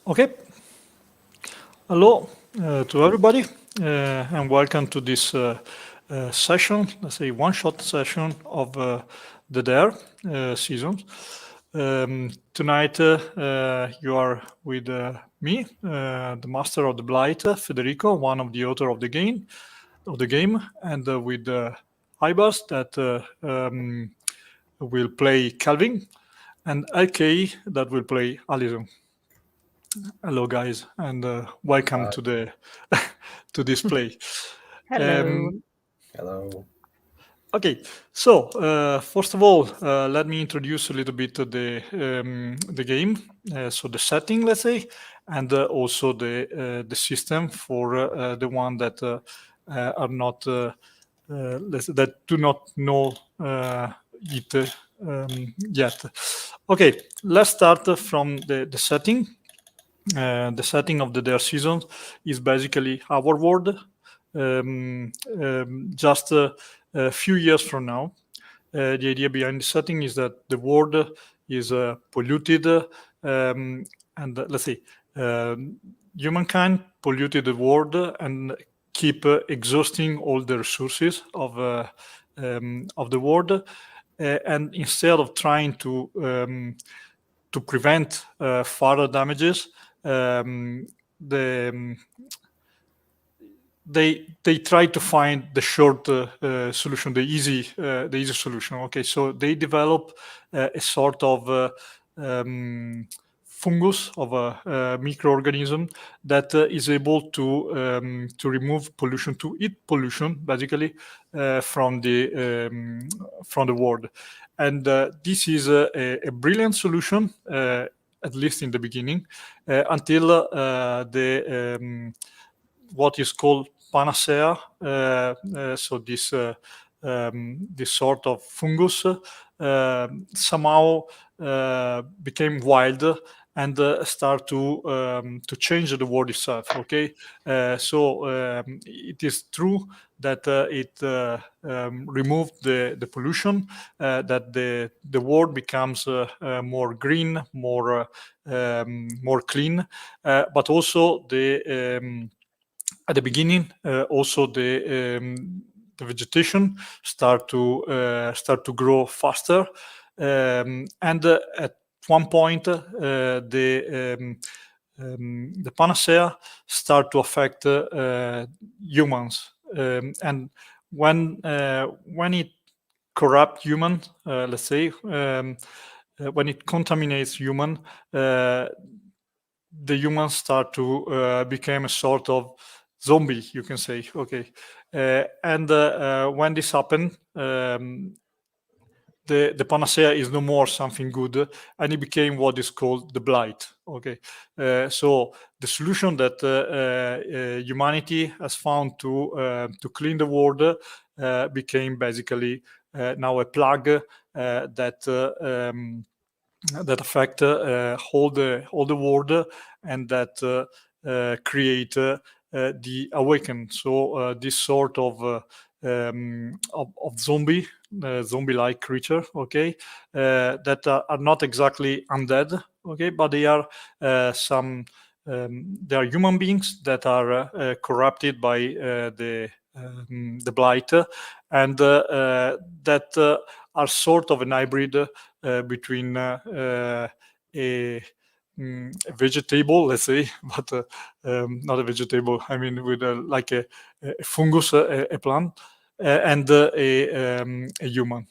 Okay, hello to everybody, and welcome to this session, let's say one-shot session of the Dare season. Tonight, you are with me, the master of the Blight, Federico, one of the author of the game, and with Ibas that will play Calvin, and LK that will play Alison. Hello, guys, and welcome Hi. to the to this play. Hello. Um, Hello. okay, so first of all, let me introduce a little bit the game, so the setting, let's say, and also the system for the one that are not that do not know it yet. Okay, let's start from the setting. The setting of the Dare season is basically our world. Just a few years from now, the idea behind the setting is that the world is polluted, and let's say humankind polluted the world and keep exhausting all the resources of the world, and instead of trying to prevent further damages, um, the they try to find the short solution, the easy solution. Okay, so they develop a sort of fungus of a microorganism that is able to remove pollution, to eat pollution, basically from the world. And this is a brilliant solution, at least in the beginning, until the what is called panacea. So this sort of fungus somehow became wild and start to change the world itself. Okay, so it is true that it removed the pollution, that the world becomes more green, more clean, but also at the beginning, also the vegetation start to grow faster, and at one point, the panacea start to affect humans, and when it corrupt human, let's say, when it contaminates human, the humans start to become a sort of zombie, you can say. Okay, and when this happened, the panacea is no more something good, and it became what is called the blight. Okay, so the solution that humanity has found to clean the world became basically now a plug that that affect all the world, and that create the awaken. So this sort of zombie-like creature, okay, that are not exactly undead, okay, but they are some. They are human beings that are corrupted by the blight, and that are sort of an hybrid between a vegetable, let's say, but not a vegetable. I mean, with like a fungus, a plant, and a human.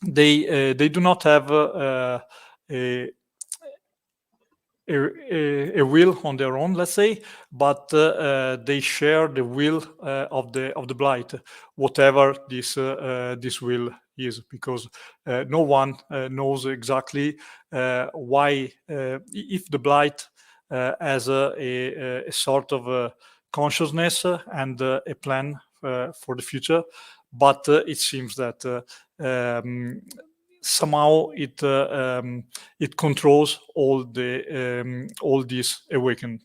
They do not have a a will on their own, let's say, but they share the will of the blight, whatever this will is, because no one knows exactly why, if the blight has a sort of consciousness and a plan for the future, but it seems that somehow it controls all these awakened.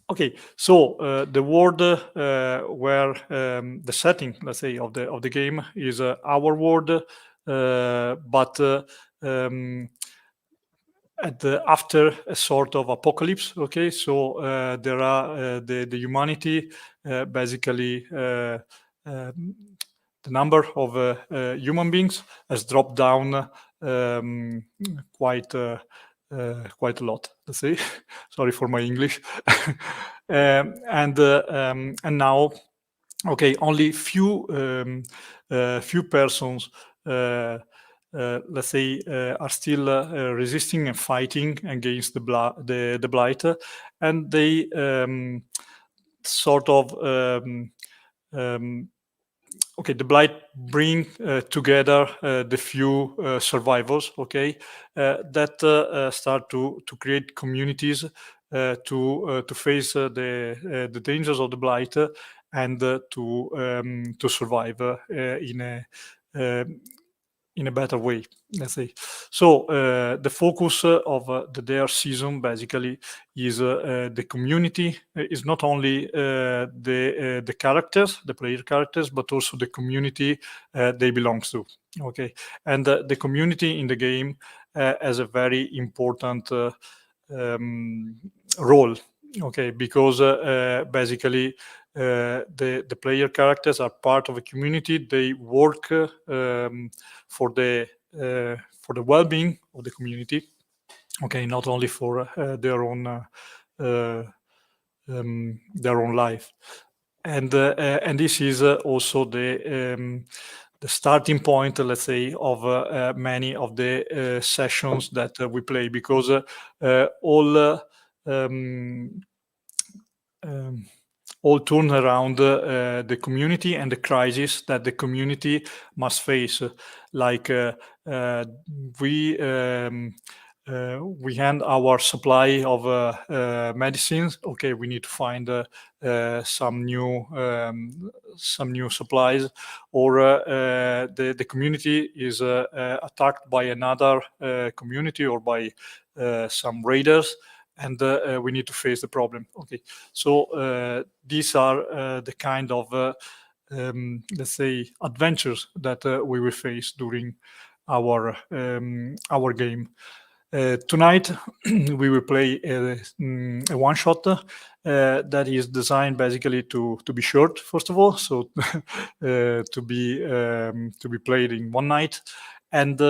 Okay, so the world where the setting, let's say, of the game is our world, but um, after a sort of apocalypse. Okay, so there are the humanity basically. The number of human beings has dropped down quite quite a lot. Let's say, sorry for my English, and now, okay, only few persons. Let's say are still resisting and fighting against the blight, and they sort of okay, the blight bring together the few survivors, okay, that start to create communities to face the dangers of the blight and to survive in a better way, let's say. So the focus of their season basically is the community. Is not only the characters, the player characters, but also the community they belong to. Okay, and the community in the game has a very important role. Okay, because basically the player characters are part of a community. They work for the well-being of the community. Okay, not only for their own life, and this is also the starting point, let's say, of many of the sessions that we play, because um, all turn around the community and the crisis that the community must face. Like we hand our supply of medicines. Okay, we need to find some new supplies, or the community is attacked by another community or by some raiders, and we need to face the problem. Okay, so these are the kind of let's say adventures that we will face during our game. Tonight we will play a one shot that is designed basically to be short, first of all, so to be played in one night, and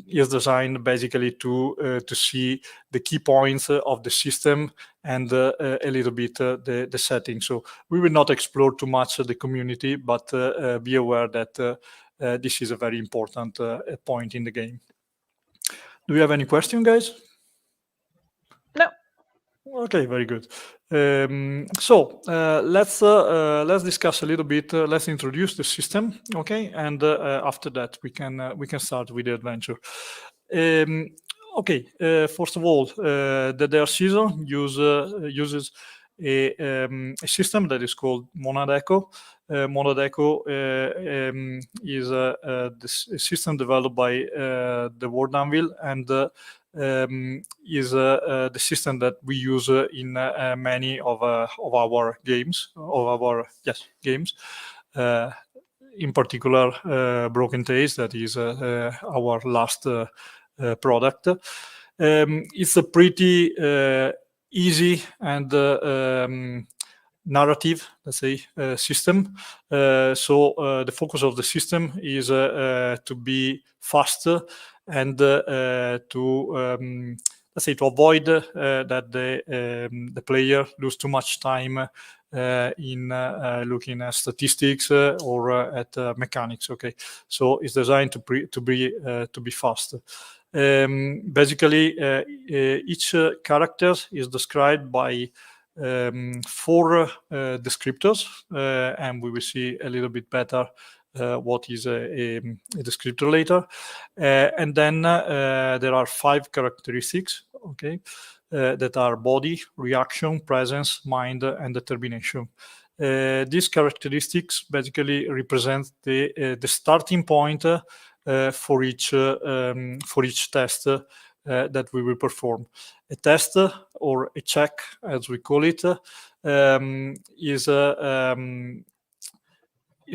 is designed basically to see the key points of the system and a little bit the setting. So we will not explore too much the community, but be aware that this is a very important point in the game. Do you have any question, guys? No. Okay, very good. So let's discuss a little bit. Let's introduce the system, okay, and after that we can start with the adventure. Okay, first of all, the Dare season uses a system that is called Monad Echo. Monad Echo is a system developed by the World Anvil, and is the system that we use in many of our games, games. In particular, Broken Tales, that is our last product. It's a pretty easy and narrative, let's say, system. So the focus of the system is to be faster and to let's say, to avoid that the player lose too much time in looking at statistics or at mechanics. Okay, so it's designed to be fast. Basically, each character is described by 4 descriptors, and we will see a little bit better what is a descriptor later. And then there are 5 characteristics, okay, that are body, reaction, presence, mind, and determination. These characteristics basically represent the starting point for each test that we will perform. A test, or a check, as we call it, is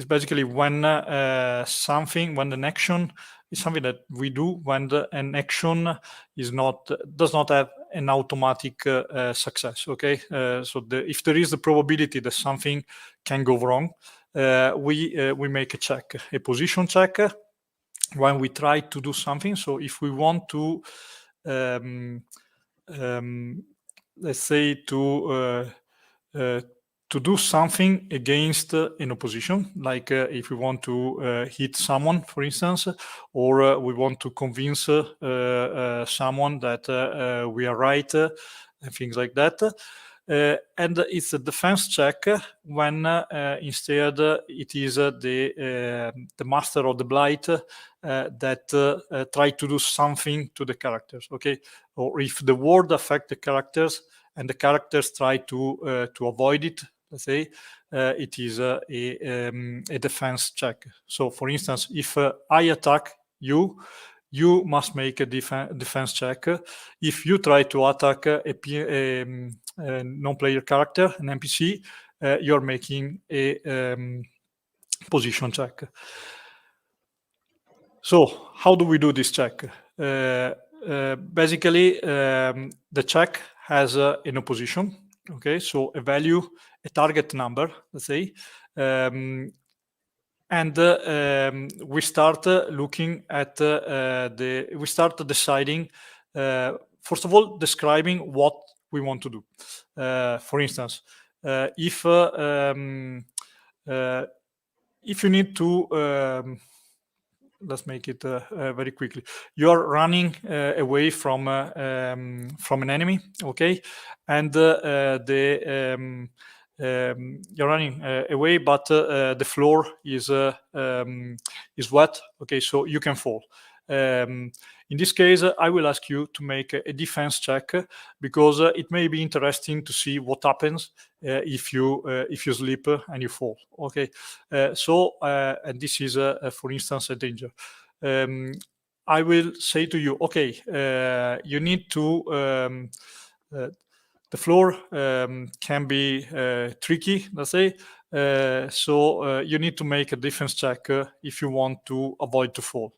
basically when when an action is something that we do when an action does not have an automatic success. Okay, so if there is the probability that something can go wrong, we make a check, a position check, when we try to do something. So if we want to, let's say, to do something against an opposition, like if we want to hit someone, for instance, or we want to convince someone that we are right, and things like that. And it's a defense check when instead it is the master of the blight that try to do something to the characters, okay? Or if the word affect the characters and the characters try to avoid it, let's say, it is a defense check. So, for instance, if I attack you, you must make a defense check. If you try to attack a non-player character, an NPC, you're making a position check. So how do we do this check? Basically, the check has an opposition. Okay, so a value, a target number, let's say, and we start looking at we start deciding, first of all, describing what we want to do. For instance, if you need to, let's make it very quickly. You are running away from an enemy, okay, and you're running away, but the floor is wet. Okay, so you can fall. In this case, I will ask you to make a defense check, because it may be interesting to see what happens if you slip and you fall. Okay, and this is, for instance, a danger. I will say to you, okay, you need to. The floor can be tricky, let's say, so you need to make a defense check if you want to avoid to fall.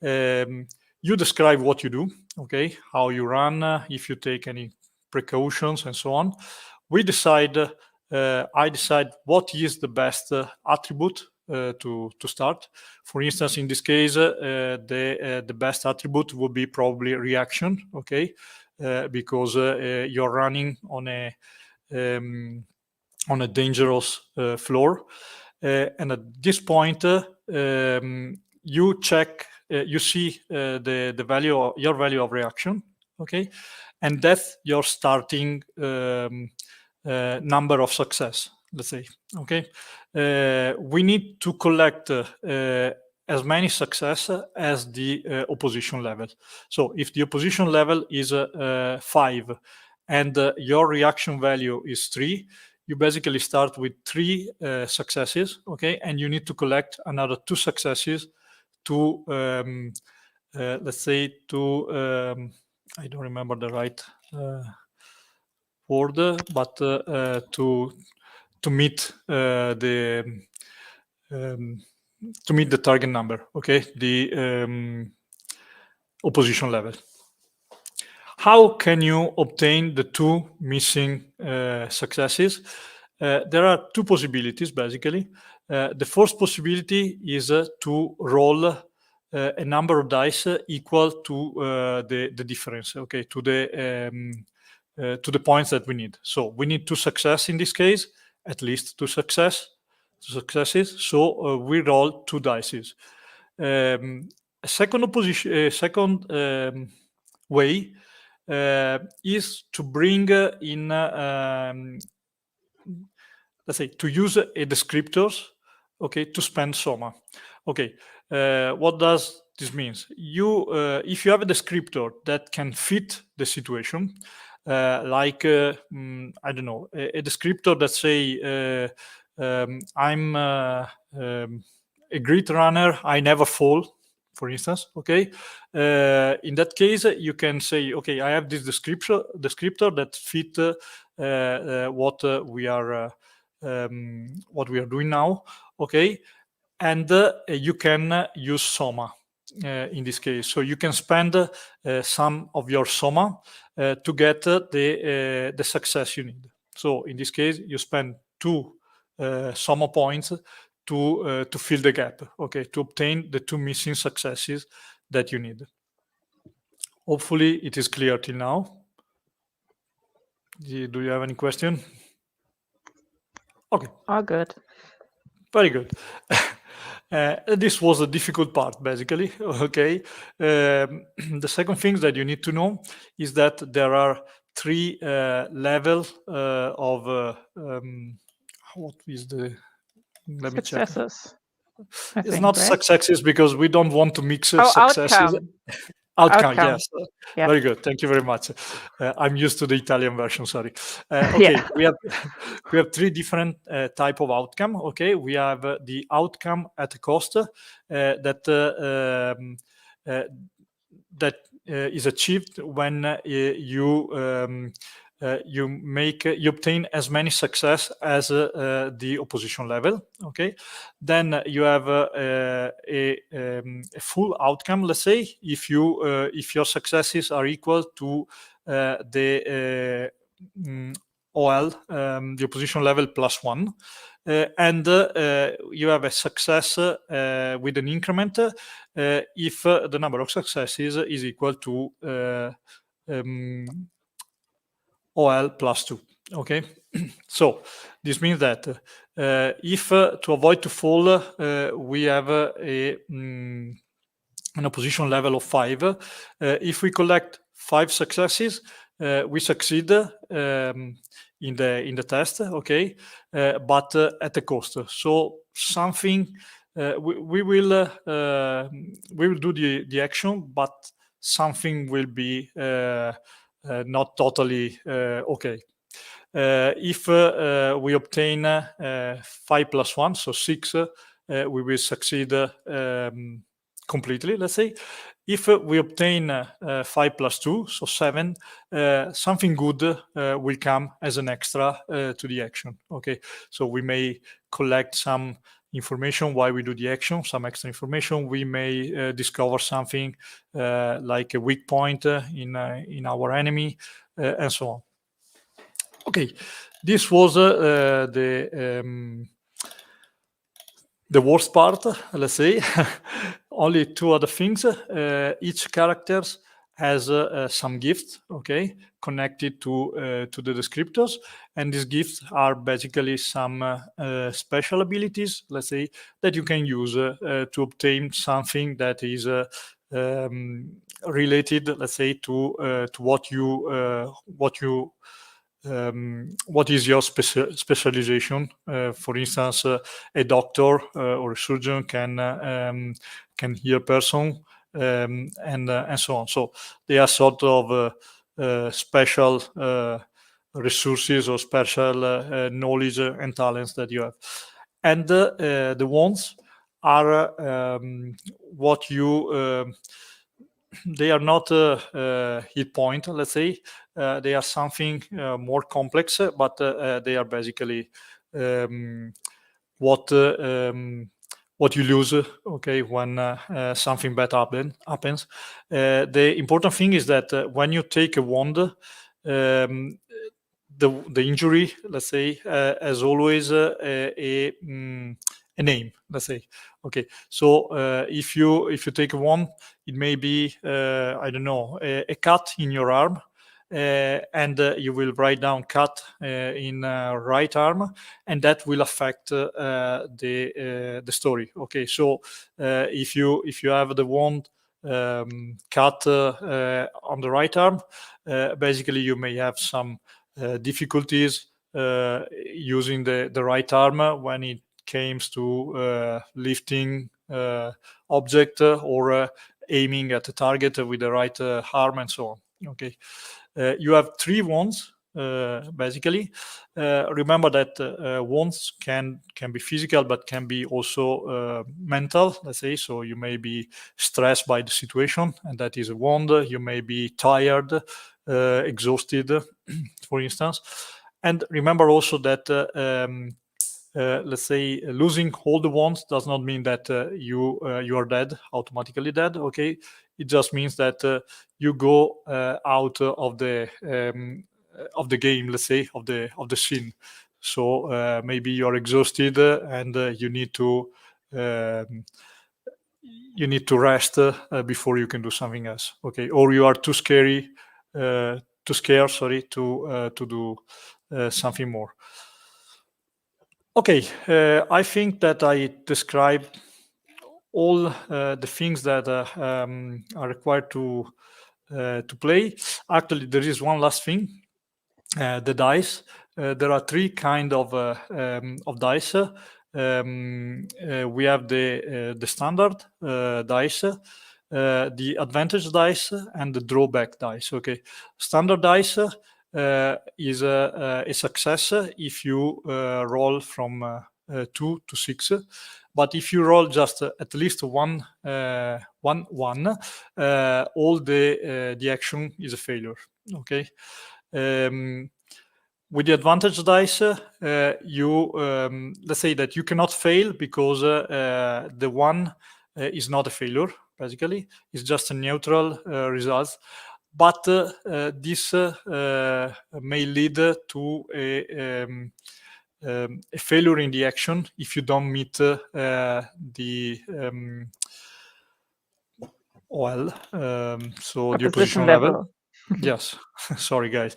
You describe what you do, okay, how you run, if you take any precautions and so on. We decide, I decide what is the best attribute to start. For instance, in this case, the best attribute would be probably reaction, okay, because you're running on a dangerous floor, and at this point you check, you see the value of your value of reaction, okay, and that's your starting number of success, let's say, okay. We need to collect as many success as the opposition level. So if the opposition level is 5 and your reaction value is 3, you basically start with 3 successes, okay, and you need to collect another 2 successes to, let's say, to, I don't remember the right word, but to meet to meet the target number, okay, the opposition level. How can you obtain the 2 missing successes? There are 2 possibilities, basically. The first possibility is to roll a number of dice equal to the difference, okay, to the points that we need. So we need 2 success in this case, at least 2 successes. So we roll 2 dice. A second way is to bring in, let's say, to use a descriptors, okay, to spend soma. Okay, what does this means? You, if you have a descriptor that can fit the situation, like I don't know, a descriptor that say I'm a great runner, I never fall, for instance, okay. In that case, you can say, okay, I have this descriptor that fit what we are doing now, okay, and you can use soma. in this case. So you can spend some of your soma to get the success you need. So in this case, you spend 2 soma points to fill the gap, okay, to obtain the 2 missing successes that you need. Hopefully it is clear till now. Do you have any question? Okay. All good. Very good. This was a difficult part, basically. Okay. The second thing that you need to know is that there are 3 levels of what is the? Let me check. Successes. It's not successes because we don't want to mix successes. Outcome. Yes. Yep. Very good. Thank you very much. I'm used to the Italian version. Sorry. Okay. Yeah. we have 3 different type of outcome. Okay. We have the outcome at a cost that is achieved when you obtain as many success as the opposition level. Okay, then you have a full outcome. Let's say if your successes are equal to the OL, the opposition level +1, and you have a success with an increment if the number of successes is equal to OL +2. Okay, so this means that if to avoid to fall, we have an opposition level of 5. If we collect 5 successes, we succeed in the test. Okay, but at a cost. So something we will do the action, but something will be not totally okay. If we obtain 5 + 1, so 6, we will succeed completely, let's say. If we obtain 5 + 2, so 7, something good will come as an extra to the action. Okay, so we may collect some information while we do the action, some extra information. We may discover something like a weak point in our enemy, and so on. Okay, this was the worst part, let's say. Only 2 other things. Each character has some gifts, okay, connected to the descriptors, and these gifts are basically some special abilities, let's say, that you can use to obtain something that is related, let's say, to what is your specialization. For instance, a doctor or a surgeon can heal a person, and so on. So they are sort of special resources or special knowledge and talents that you have. And the wands are what you they are not a hit point, let's say. They are something more complex, but they are basically what you lose, okay, when something bad happens. The important thing is that when you take a wand, the injury, let's say, has always a name, let's say. Okay, so if you take a wand, it may be I don't know, a cut in your arm, and you will write down cut in right arm, and that will affect the story. Okay, so if you have the wand cut on the right arm, basically you may have some difficulties using the right arm when it comes to lifting object or aiming at a target with the right arm, and so on. Okay, you have 3 wands basically. Remember that wands can be physical, but can be also mental, let's say. So you may be stressed by the situation, and that is a wand. You may be tired, exhausted, for instance. And remember also that let's say losing all the wands does not mean that you are dead, automatically dead. Okay, it just means that you go out of the game, let's say, of the scene. So maybe you're exhausted and you need to rest before you can do something else. Okay, or you are too scared, sorry, to do something more. Okay, I think that I described all the things that are required to play. Actually, there is one last thing: the dice. There are three kind of dice. We have the standard dice, the advantage dice, and the drawback dice. Okay, standard dice is a success if you roll from 2 to 6, but if you roll just at least one, all the action is a failure. Okay. With the advantage dice, you let's say that you cannot fail because the one is not a failure. Basically, it's just a neutral result. But this may lead to a failure in the action if you don't meet the the opposition level. Yes, sorry guys.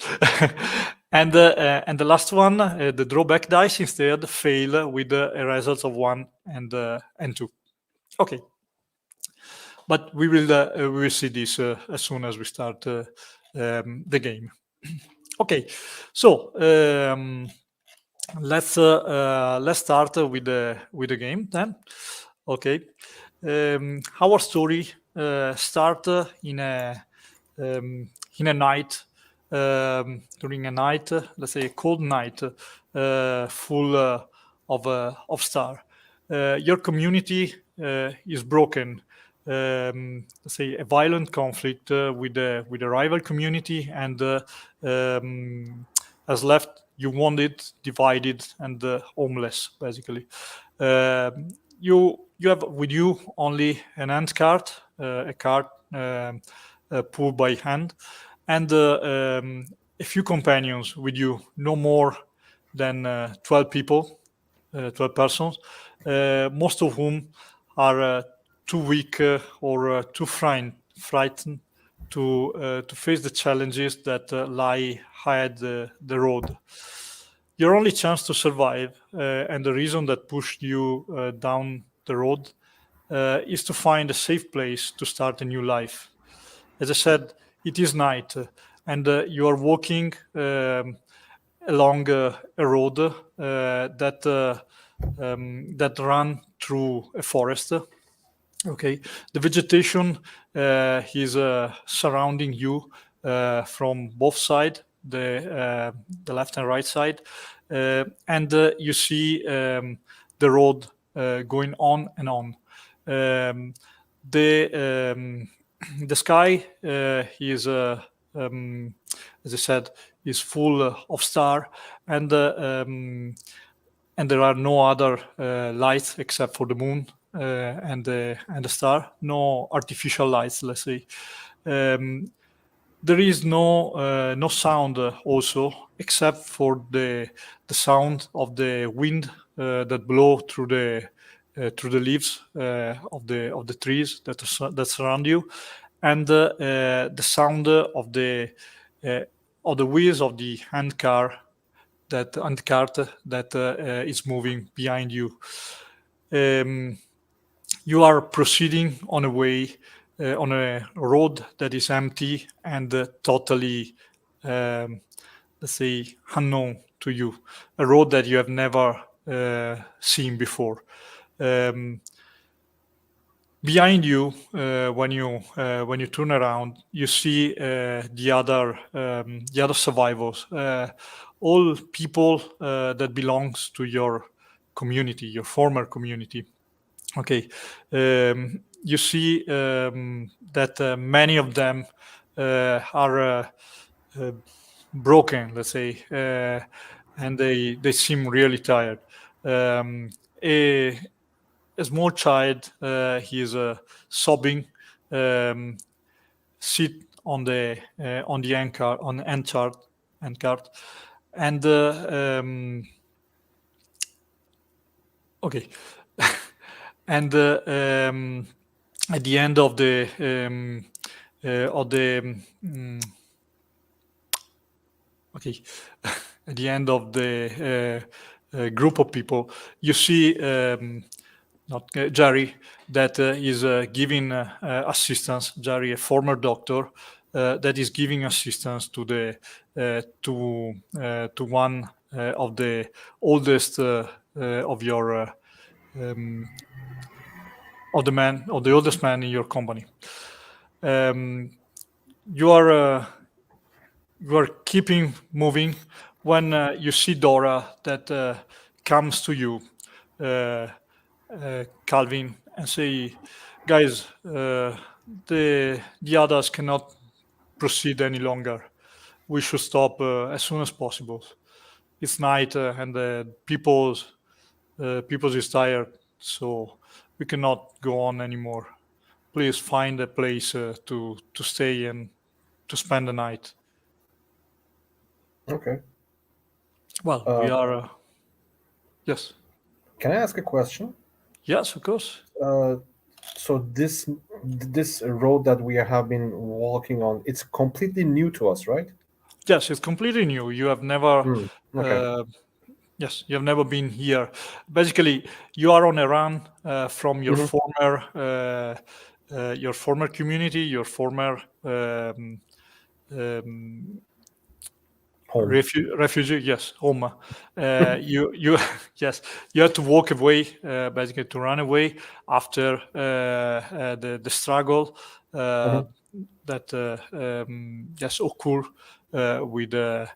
And the last one, the drawback dice, instead fail with a result of 1 and 2. Okay, but we will see this as soon as we start the game. Okay, so let's start with the game then. Okay, our story start in a night, during a night, let's say a cold night, full of star. Your community is broken. Let's say a violent conflict with a rival community, and has left you wounded, divided, and homeless. Basically, you have with you only an hand cart, a cart pulled by hand, and a few companions with you, no more than 12 people, 12 persons, most of whom are too weak or too frightened to face the challenges that lie ahead the road. Your only chance to survive, and the reason that pushed you down the road, is to find a safe place to start a new life. As I said, it is night, and you are walking along a road that run through a forest. Okay, the vegetation is surrounding you from both sides, the left and right side, and you see the road going on and on. The sky is, as I said, is full of star, and there are no other lights except for the moon and the star. No artificial lights, let's say. There is no sound also, except for the sound of the wind that blow through the leaves of the trees that surround you, and the sound of the wheels of the hand cart that is moving behind you. You are proceeding on a way, on a road that is empty and totally, let's say, unknown to you. A road that you have never seen before. Behind you, when you turn around, you see the other survivors, all people that belongs to your community, your former community. Okay, you see that many of them are broken, let's say, and they seem really tired. a small child. He is sobbing. Sit on the end card, and okay, and at the end of the okay, at the end of the group of people, you see not Jerry that is giving assistance. Jerry, a former doctor, that is giving assistance to the to one of the oldest of your of the oldest man in your company. You are keeping moving when you see Dora that comes to you, Calvin, and say, guys, the others cannot proceed any longer. We should stop as soon as possible. It's night and people's is tired, so we cannot go on anymore. Please find a place to stay and to spend the night. Okay. Well, we are. Yes. Can I ask a question? Yes, of course. So this road that we have been walking on, it's completely new to us, right? Yes, it's completely new. You have never. Okay. Yes, you have never been here. Basically, you are on a run from your former community, your former Home. refugee. Yes, home. You yes, you have to walk away, basically to run away after the struggle that yes occur with the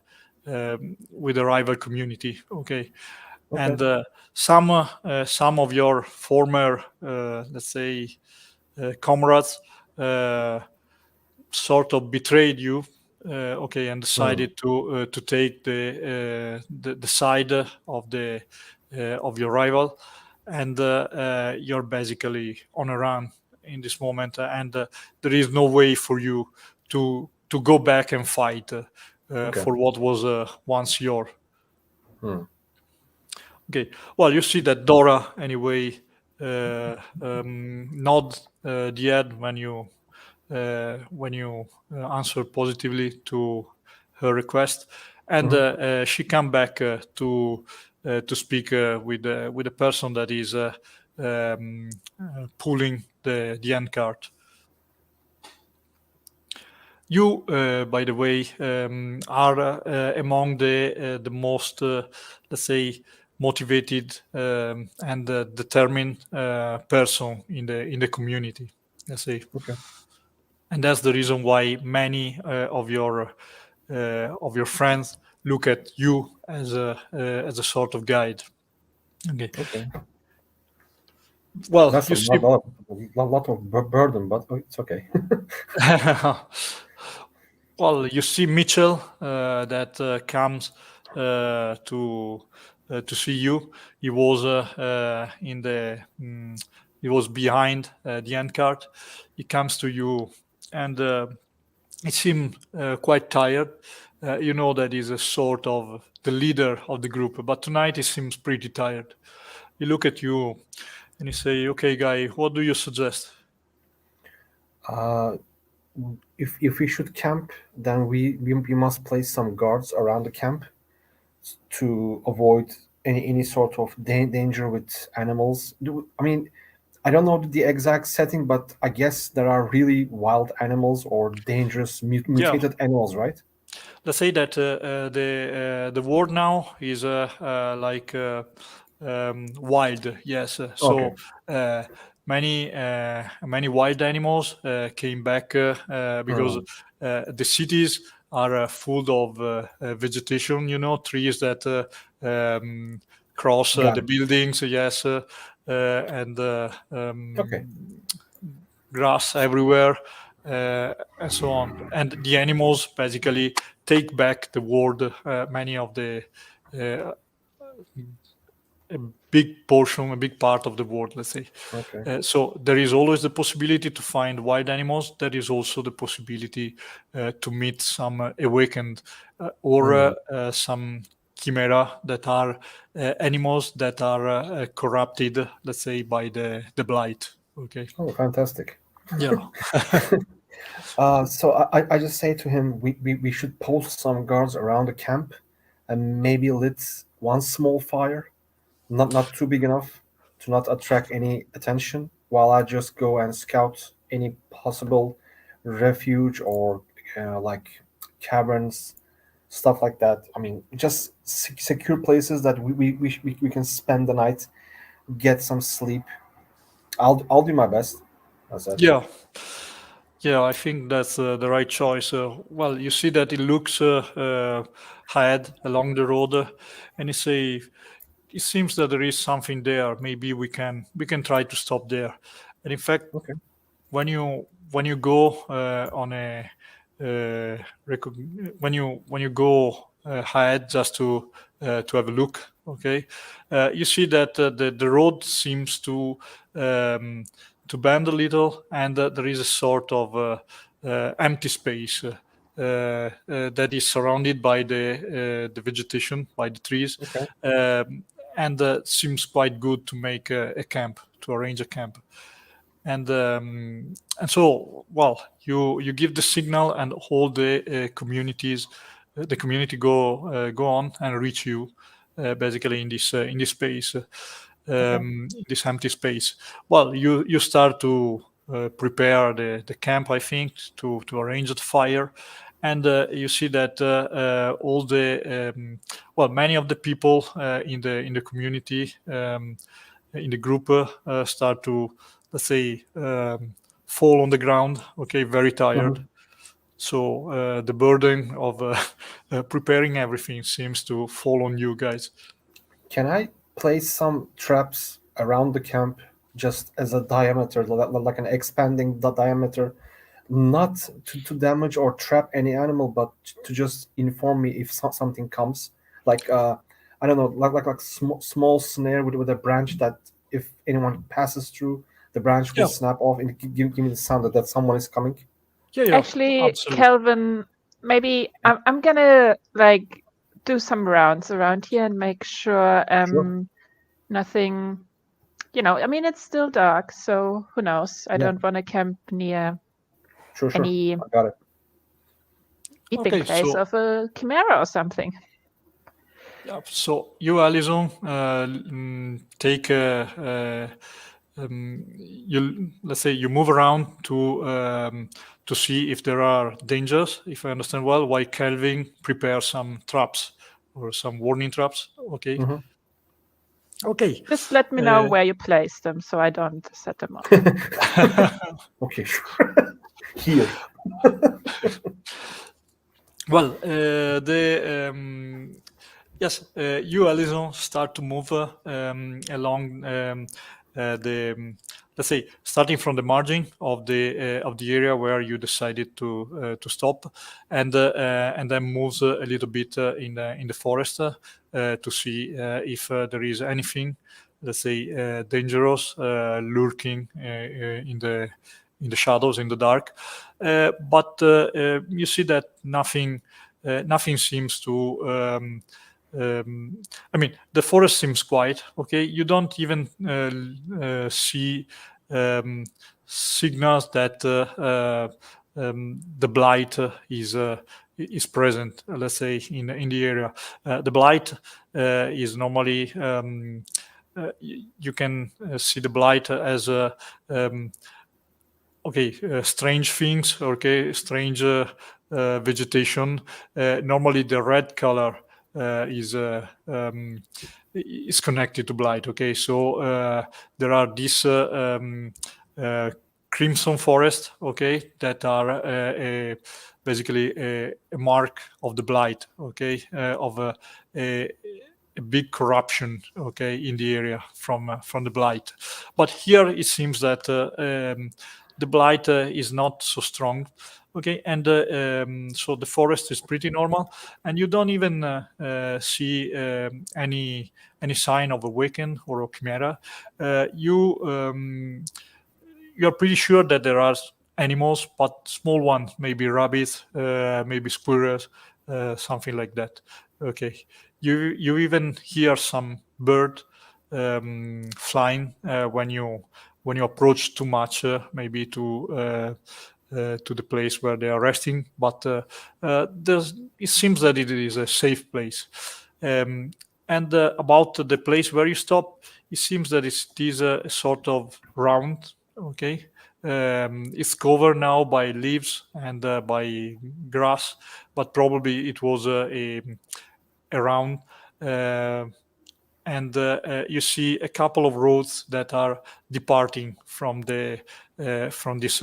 rival community. Okay. And some of your former let's say comrades sort of betrayed you, okay, and decided to take the side of your rival, and you're basically on a run in this moment, and there is no way for you to go back and fight for what was once your. Okay. Well, you see that Dora anyway nod the head when you answer positively to her request, and she come back to speak with the person that is pulling the end cart. You, by the way, are among the most, let's say, motivated and determined person in the community. Let's say, and that's the reason why many of your friends look at you as a sort of guide. Okay. Well, that's you see, a lot of burden, but it's okay. Well, you see Mitchell that comes to see you. He was he was behind the end cart. He comes to you, and he seems quite tired. You know that he's a sort of the leader of the group, but tonight he seems pretty tired. He look at you and he say, "Okay, guy, what do you suggest?" If we should camp, then we must place some guards around the camp to avoid any sort of danger with animals. I mean, I don't know the exact setting, but I guess there are really wild animals or dangerous mutated animals, right? Let's say that the word now is like wild. Yes. So many wild animals came back because the cities are full of vegetation. You know, trees that cross the buildings. Yes, and grass everywhere. And so on, and the animals basically take back the world. Many of the big portion, a big part of the world, let's say. Okay. So there is always the possibility to find wild animals. There is also the possibility to meet some awakened or some chimera that are animals that are corrupted, let's say, by the blight. Okay. Oh, fantastic. Yeah. So I just say to him, we should post some guards around the camp, and maybe lit one small fire, not too big enough to not attract any attention, while I just go and scout any possible refuge or like caverns, stuff like that. I mean, just secure places that we can spend the night, get some sleep. I'll do my best. That's it. Yeah. Yeah, I think that's the right choice. Well, you see that it looks ahead along the road, and it seems that there is something there. Maybe we can try to stop there. And in fact, Okay. when you go on a when you go ahead just to have a look, okay, you see that the road seems to bend a little, and there is a sort of empty space that is surrounded by the vegetation, by the trees, Okay. and seems quite good to make a camp, to arrange a camp. And so, well, you give the signal, and all the the community go on and reach you, basically in this space, in this empty space. Well, you start to prepare the camp, I think, to arrange the fire, and you see that all the many of the people in the community, in the group, start to, let's say, fall on the ground, okay, very tired. So the burden of preparing everything seems to fall on you guys. Can I place some traps around the camp just as a diameter, like an expanding diameter, not to damage or trap any animal, but to just inform me if something comes? Like I don't know, like small snare with a branch that if anyone passes through, the branch will Yeah. snap off and give me the sound that someone is coming. Yeah, Actually, absolutely. Kelvin, maybe I'm gonna like do some rounds around here and make sure Sure. nothing. I mean, it's still dark, so who knows? I Yeah. don't want to camp near Sure. any I got it. eating Okay, place so of a chimera or something. yeah, so you, Alison, take you, let's say, you move around to see if there are dangers, if I understand well, while Kelvin prepares some traps or some warning traps. Okay. Mhm. Okay. Just let me know where you place them so I don't set them up. Okay, sure. Here. Well, yes, you, Alison, start to move along the, let's say, starting from the margin of the area where you decided to stop, and then moves a little bit in the forest to see if there is anything, let's say, dangerous lurking in the shadows, in the dark. But you see that nothing seems to. I mean, the forest seems quiet. Okay, you don't even see signals that the blight is present. Let's say in the area, the blight is normally. You can see the blight as a strange things, strange vegetation. Normally the red color is connected to blight. Okay, so there are these crimson forest, okay, that are basically a mark of the blight, okay, of a big corruption, okay, in the area from the blight. But here it seems that the blight is not so strong, Okay, and so the forest is pretty normal, and you don't even see any sign of a Wiccan or a Chimera. You're pretty sure that there are animals, but small ones, maybe rabbits, maybe squirrels, something like that. Okay, you even hear some bird flying when you approach too much, maybe to the place where they are resting. But it seems that it is a safe place. And about the place where you stop, it seems that it is a sort of round. Okay, it's covered now by leaves and by grass, but probably it was a round. And you see a couple of roads that are departing from from this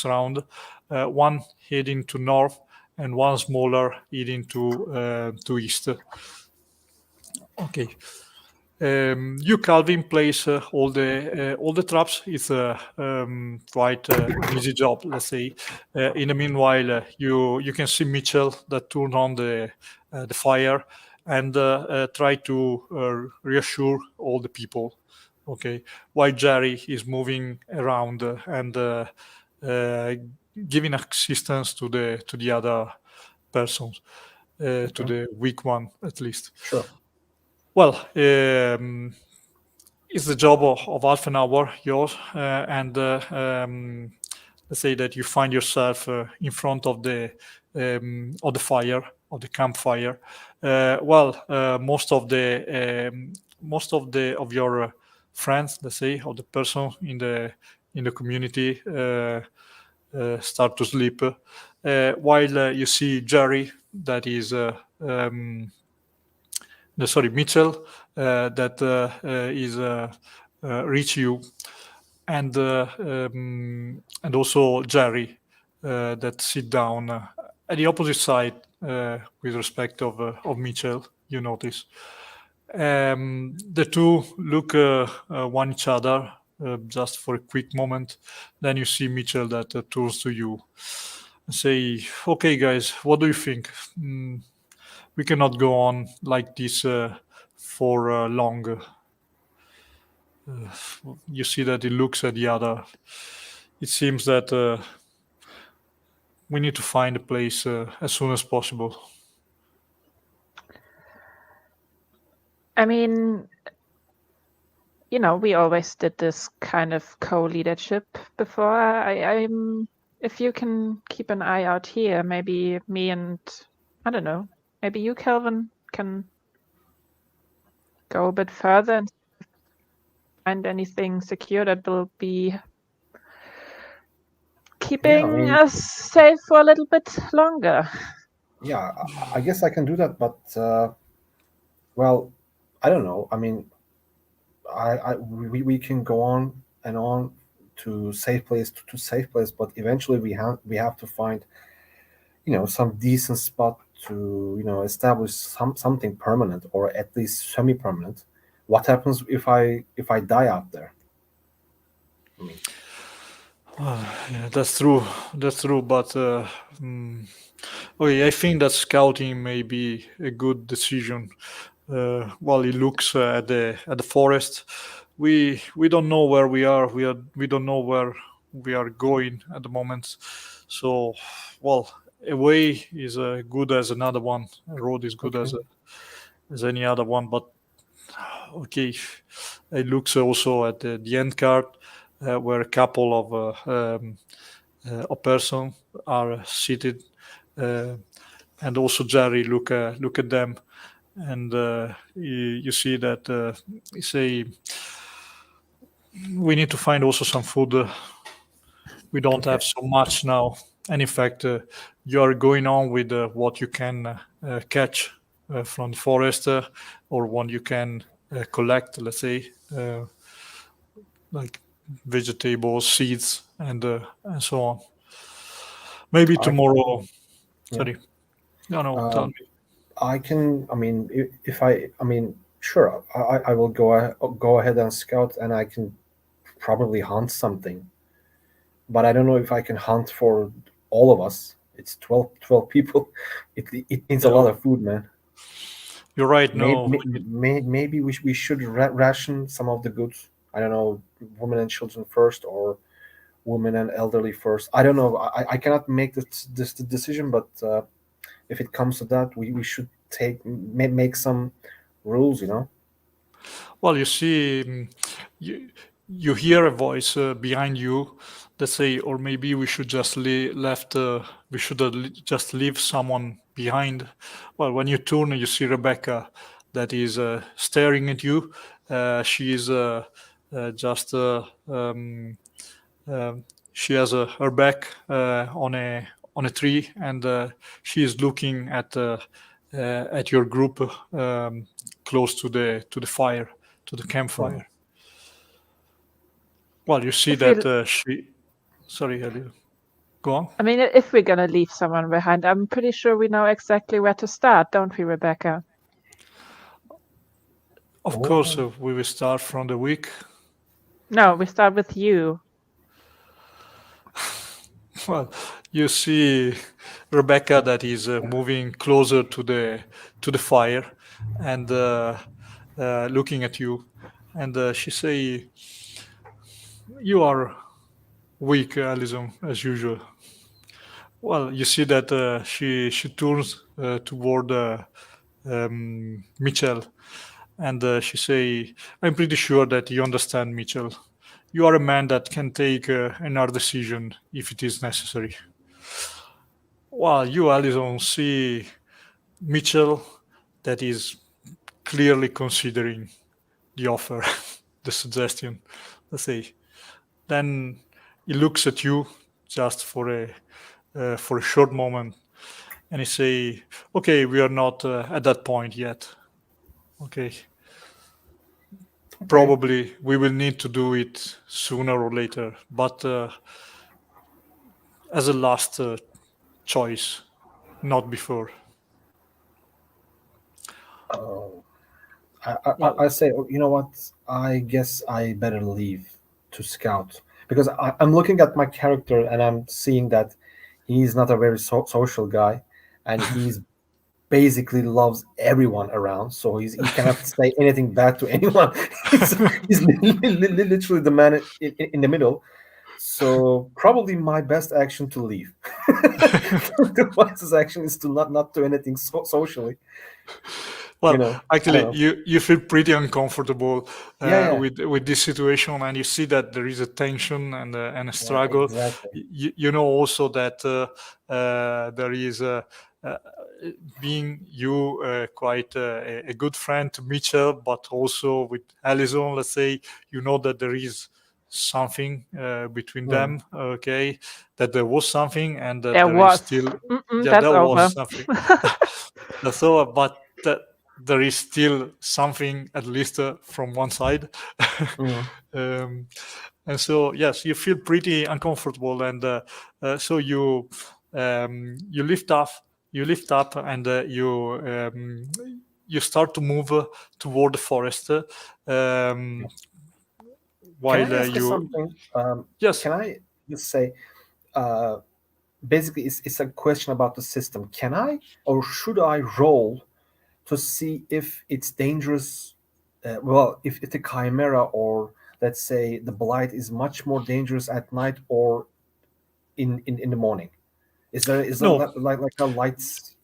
round. One heading to north, and one smaller heading to east. Okay. You, Calvin, place all the traps. It's quite an easy job, let's say. In the meanwhile, you can see Mitchell that turn on the fire and try to reassure all the people. Okay, while Jerry is moving around and giving assistance to the other persons, to the weak one at least. Sure. Well, it's the job of half an hour, yours, and let's say that you find yourself in front of the fire, of the campfire. Most of your friends, let's say, or the person in the community start to sleep, while you see Jerry, that is Mitchell, that is reach you, and also Jerry, that sit down at the opposite side with respect of Mitchell. You notice the two look one each other just for a quick moment. Then you see Mitchell that turns to you and say, "Okay, guys, what do you think? We cannot go on like this for long." You see that he looks at the other. It seems that we need to find a place as soon as possible. I mean, we always did this kind of co-leadership before. I'm if you can keep an eye out here, maybe me and I don't know, maybe you, Calvin, can go a bit further and find anything secure that will be keeping us safe for a little bit longer. Yeah, I guess I can do that, but well, I don't know. I mean, we can go on and on to safe place to safe place, but eventually we have to find some decent spot to establish something permanent, or at least semi-permanent. What happens if I die out there? I mean, Yeah, that's true. But okay, I think that scouting may be a good decision. While he looks at the forest, we don't know where we are. We don't know where we are going at the moment. So, well, a way is good as another one. A road is good Okay. as any other one. But okay, it looks also at the end card where a couple of person are seated, and also Jerry look at them, and you see that you say we need to find also some food. We don't have so much now, and in fact, you are going on with what you can catch from the forest, or what you can collect. Let's say, like vegetables, seeds, and so on. Maybe tomorrow. Sorry. No, tell me. I can. I mean, if I mean, sure, I will go ahead and scout, and I can probably hunt something. But I don't know if I can hunt for all of us. It's 12 people. It needs a lot of food, man. You're right. No, Maybe we should ration some of the goods. I don't know, women and children first, or women and elderly first. I don't know. I cannot make this decision, but if it comes to that, we should make some rules. well, you see, you hear a voice behind you that say, or maybe we should just we should just leave someone behind. Well, when you turn, you see Rebecca that is staring at you. She is just she has her back on a tree, and she is looking at your group close to the fire, to the campfire. Well, you see that she. Sorry, Elio. Go on. I mean, if we're gonna leave someone behind, I'm pretty sure we know exactly where to start, don't we, Rebecca? Of course, we will start from the weak. No, we start with you. Well, you see Rebecca that is moving closer to the fire and looking at you, and she say, "You are weak, Alison, as usual." Well, you see that she turns toward Mitchell, and she say, "I'm pretty sure that you understand, Mitchell. You are a man that can take an hard decision if it is necessary." Well, you, Alison, see Mitchell that is clearly considering the offer, the suggestion, let's say. Then he looks at you just for a short moment, and he say, "Okay, we are not at that point yet. Okay. Probably we will need to do it sooner or later, but as a last choice, not before." I say, you know what? I guess I better leave to scout, because I'm looking at my character and I'm seeing that he's not a very social guy, and he's basically loves everyone around, so he cannot say anything bad to anyone. he's literally the man in the middle. So probably my best action to leave. The wisest action is to not do anything socially. Well, I actually, don't know. you feel pretty uncomfortable Yeah. with this situation, and you see that there is a tension and a struggle. Exactly. You know also that there is being you quite a good friend to Mitchell, but also with Alison, let's say, you know that there is something between them. Okay, that there was something, and that there is still. Yeah, that's there over. was something. That's over, but there is still something, at least from one side. And so, yes, you feel pretty uncomfortable, and so you lift up, and you start to move toward the forest. While Can I ask you something? Yes. Can I just say, basically, it's a question about the system. Can I, or should I roll to see if it's dangerous? Well, if the chimera, or let's say the blight, is much more dangerous at night or in the morning? Is there No. like a lights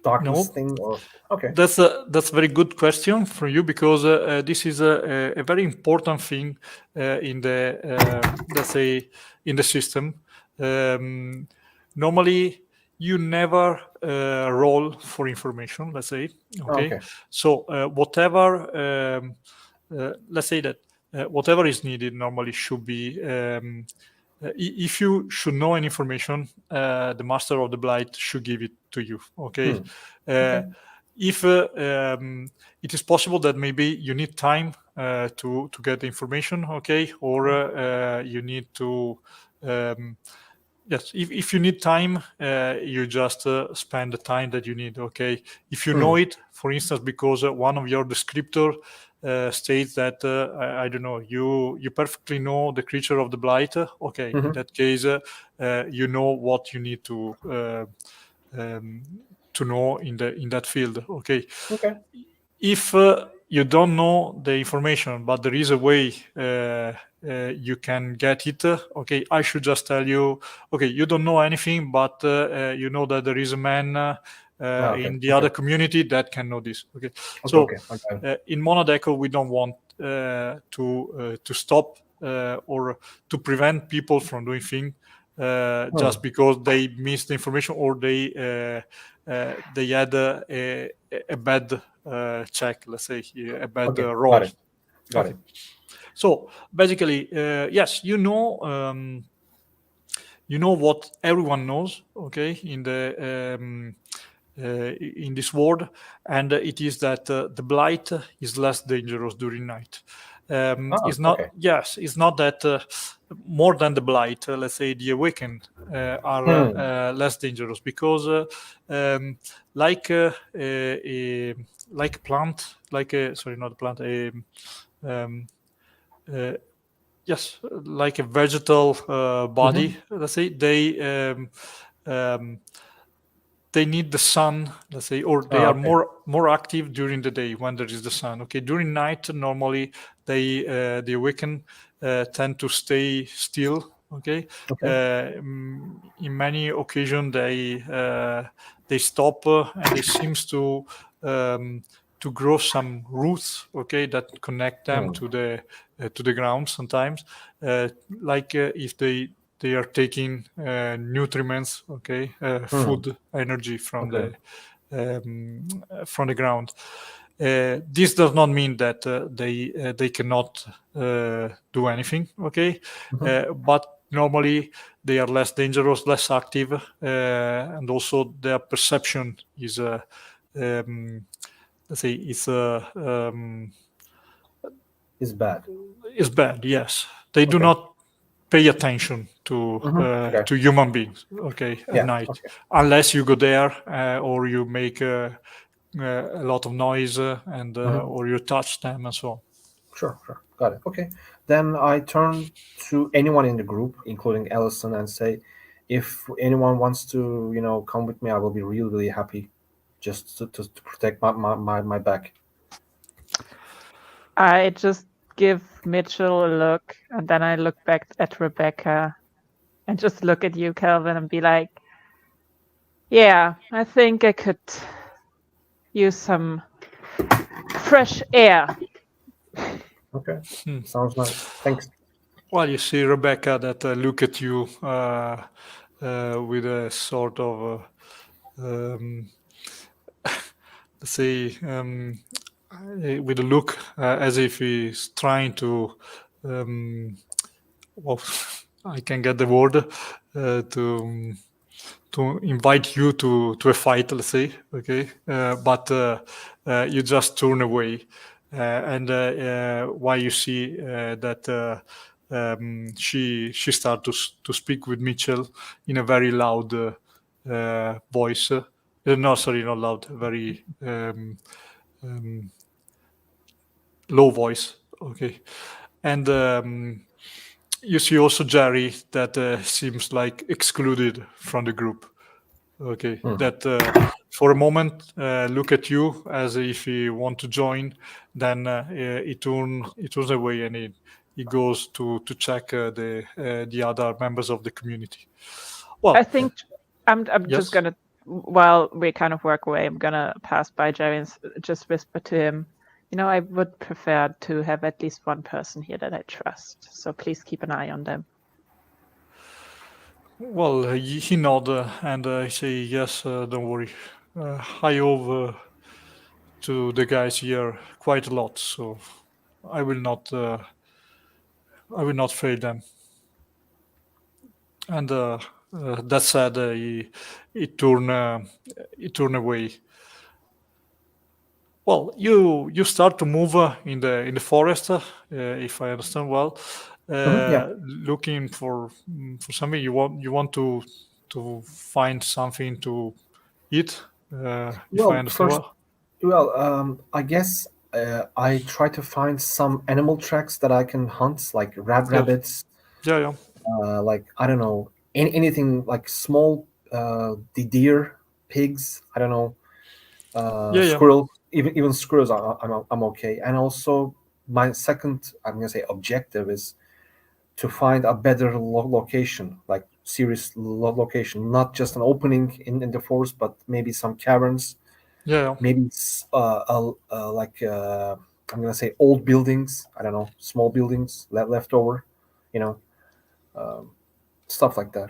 darkness thing, or okay? That's a very good question for you, because this is a very important thing in the let's say in the system. Normally, you never roll for information. Let's say, okay. So whatever, let's say that whatever is needed normally should be. If you should know any information, the Master of the Blight should give it to you. Okay. If it is possible that maybe you need time to get the information, okay, or you need to. Yes, if you need time, you just spend the time that you need. Okay, if you know it, for instance, because one of your descriptor states that I don't know, you perfectly know the creature of the blight. Okay, in that case, you know what you need to know in that field. Okay. Okay. If you don't know the information, but there is a way you can get it, okay, I should just tell you, okay, you don't know anything, but you know that there is a man Okay. in the other community that can know this. Okay, Okay, so okay. I got it. in Monodeco, we don't want to stop or to prevent people from doing things just because they missed the information or they had a bad check, let's say, a bad Okay, roll. Got it. So basically, yes, you know what everyone knows, okay, in this world, and it is that the blight is less dangerous during night. It's not. Okay. Yes, it's not that more than the blight. Let's say the awakened are less dangerous because, like a plant, sorry, not a plant, yes, like a vegetal body. Let's say they need the sun, let's say, or they are more active during the day when there is the sun. Okay, during night normally the awaken tend to stay still. Okay, in many occasions they stop and they seems to grow some roots. Okay, that connect them to the ground sometimes, if they are taking nutriments, okay, food, energy from the ground. This does not mean that they cannot do anything, okay, but normally they are less dangerous, less active, and also their perception is let's say it's bad. Is bad. Yes, they do not pay attention to human beings. Okay, at night, unless you go there or you make a lot of noise and or you touch them and so on. Sure. Got it. Okay. Then I turn to anyone in the group, including Ellison, and say, if anyone wants to, come with me, I will be really, really happy, just to protect my back. I just give Mitchell a look, and then I look back at Rebecca, and just look at you, Kelvin, and be like, "Yeah, I think I could use some fresh air." Okay, sounds nice. Thanks. Well, you see Rebecca that look at you with a sort of let's say with a look as if he's trying to well, I can get the word to invite you to a fight, let's say, okay, but you just turn away, and why you see that she starts to speak with Mitchell in a very loud voice. No, sorry, not loud, very low voice. Okay, and you see also Jerry that seems like excluded from the group. Okay, that for a moment look at you as if he want to join, then he turns away and he goes to check the other members of the community. Well, I think I'm just gonna, while we kind of work away, I'm gonna pass by Jerry and just whisper to him, I would prefer to have at least one person here that I trust. So please keep an eye on them. Well, he nodded and I say, yes, don't worry. I owe to the guys here quite a lot, so I will not fail them. And that said, he turned away. Well, you start to move in the forest, if I understand well. Looking for something. You want to find something to eat. If I understand first, well. I guess I try to find some animal tracks that I can hunt, like rabbits, Yeah. like I don't know, anything like small, the deer, pigs. I don't know, Yeah. squirrel. Even squirrels, I'm okay. And also my second, I'm gonna say, objective is to find a better location, like serious location, not just an opening in the forest, but maybe some caverns, Yeah. maybe like I'm gonna say old buildings. I don't know, small buildings left over, you know, um, stuff like that.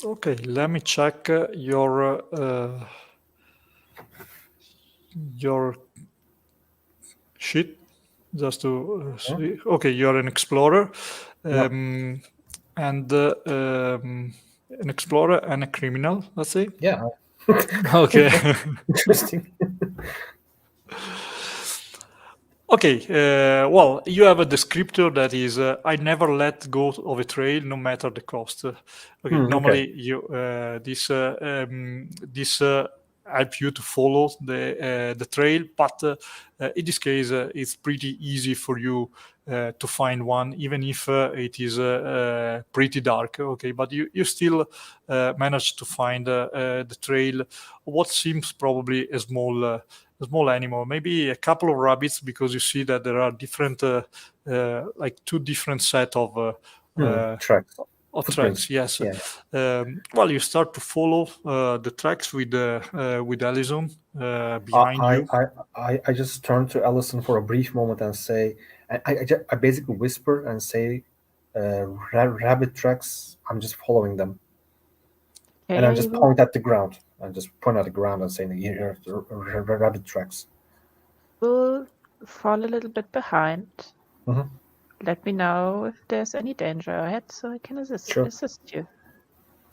Okay, let me check your sheet just to Yeah. see. Okay, you're an explorer, Yep. and an explorer and a criminal. Let's say. Yeah. Okay. Interesting. Okay, well, you have a descriptor that is, I never let go of a trail, no matter the cost. Okay, Okay. normally this help you to follow the trail, but in this case, it's pretty easy for you to find one, even if it is pretty dark. Okay, but you still manage to find the trail. What seems probably a small animal, maybe a couple of rabbits, because you see that there are different, like two different set of Tracks. of Footprints. tracks. Yes. Yeah. Well, you start to follow the tracks with Allison behind I, you. I, I just turn to Allison for a brief moment and say, I basically whisper and say, rabbit tracks. I'm just following them, Okay, and I I just will, point at the ground. I just point at the ground and saying, "Here, rabbit tracks." will fall a little bit behind. Mhm. Let me know if there's any danger ahead so I can Sure. assist you.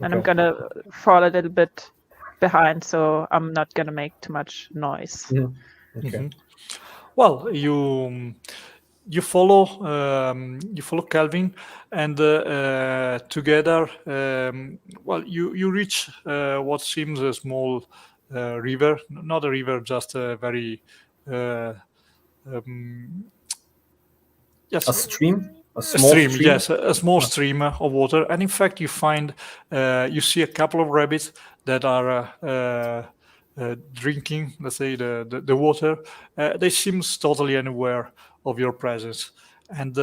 And I'm Okay. gonna fall a little bit behind so I'm not gonna make too much noise. Mhm. Okay. Mhm. Well, you follow Calvin, and together, well, you reach what seems a small river, not a river, just a very um, yes, A stream, a a small stream, stream. yes, a small stream of water. And in fact, you find, you see a couple of rabbits that are drinking, let's say, the water. They seem totally unaware of your presence. And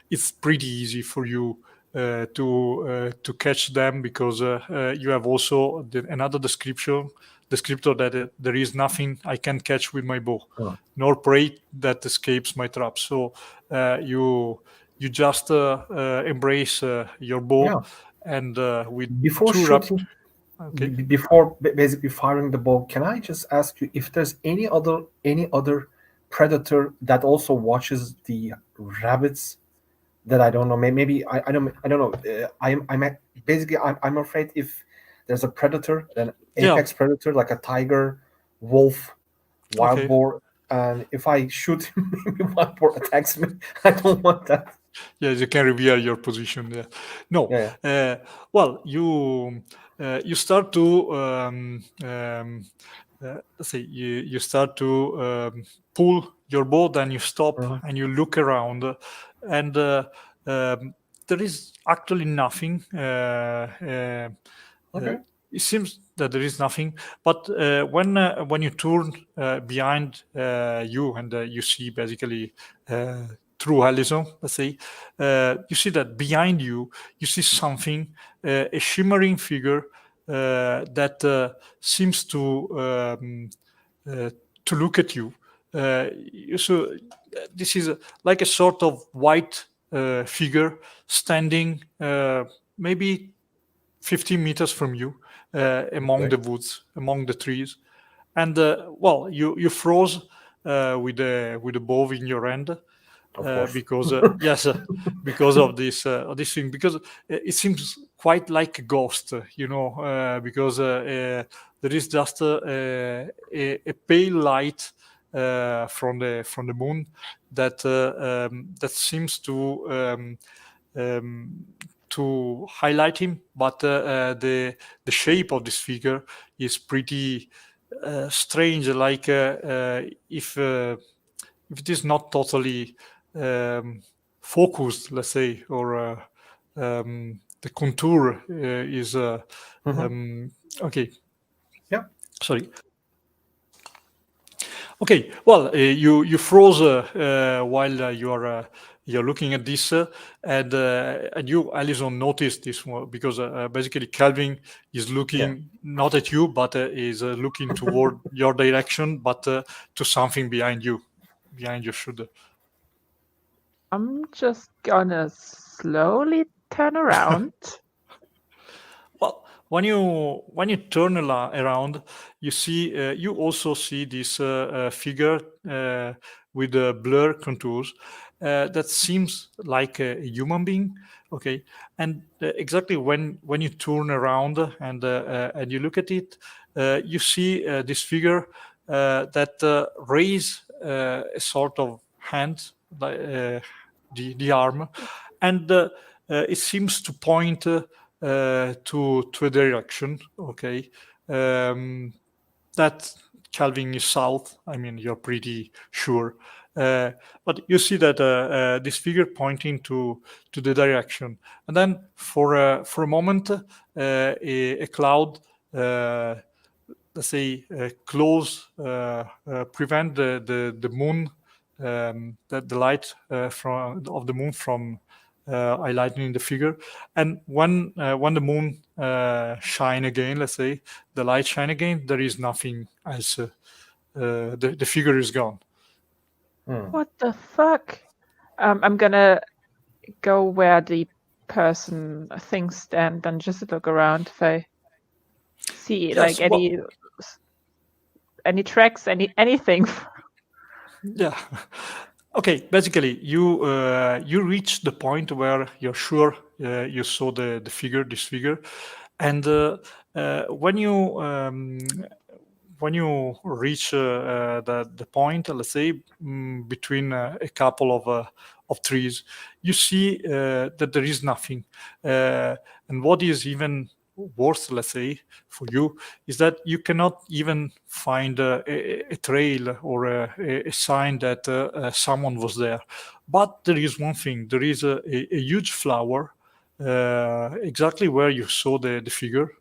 it's pretty easy for you to catch them, because you have also another descriptor that there is nothing I can catch with my bow, Oh. nor prey that escapes my trap. So you just embrace your bow, Yeah. and with Before two rap. shooting, Okay. before basically firing the bow, can I just ask you if there's any other predator that also watches the rabbits that I don't know? Maybe I don't know. Basically I'm afraid if there's a predator, an Yeah. apex predator like a tiger, wolf, wild Okay. boar, and if I shoot him, maybe wild boar attacks me. I don't want that. Yeah, you can reveal your position there. No. Yeah. Well, you start to let's say you start to pull your bow, then you stop Mhm. and you look around, and there is actually nothing. Okay. It seems that there is nothing, but when you turn behind you, and you see basically through Allison, let's say, you see that behind you see something, a shimmering figure that seems to look at you. So this is like a sort of white figure standing maybe 15 meters from you, among Okay. the woods, among the trees. And well, you froze with the bow in your hand, Of course. because yes, because of this thing, because it seems quite like a ghost, because there is just a pale light from the moon that seems to highlight him, but the shape of this figure is pretty strange, like if not totally focused, let's say, or the contour is okay. Yeah. Sorry. Okay. Well, you froze while you're looking at this, and you, Alison, noticed this one because basically Calvin is looking not at you, but is looking toward your direction, but to something behind your shoulder. I'm just gonna slowly turn around. Well, when you turn around, you see you also see this figure with blur contours that seems like a human being. Okay, and exactly when you turn around and you look at it, you see this figure that raise a sort of hand, the arm, and it seems to point to a direction. Okay, that Calvin is south. I mean, you're pretty sure, but you see that this figure pointing to the direction, and then for a moment, a cloud. Let's say close, prevent the moon, the light of the moon from highlighting the figure. And when the moon shine again, let's say the light shine again, there is nothing else. The figure is gone. What the fuck? I'm gonna go where the person things stand and just look around if I see Yes, like any tracks, anything. Yeah. Okay. Basically, you reach the point where you're sure you saw this figure, and when you reach the point, let's say between a couple of trees, you see that there is nothing, and what is even worse, let's say, for you, is that you cannot even find a trail or a sign that someone was there. But there is one thing: there is a huge flower exactly where you saw the figure.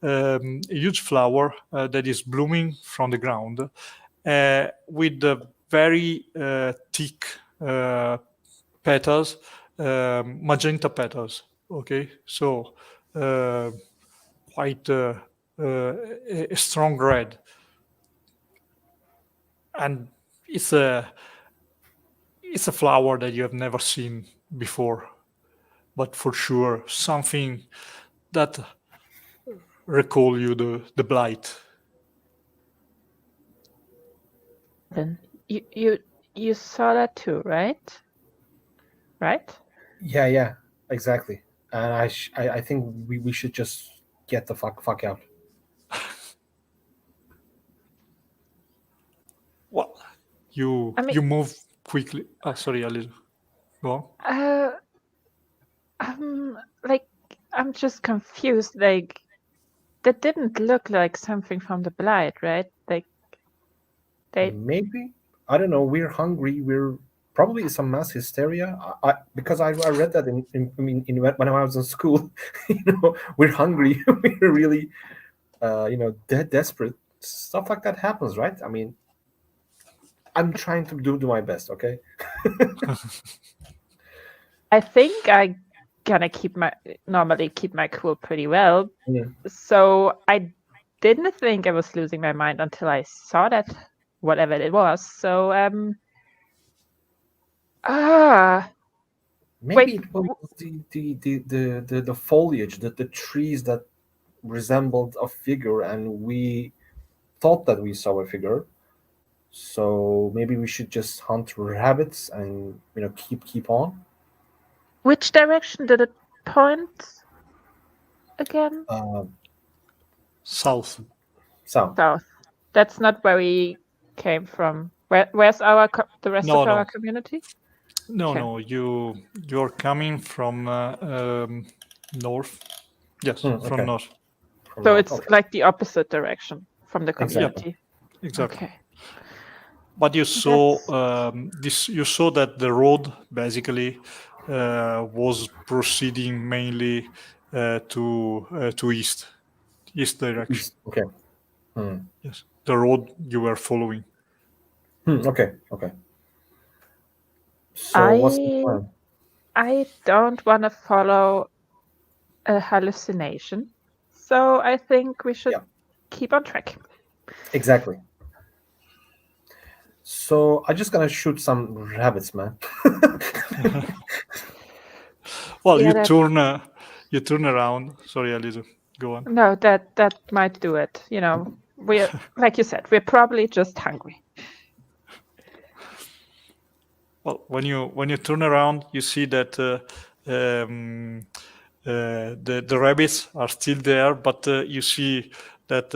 A huge flower that is blooming from the ground with very thick petals, magenta petals. Okay, so quite a strong red, and it's a flower that you have never seen before, but for sure something that recall you the blight. Then you saw that too, right? Right? Yeah, exactly. And I think we should just get the fuck out. Well, you move quickly. Sorry, Alice. Go on. Like I'm just confused. Like that didn't look like something from the Blight, right? Like Maybe, I don't know. We're hungry. We're probably some mass hysteria. Because I read that in when I was in school. We're hungry. We're really desperate. Stuff like that happens, right? I mean, I'm trying to do my best. Okay. I think I gonna normally keep my cool pretty well. Yeah. So I didn't think I was losing my mind until I saw that whatever it was. So Maybe wait. it was the foliage, the trees that resembled a figure, and we thought that we saw a figure. So maybe we should just hunt rabbits and keep on. Which direction did it point again? South. South. That's not where we came from. Where's the rest of our community? No. You're coming from north. Yes, from north. So it's like the opposite direction from the community. Exactly. Okay. But you saw That's- you saw that the road basically was proceeding mainly to east direction. East. Okay. Yes, the road you were following. Okay. Okay. So what's the I plan? I don't want to follow a hallucination, so I think we should Yeah. keep on track. Exactly. So I just gonna shoot some rabbits, man. Well, Yeah, you turn around. Sorry, Aliza, go on. no, that might do it. You know, we're like you said, we're probably just hungry. Well, when you turn around, you see that the rabbits are still there, but you see that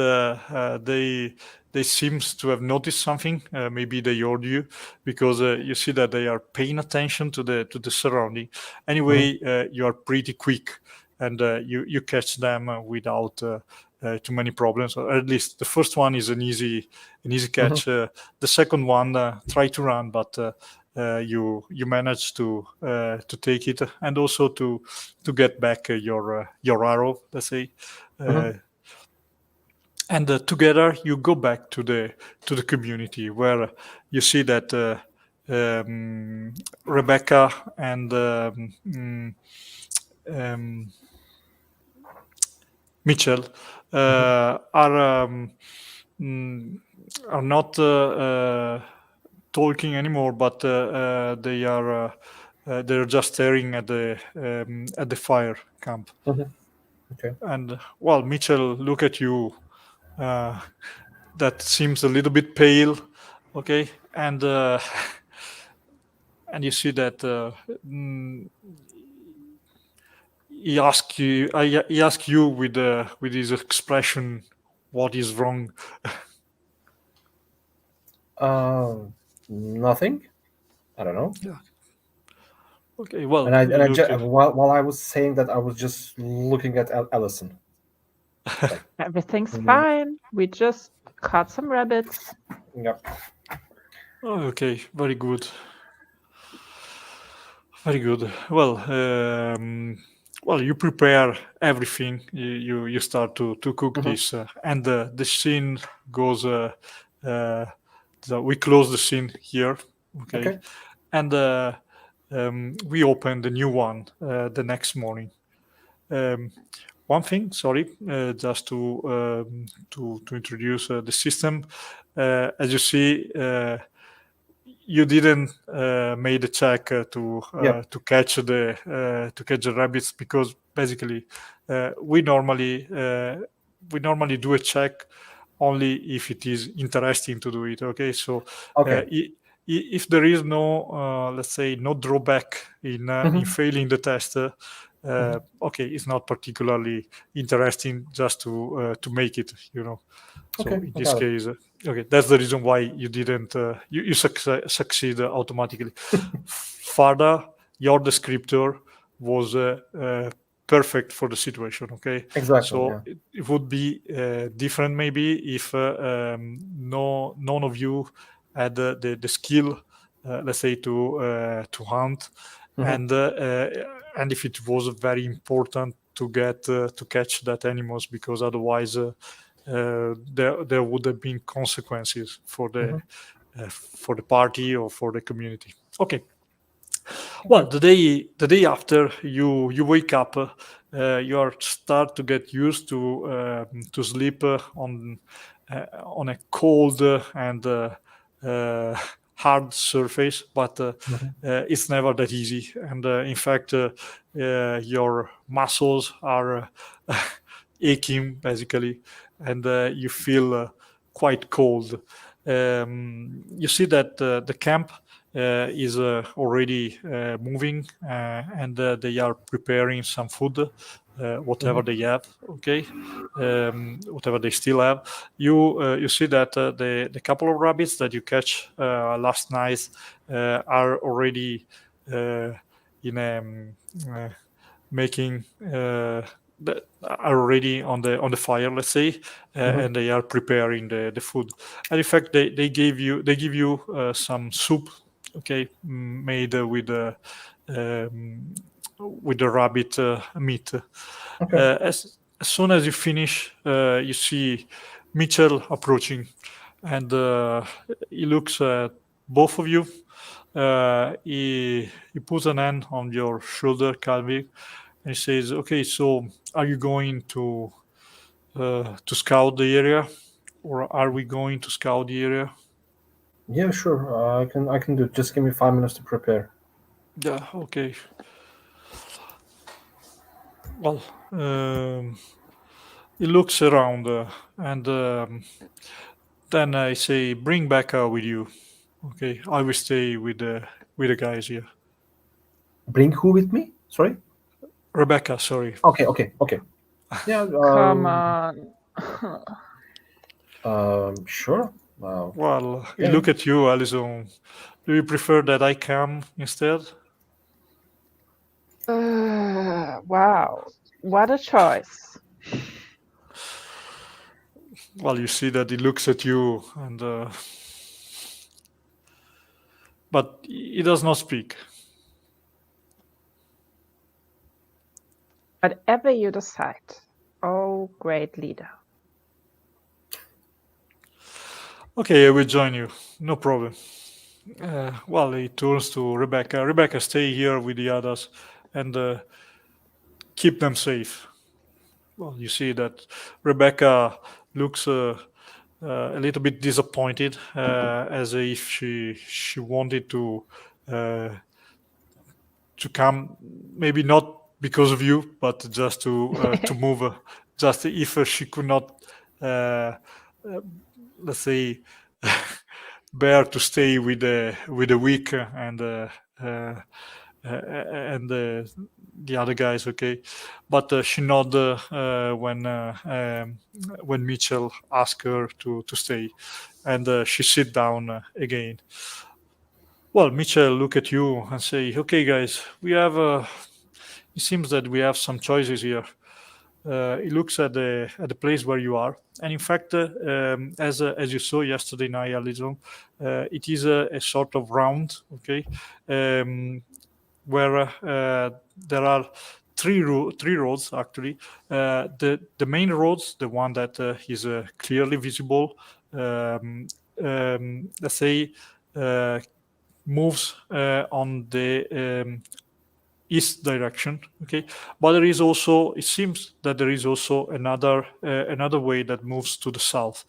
they seems to have noticed something. Maybe they heard you, because you see that they are paying attention to the surrounding. Anyway, you are pretty quick, and you catch them without too many problems. Or at least the first one is an easy catch. The second one, try to run, but you manage to take it, and also to get back your arrow, let's say. And together you go back to the community, where you see that Rebecca and Mitchell are not talking anymore, but they're just staring at the fire camp. Okay. And well, Mitchell, look at you. That seems a little bit pale, okay, and and you see that he asks you with his expression, what is wrong? Nothing. I don't know. Yeah. Okay. Well, And I look. while I was saying that, I was just looking at Allison. Like, Everything's fine. We just caught some rabbits. Yep. Oh, okay. Very good. Very good. Well, well, you prepare everything. You start to cook this, and the scene goes. We close the scene here. Okay. And we open the new one the next morning. One thing, sorry, just to introduce the system. As you see, you didn't made a check to catch the rabbits, because basically we normally do a check only if it is interesting to do it. Okay, so if there is no let's say no drawback in failing the test, okay, it's not particularly interesting just to make it, you know. So in this case, okay, that's the reason why you didn't you succeed automatically. Further, your descriptor was perfect for the situation. Okay, Exactly. so it would be different maybe if none of you had the skill, let's say, to hunt, and if it was very important to get to catch that animals, because otherwise there would have been consequences for the party or for the community. Okay. Well, the day after you wake up, you are start to get used to sleep on a cold and hard surface, but it's never that easy. And in fact, your muscles are aching basically, and you feel quite cold. You see that the camp is already moving, and they are preparing some food, whatever they have. Okay, whatever they still have. You see that the couple of rabbits that you catch last night are already in making that are already on the fire, let's say, and they are preparing the food. And in fact, they give you some soup, okay, made with the rabbit meat. Okay. As soon as you finish, you see Mitchell approaching, and he looks at both of you. He puts an hand on your shoulder, Calvi, and he says, "Okay, so are you going to scout the area, or are we going to scout the area?" Yeah, sure. I can do it. Just give me 5 minutes to prepare. Yeah. Okay. Well, he looks around, and then I say, "Bring Becca with you." Okay, I will stay with the guys here. Bring who with me? Sorry. Rebecca, sorry. Okay. Okay. Yeah. Come on. Sure. Well, he Yeah. look at you, Alison. Do you prefer that I come instead? Wow. What a choice. Well, you see that he looks at you, and but he does not speak. Whatever you decide. Oh, great leader. Okay, I will join you. No problem. Well, he turns to Rebecca. Rebecca, stay here with the others and keep them safe. Well, you see that Rebecca looks a little bit disappointed, as if she wanted uh, to come, maybe not because of you, but just to move. Just if she could not, uh, let's say, bear to stay with the weak uh, and the other guys, okay. But she nodded when Mitchell asked her to stay, and she sit down again. Well, Mitchell look at you and say, "Okay, guys, we have. It seems that we have some choices here." He looks at the place where you are, and in fact, as you saw yesterday night, Alison, it is a sort of round, okay, where there are three roads actually. The main roads, the one that is clearly visible, let's say, moves on the east direction, okay. But there is also, it seems that there is also another way that moves to the south.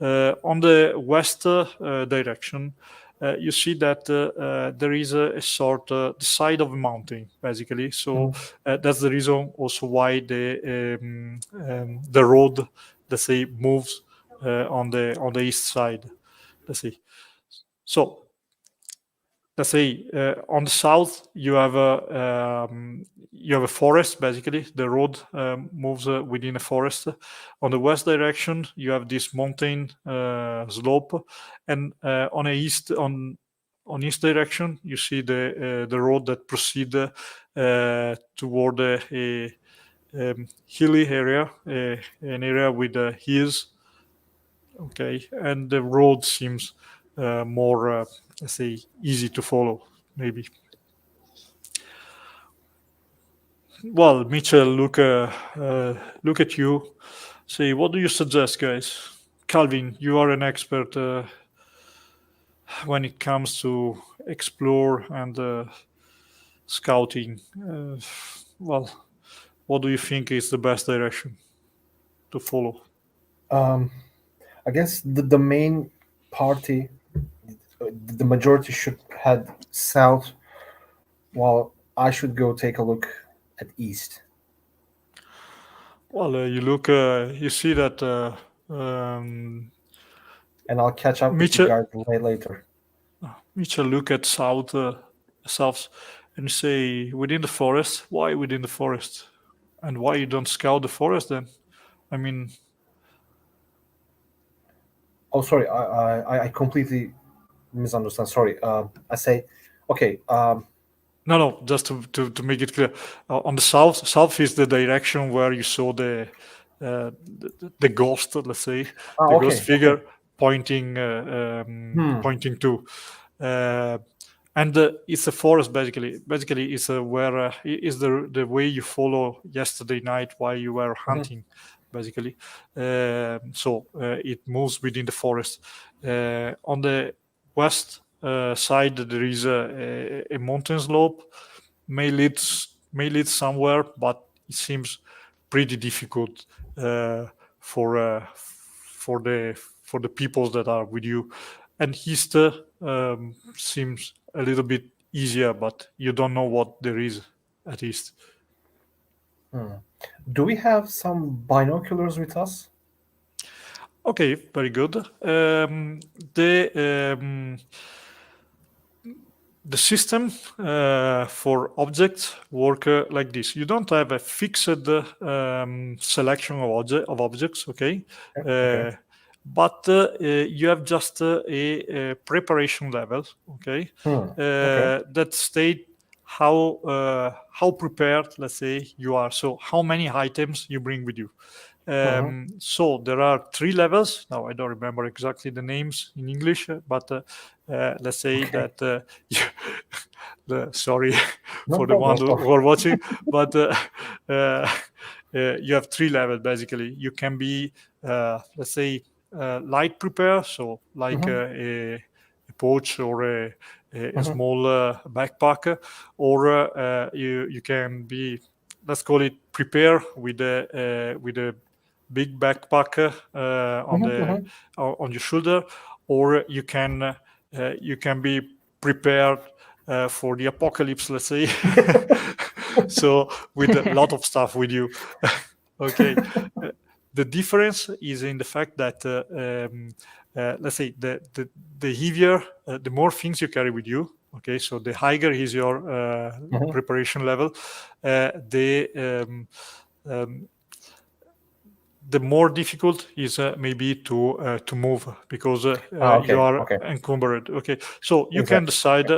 On the west direction, you see that there is a sort the side of a mountain, basically. So that's the reason also why the road, let's say, moves on the east side. Let's see. So let's say on the south you have a forest, basically. The road moves within a forest. On the west direction you have this mountain slope, and on east direction you see the road that proceed toward a hilly area, an area with hills, okay. And the road seems more let's say easy to follow, maybe. Well, Mitchell, look at you. Say, what do you suggest, guys? Calvin, you are an expert when it comes to explore and scouting. Well, what do you think is the best direction to follow? I guess the main party, the majority should head south, while I should go take a look at east. Well, you see that And I'll catch up with you Mitchell, guys later. Mitchell look at south and say, within the forest. Why within the forest? And why you don't scout the forest then? I mean, Oh, sorry, I completely misunderstand. Sorry. I say, okay. No, just to make it clear, on the south is the direction where you saw the ghost, let's say, the Okay. ghost figure Okay. pointing pointing to, and it's a forest basically. Basically, it's where is the way you follow yesterday night while you were hunting, basically. So it moves within the forest. On the west side, there is a mountain slope. May lead somewhere, but it seems pretty difficult for the peoples that are with you. And east seems a little bit easier, but you don't know what there is at east. Do we have some binoculars with us? Okay, very good. The system for objects work like this. You don't have a fixed selection of objects, okay? Okay. But you have just a preparation level, okay? Okay. That state how prepared, let's say, you are. So how many items you bring with you. So there are 3 levels. Now I don't remember exactly the names in English, but let's say that sorry No for the ones problem. who are watching, but you have 3 levels basically. You can be let's say light prepare, so like a pouch or a small backpack, or you can be, let's call it, prepare with a big backpack on your shoulder, or you can be prepared for the apocalypse, let's say. So with a lot of stuff with you. Okay. The difference is in the fact that let's say the heavier, the more things you carry with you. Okay, so the higher is your preparation level, the more difficult is maybe to move, because you are encumbered. Okay, so you can decide.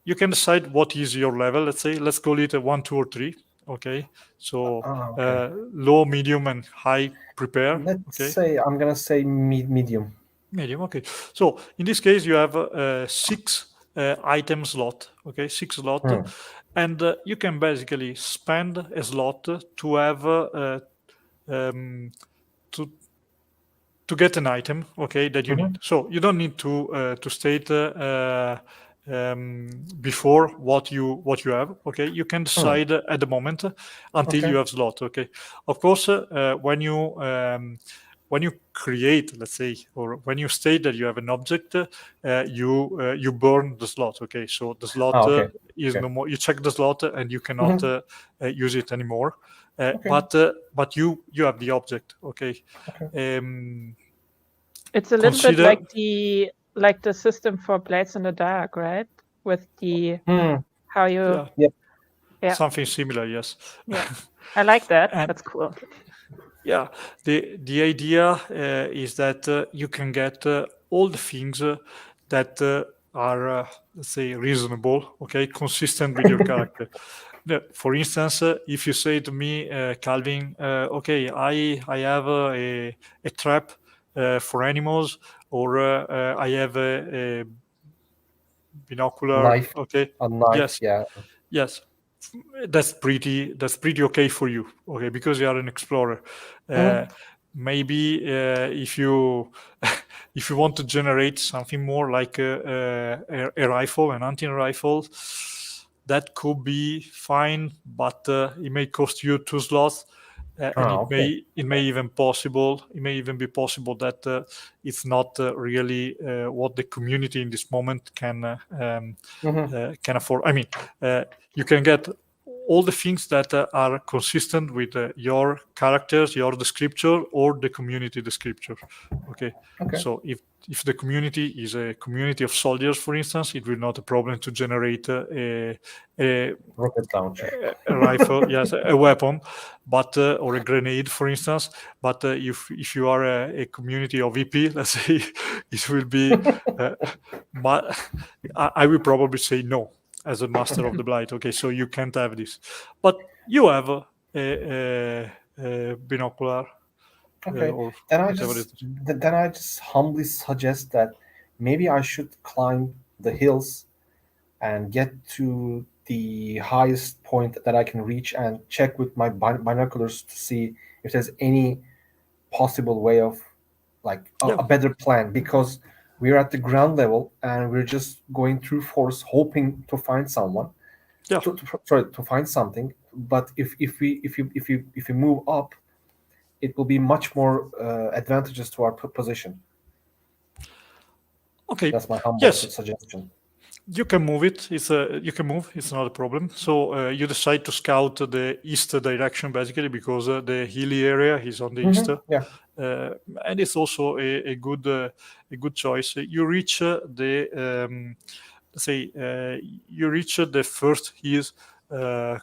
You can decide what is your level. Let's call it a 1, 2, or 3. Okay, so low, medium, and high prepare. Let's say I'm gonna say medium. Medium. Okay, so in this case you have 6 item slot. Okay, 6 slot, and you can basically spend a slot to have to get an item, okay, that you need. So you don't need to state before what you have. Okay, you can decide at the moment until you have slot. Okay, of course, when you create, let's say, or when you state that you have an object, you burn the slot. Okay, so the slot is no more. You check the slot and you cannot use it anymore. But you have the object. Okay. It's a little bit like the system for Blades in the Dark, right? With the how you something similar. Yes. Yeah, I like that. That's cool. Yeah, the idea is that you can get all the things that are, let's say, reasonable, okay, consistent with your character. For instance, if you say to me, Calvin, okay, I have a trap for animals, or I have a binocular. Knife. Okay. A knife. Yes. Yeah. Yes. That's pretty okay for you, okay, because you are an explorer. Maybe if you want to generate something more like a rifle, an hunting rifle, that could be fine, but it may cost you 2 slots. And it may even be possible that it's not really what the community in this moment can afford. I mean, you can get all the things that are consistent with your characters, your descriptor, or the community descriptor. Okay. So if the community is a community of soldiers, for instance, it will not a problem to generate a rocket launcher, a rifle, yes, a weapon, but or a grenade, for instance. But if you are a community of EP, let's say, it will be. But I will probably say no. as a master of the blight. Okay, so you can't have this, but you have a binocular. Okay. Or Then I whatever just it is. then I just humbly suggest that maybe I should climb the hills and get to the highest point that I can reach and check with my binoculars to see if there's any possible way of like Yeah. a better plan, because we're at the ground level and we're just going through forest hoping to find someone, Yeah. to find something. But if we move up, it will be much more advantageous to our position. Okay. That's my humble Yes. suggestion. You can move it. You can move. It's not a problem. So you decide to scout the east direction basically because the hilly area is on the east. Yeah. And it's also a good choice. You reach let's say you reach the first hills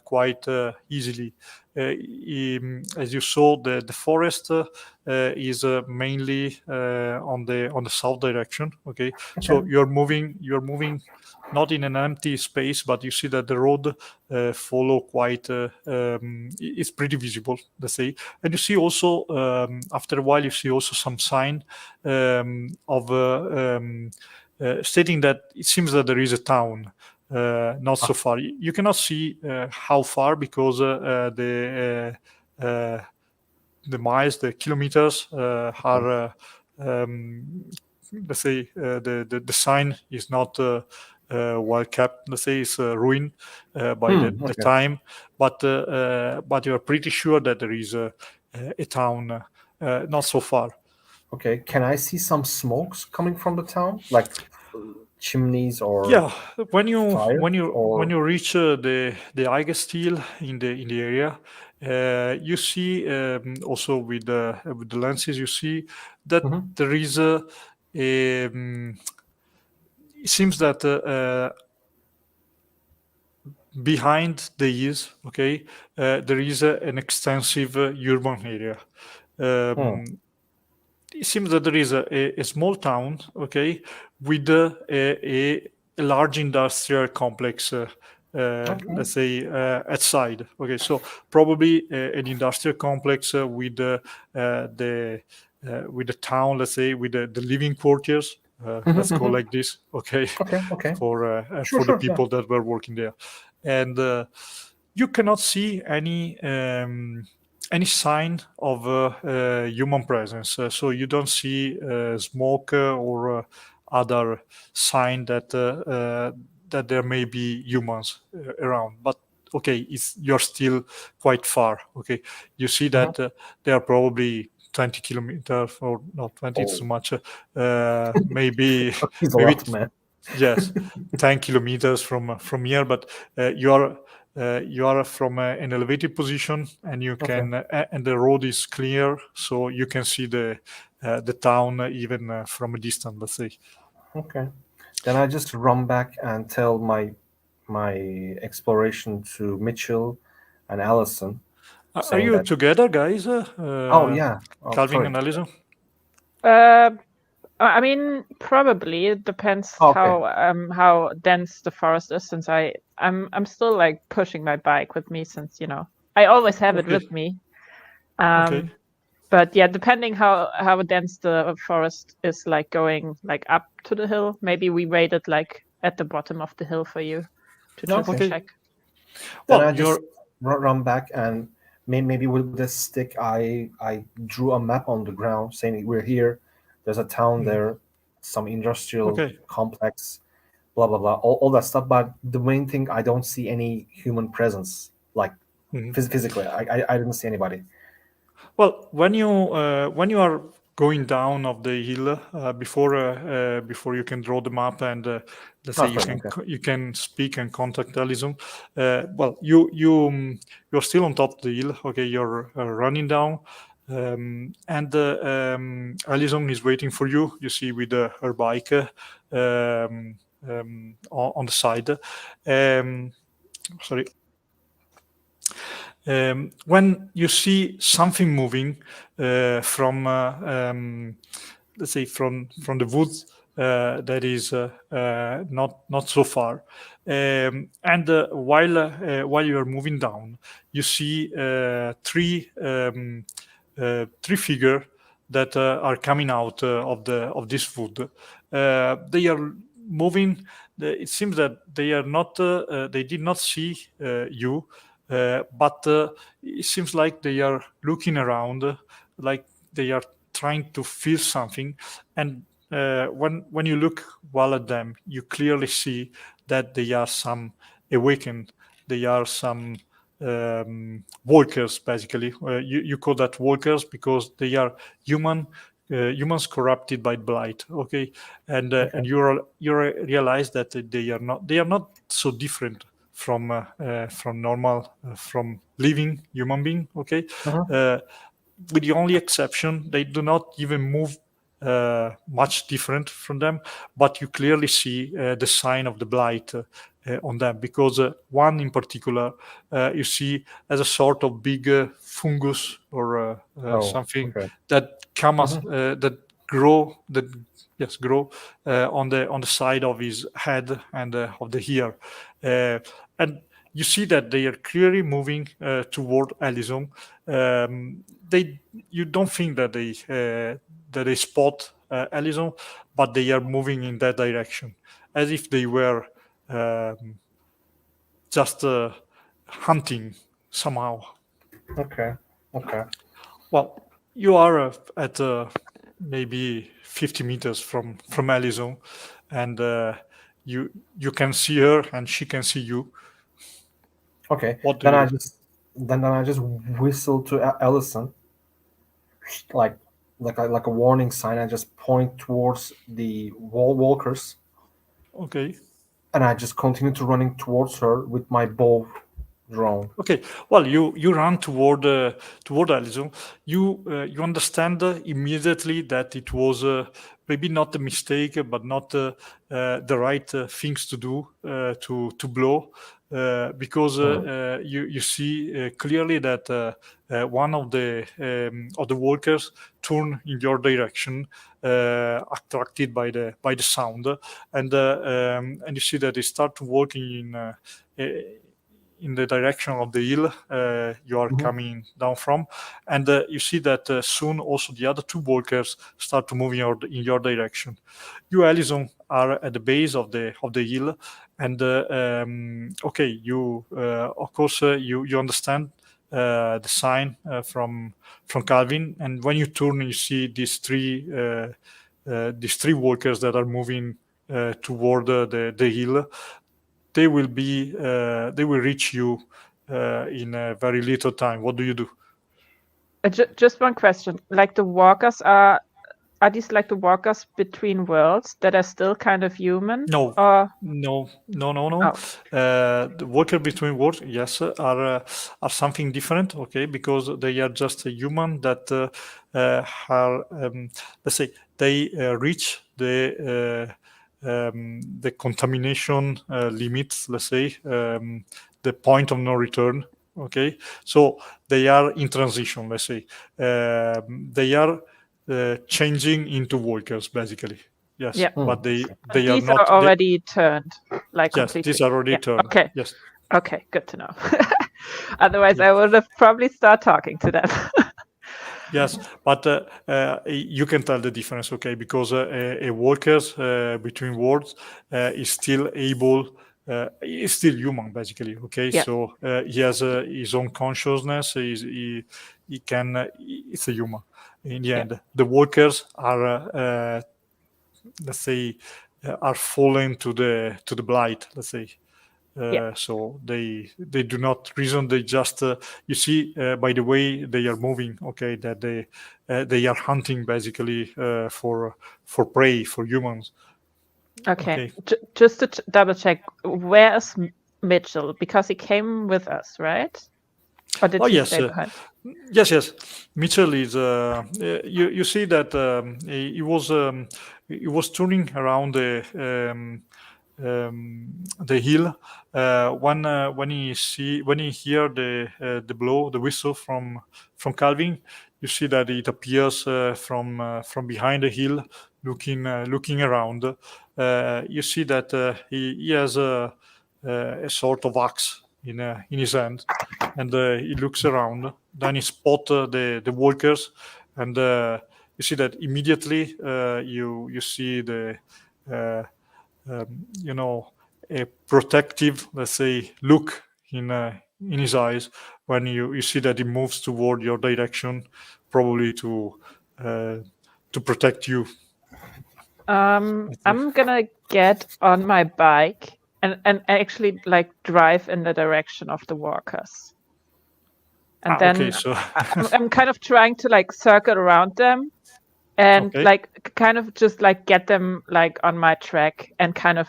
quite easily. As you saw, the forest is mainly on the south direction. Okay, so you're moving not in an empty space, but you see that the road follow quite it's pretty visible, let's say. And you see also after a while you see also some sign of stating that it seems that there is a town not so far. You cannot see how far because the miles, the kilometers are let's say the sign is not well kept. Let's say it's ruined by the time, but you are pretty sure that there is a town not so far. Okay, can I see some smokes coming from the town, like chimneys or yeah? When you fire, when you or... when you reach the Eigesteel in the area, you see also with the lenses, you see that there is it seems that behind the ears, okay, there is an extensive urban area. It seems that there is a small town, okay, with a large industrial complex, let's say, outside. Okay, so probably an industrial complex with the town, let's say, with the living quarters. Let's go like this, okay? Okay. For Sure, the people that were working there, and you cannot see any sign of human presence. So you don't see smoke or other sign that that there may be humans around. But okay, you're still quite far. Okay, you see that they are probably 20 kilometers, or not 20, it's too much. Maybe He's a lot, man. Yes, 10 kilometers from here, but you are from an elevated position, and you can and the road is clear, so you can see the town even from a distance, let's say. Okay, then I just run back and tell my exploration to Mitchell and Allison. Are you together, guys? Yeah. Calvin and Allison? I mean, probably it depends how dense the forest is. Since I'm still like pushing my bike with me, since I always have it with me. But yeah, depending how dense the forest is, like going like up to the hill. Maybe we waited like at the bottom of the hill for you to just check. Well, then I just run back, and maybe with this stick I drew a map on the ground saying we're here. There's a town there, some industrial complex, blah, blah, blah, all that stuff. But the main thing, I don't see any human presence, like physically. I didn't see anybody. Well, when you are going down of the hill, before you can draw the map and let's say you can speak and contact Allison. Well, you're still on top of the hill. Okay, you're running down. And Allison is waiting for you. You see, with her bike on the side. Sorry. When you see something moving from, let's say, from the woods that is not so far. And while you are moving down, you see three figures that are coming out of this wood. They are moving. It seems that they are not. They did not see you, but it seems like they are looking around, like they are trying to feel something. And when you look well at them, you clearly see that they are some awakened. They are some walkers, basically. You call that walkers because they are humans corrupted by blight. Okay, and you realize that they are not so different from normal from living human being. Okay, with the only exception, they do not even move much different from them, but you clearly see the sign of the blight on them, because one in particular you see as a sort of big fungus or something that comes that grow on the side of his head and of the ear, and you see that they are clearly moving toward Ellison. You don't think that they spot Ellison, but they are moving in that direction as if they were just hunting somehow. Okay. Well, you are at maybe 50 meters from Ellison, and you can see her and she can see you. Okay. What do Then you then I just whistle to Ellison, like a warning sign. I just point towards the walkers, Okay. and I just continue to running towards her with my bow drawn. Okay. Well, you run toward Ellison. You understand immediately that it was maybe not a mistake, but not the right things to do to blow, because you see clearly that one of the walkers turn in your direction, attracted by the sound, and you see that they start walking in the direction of the hill you are coming down from, and you see that soon also the other two walkers start to move in your direction. You, Ellison, are at the base of the hill, and okay, you of course you understand the sign from Calvin, and when you turn, you see these three walkers that are moving toward the hill. They will reach you in a very little time. What do you do? Just one question. Like the walkers are these like the walkers between worlds that are still kind of human? No. Or... No. Oh. The walker between worlds, yes, are something different. Okay, because they are just a human that are let's say they reach the contamination limits. Let's say the point of no return. Okay, so they are in transition. Let's say they are changing into walkers, basically. Yes, Yeah. but they these are not. Are already turned, like yes, completely. these are already turned. Okay. Yes. Okay, good to know. Otherwise, I would have probably start talking to them. Yes, but you can tell the difference, okay? Because a walker between worlds is still able. Is still human, basically. Okay, Yeah. so he has his own consciousness. He can. It's a human. In the end, the walkers are, let's say, are fallen to the blight. Let's say. So they do not reason. They just you see by the way they are moving. Okay, that they are hunting basically for prey, for humans. Okay. Just to double check, where is Mitchell? Because he came with us, right? Or did he stay behind? Yes. Mitchell is. You see that he was turning around the hill when he hear the blow, the whistle from Calvin. You see that it appears from behind the hill looking around, you see that he has a sort of axe in his hand, and he looks around. Then he spots the walkers, and you see that immediately you see the a protective, let's say, look in his eyes when you see that he moves toward your direction, probably to protect you. I'm gonna get on my bike and actually like drive in the direction of the walkers. And then okay, so I'm kind of trying to like circle around them and Okay. like kind of just like get them like on my track and kind of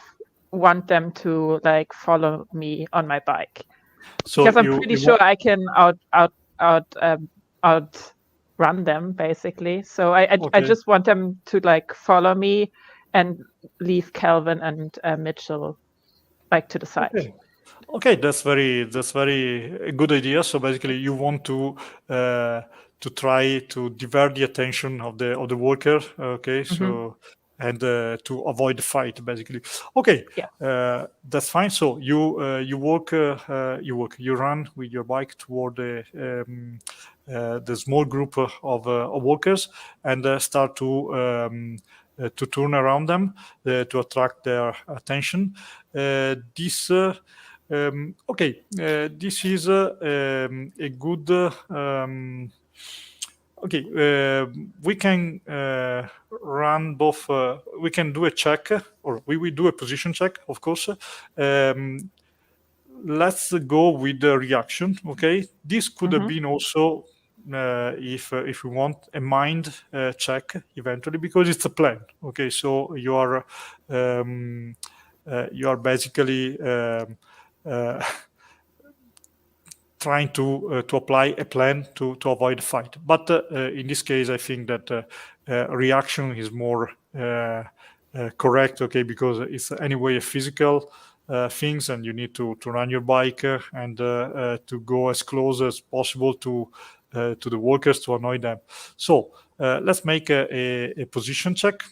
want them to like follow me on my bike. so Because I'm you- pretty you sure wa- I can outrun them basically. So I Okay. just want them to like follow me and leave Calvin and Mitchell like to the side. Okay, that's very a good idea. So basically, you want to try to divert the attention of the worker. Okay, so and to avoid the fight, basically. Okay, Yeah. that's fine. So you run with your bike toward the small group of workers and start to turn around them to attract their attention. This this is a good. We can run both. We can do a check, or we will do a position check, of course. Let's go with the reaction. Okay, this could have been also, if we want, a mind check eventually, because it's a plan. Okay, so you are basically trying to apply a plan to avoid the fight. But in this case, I think that reaction is more correct. Okay, because it's anyway a physical things, and you need to run your bike and to go as close as possible to the workers to annoy them. So let's make a position check.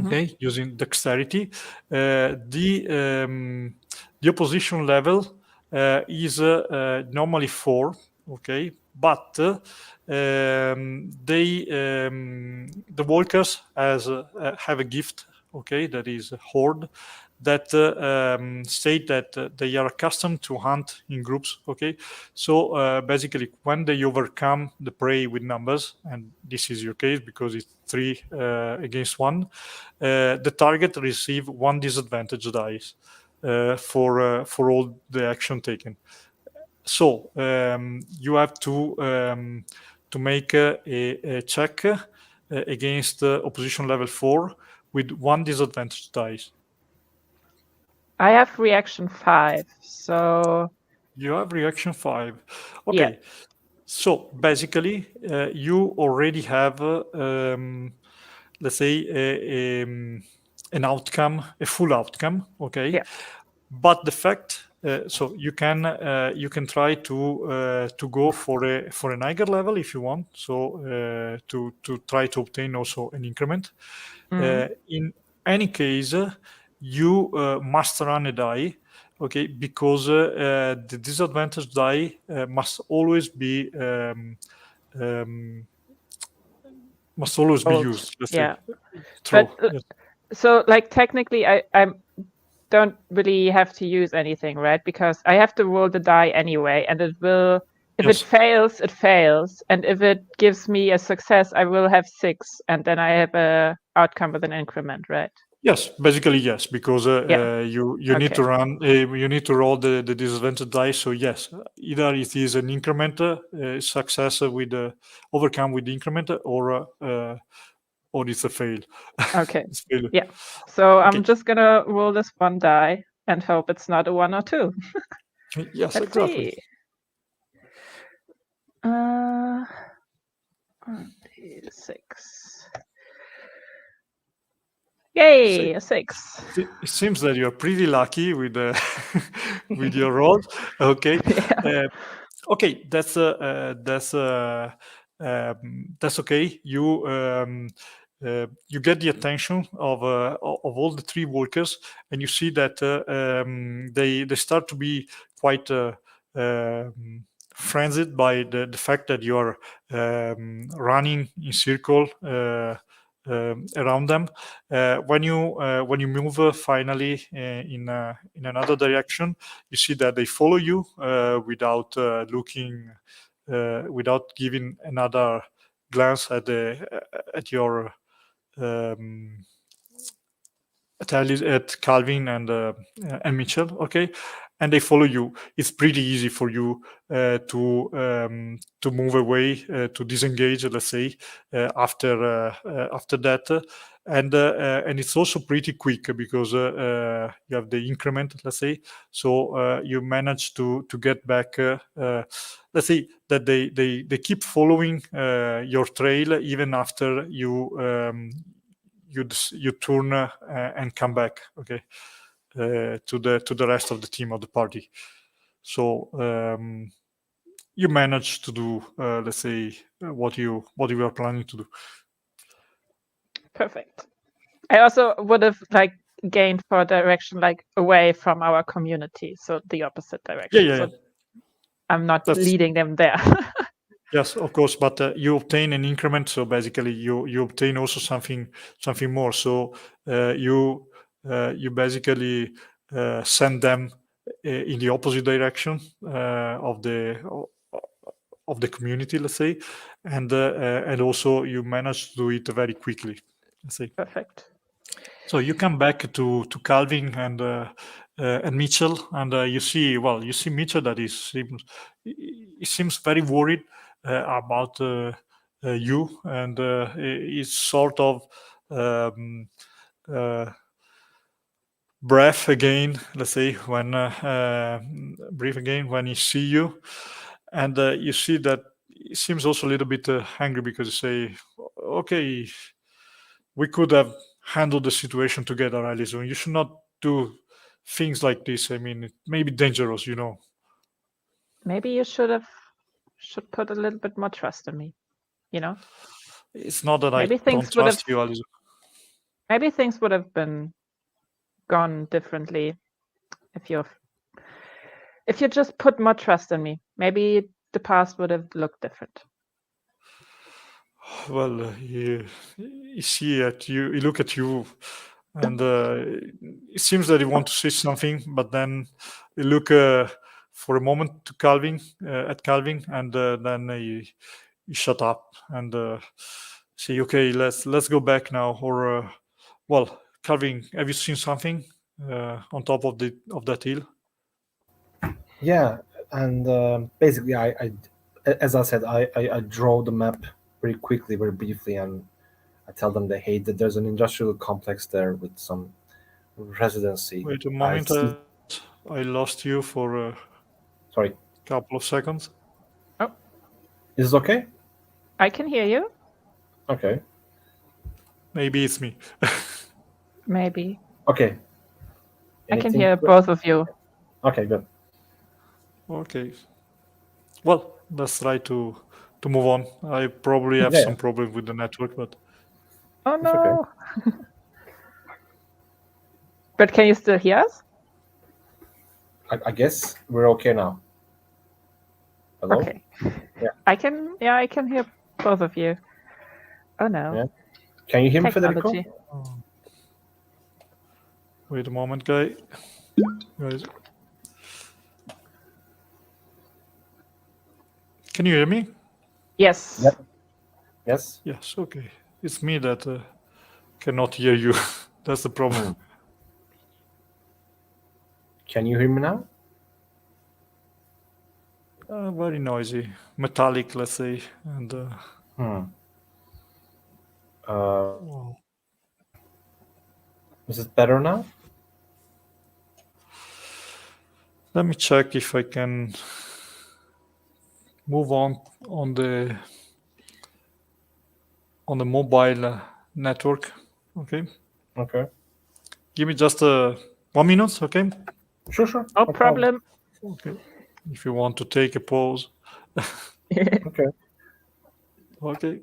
Okay, using dexterity. The opposition level is normally 4. Okay, but the workers have a gift. Okay, that is a horde that state that they are accustomed to hunt in groups. Okay, so basically, when they overcome the prey with numbers, and this is your case because it's 3 against 1, the target receive 1 disadvantage dice for all the action taken. So you have to make a check against opposition level 4 with 1 disadvantage dice. I have reaction 5, so You have reaction 5. Okay. Yeah. So basically, you already have, let's say, an outcome, a full outcome. Okay. Yeah. But the fact, so you can try to go for an higher level if you want. So to try to obtain also an increment. In any case, you must run a die. Okay, because the disadvantage die must always be Rolled. used. Let's Yeah. say. True. But Yes. so like technically I don't really have to use anything, right? Because I have to roll the die anyway, and it will, if Yes. it fails, it fails, and if it gives me a success, I will have 6, and then I have a outcome with an increment, right? Yes, basically yes, because Yeah. you need to run, you need to roll the disadvantage dice. So yes, either it is an increment success with overcome with the increment, or it's a fail. Okay. It's failure. Yeah. So Okay. I'm just gonna roll this 1 die and hope it's not a 1 or 2. Yes, Let's exactly. see. 6. Yay, a 6. It seems that you're pretty lucky with with your roll. Okay. Yeah. Okay, that's okay. You you get the attention of all the 3 workers, and you see that they start to be quite frenzied by the fact that you are running in circle around them. When you move finally in another direction, you see that they follow you without looking, without giving another glance at your at Calvin and Mitchell, okay, and they follow you. It's pretty easy for you to move away, to disengage, let's say, after that, and it's also pretty quick because you have the increment, let's say, so you manage to get back. Let's say that they keep following your trail even after you turn and come back, okay, to the rest of the team of the party. So you manage to do, let's say, what you were planning to do. Perfect. I also would have gained for direction away from our community, so the opposite direction. Yeah. So I'm not leading them there. Yes, of course, but you obtain an increment, so basically you obtain also something more. So you basically send them in the opposite direction of the community, let's say, and also you manage to do it very quickly, let's say. Perfect. So you come back to Calvin and Mitchell, and you see Mitchell that he seems very worried about you, and he's sort of breath again, let's say, when breathe again when he see you, and you see that he seems also a little bit angry because you say, okay, we could have handled the situation together, Alison. You should not do things like this. I mean, it may be dangerous, Maybe you should put a little bit more trust in me, It's not that Maybe I don't trust you, Alison. Maybe things would have been gone differently if you just put more trust in me. Maybe the past would have looked different. Well, you see at you, you look at you, and it seems that you want to say something, but then you look for a moment to Calvin, at Calvin, and then you shut up and say, "Okay, let's go back now." Or, well, Calvin, have you seen something on top of that hill? Yeah, and basically, as I said, I draw the map very quickly, very briefly, and I tell them that there's an industrial complex there with some residency. Wait a I moment, see. I lost you for a Sorry, couple of seconds. Oh, is it okay? I can hear you. Okay. Maybe it's me. Maybe. Okay. I can Anything? hear both of you. Okay, good. Okay. Well, let's try to move on. I probably have Yeah. some problem with the network, but Oh It's okay. no. But can you still hear us? I guess we're okay now. Hello? Okay. Yeah. I can hear both of you. Oh no. Yeah. Can you hear me, Federico? Technology. wait a moment, guys. Can you hear me? Yes. Yep. Yes. Yes. Okay. It's me that cannot hear you. That's the problem. Can you hear me now? Very noisy, metallic, let's say, and wow. Is it better now? Let me check if I can move on the mobile network. Okay. Okay. Give me just 1 minute, okay? Sure. No problem. Okay. If you want to take a pause. Okay. Okay.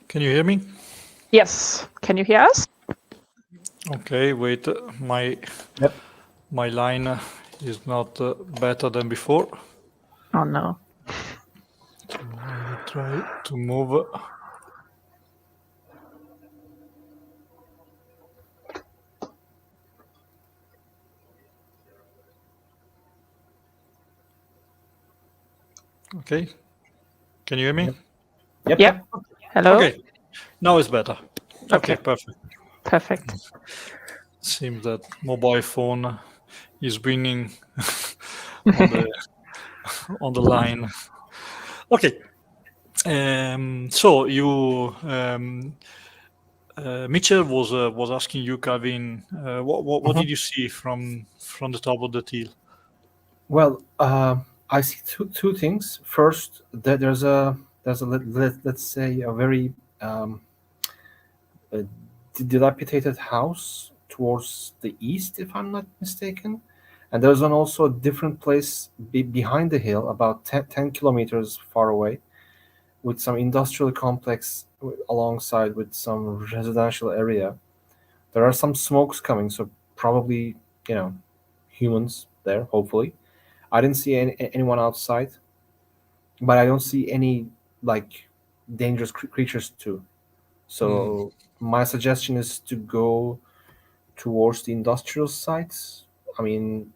Can you hear me? Yes. Can you hear us? Okay, wait. Yep. My line is not better than before. Oh no. So I will try to move. Okay. Can you hear me? Yep. Yeah. Hello. Okay. Now it's better. Okay, Okay. perfect. Perfect. Seems that mobile phone is winning on the on the line. Okay. So you Mitchell was asking you, Calvin, what did you see from the top of the hill? Well, I see two things. First, that there's a let's say a very a dilapidated house towards the east, if I'm not mistaken. And there's also a different place behind the hill, about 10 kilometers far away, with some industrial complex alongside with some residential area. There are some smokes coming, so probably, humans there, hopefully. I didn't see anyone outside, but I don't see any like dangerous creatures too. So my suggestion is to go towards the industrial sites. I mean,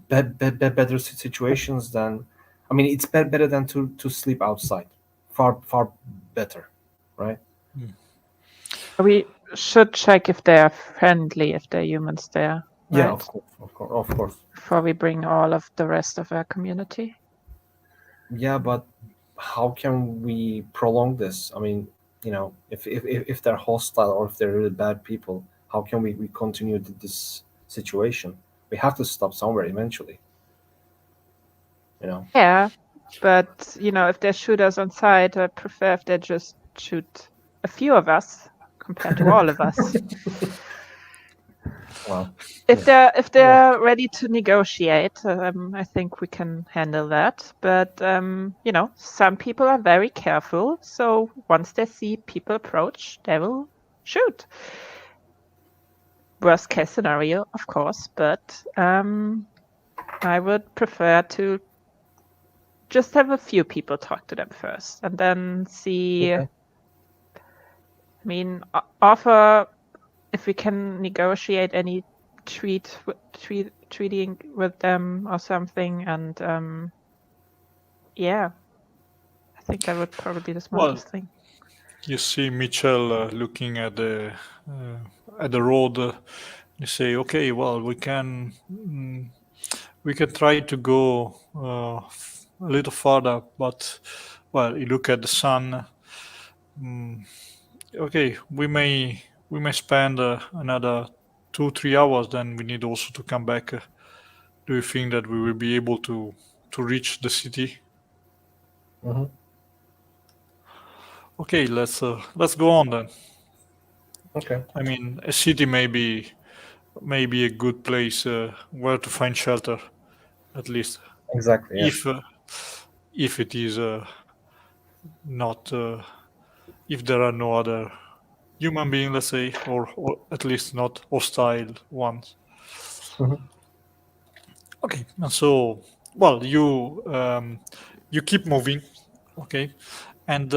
better situations than, I mean, it's better than to sleep outside. Far better, right? We should check if they are friendly, if they're humans there, Yeah, right? of course, of course. Before we bring all of the rest of our community. Yeah, but how can we prolong this? I mean, if they're hostile or if they're really bad people, how can we continue this situation? We have to stop somewhere eventually. Yeah, but if they shoot us on sight, I prefer if they just shoot a few of us compared to all of us. Well, If they're ready to negotiate, I think we can handle that. But some people are very careful, so once they see people approach, they will shoot. Worst case scenario, of course, but I would prefer to just have a few people talk to them first, and then see. Okay. I mean, offer if we can negotiate any treating with them or something, and yeah, I think that would probably be the smartest thing. You see Mitchell looking at the road. You say, okay, well, we can try to go a little farther, but well, you look at the sun. Okay, we may spend another 2-3 hours. Then we need also to come back. Do you think that we will be able to reach the city? Mm-hmm. Okay, let's go on then. Okay. I mean, a city may be a good place where to find shelter, at least. Exactly. Yeah. If it is not, if there are no other human beings, let's say, or at least not hostile ones. Mhm. Okay, and so well, you keep moving, okay, and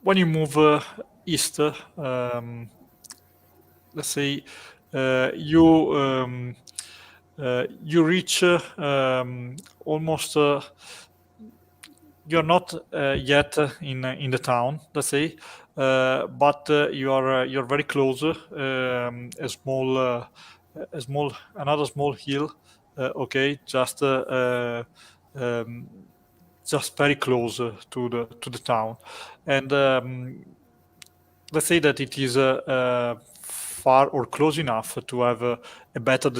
when you move east, let's say you reach almost. You're not yet in the town, let's say, but you're very close. Another small hill. Okay, just very close to the town, and let's say that it is far or close enough to have a better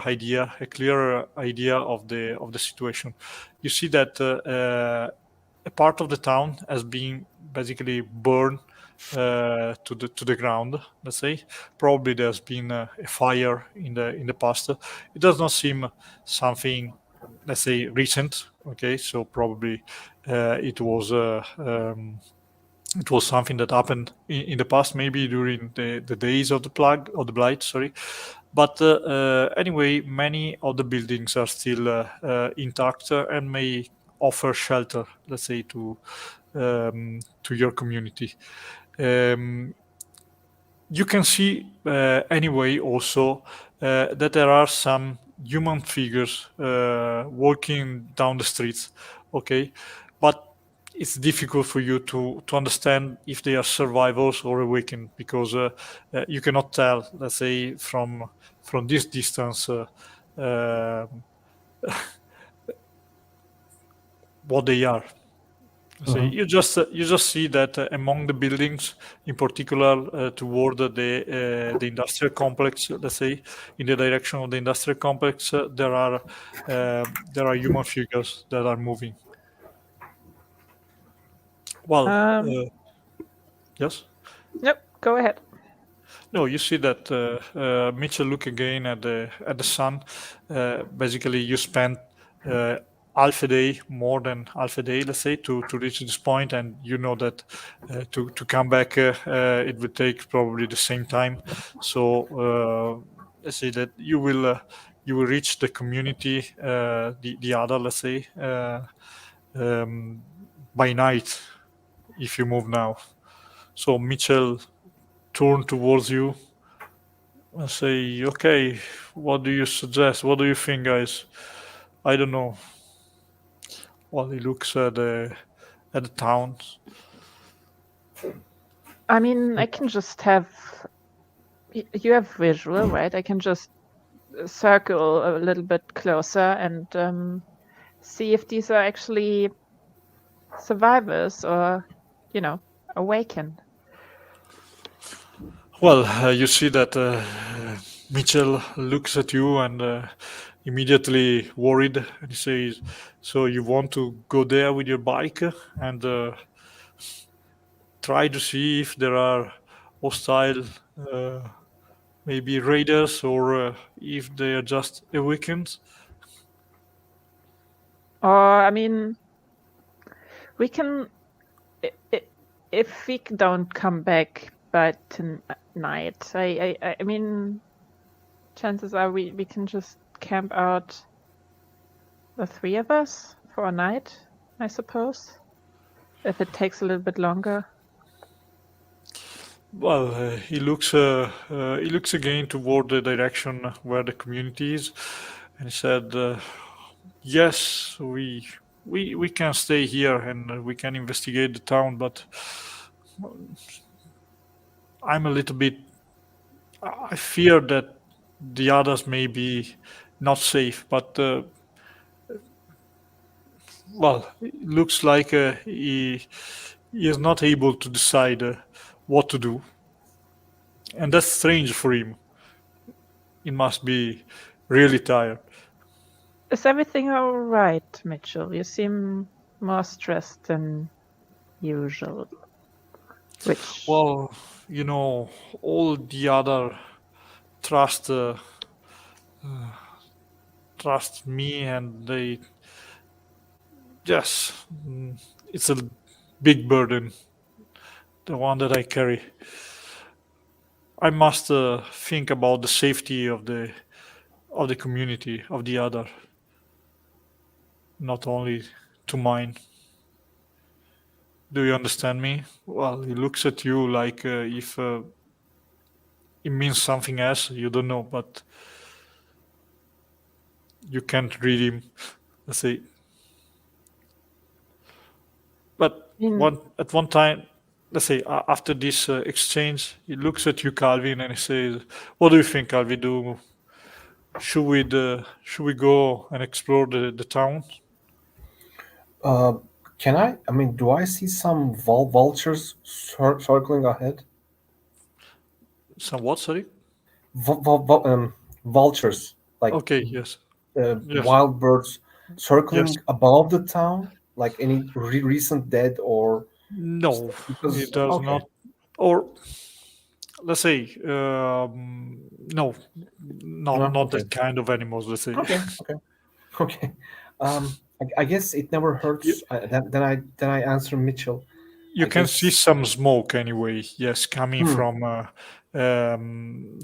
idea, a clearer idea of the situation. You see that a part of the town has been basically burned to the ground. Let's say probably there's been a fire in the past. It does not seem something, let's say, recent. Okay, so probably it was something that happened in the past, maybe during the days of the plague or the blight. Sorry, but anyway, many of the buildings are still intact and may offer shelter, let's say, to your community. You can see anyway also that there are some human figures walking down the streets, okay, but it's difficult for you to understand if they are survivors or awakened, because you cannot tell, let's say, from this distance uh, what they are. So you just see that among the buildings, in particular toward the industrial complex, let's say, in the direction of the industrial complex, there are human figures that are moving. Well, yes. Nope, go ahead. No, you see that Mitchell look again at the sun. Basically, you spend half a day, more than half a day, let's say, to reach this point, and you know that to come back, it would take probably the same time. So let's say that you will reach the community, the other, let's say, by night if you move now. So Mitchell turn towards you and say, okay, what do you suggest? What do you think, guys? I don't know. Well, he looks at the town. I mean, I can just have. You have visual, right? I can just circle a little bit closer and see if these are actually survivors or, awakened. Well, you see that Mitchell looks at you and immediately worried, and he says, so you want to go there with your bike and try to see if there are hostile maybe raiders, or if they are just awakened? Or, I mean, we can. If we don't come back by tonight, I mean, chances are we can just camp out, the three of us, for a night, I suppose. If it takes a little bit longer. Well, he looks again toward the direction where the community is, and he said, "Yes, we can stay here and we can investigate the town, but I'm a little bit. I fear that the others may be not safe, but." Well, it looks like he is not able to decide what to do, and that's strange for him. He must be really tired. Is everything all right, Mitchell? You seem more stressed than usual. Which, Well, all the other trust trust me, and they, yes, it's a big burden, the one that I carry. I must think about the safety of the community, of the other, not only to mine. Do you understand me? Well, he looks at you like if it means something else. You don't know, but you can't read him. Let's say. But at one time, let's say after this exchange, he looks at you, Calvin, and he says, "What do you think, Calvin? Should we go and explore the town?" Can I? I mean, do I see some vultures circling ahead? Some what? Sorry. Vultures, like Okay. Yes. Yes. wild birds circling Yes. above the town, like any recent dead or No, because it does okay. not. Or let's say, no, not No, not okay. that kind of animals. Let's say. Okay, okay. Okay. I guess it never hurts. Then I answer Mitchell. You I can see guess. some smoke anyway. Yes, coming Hmm.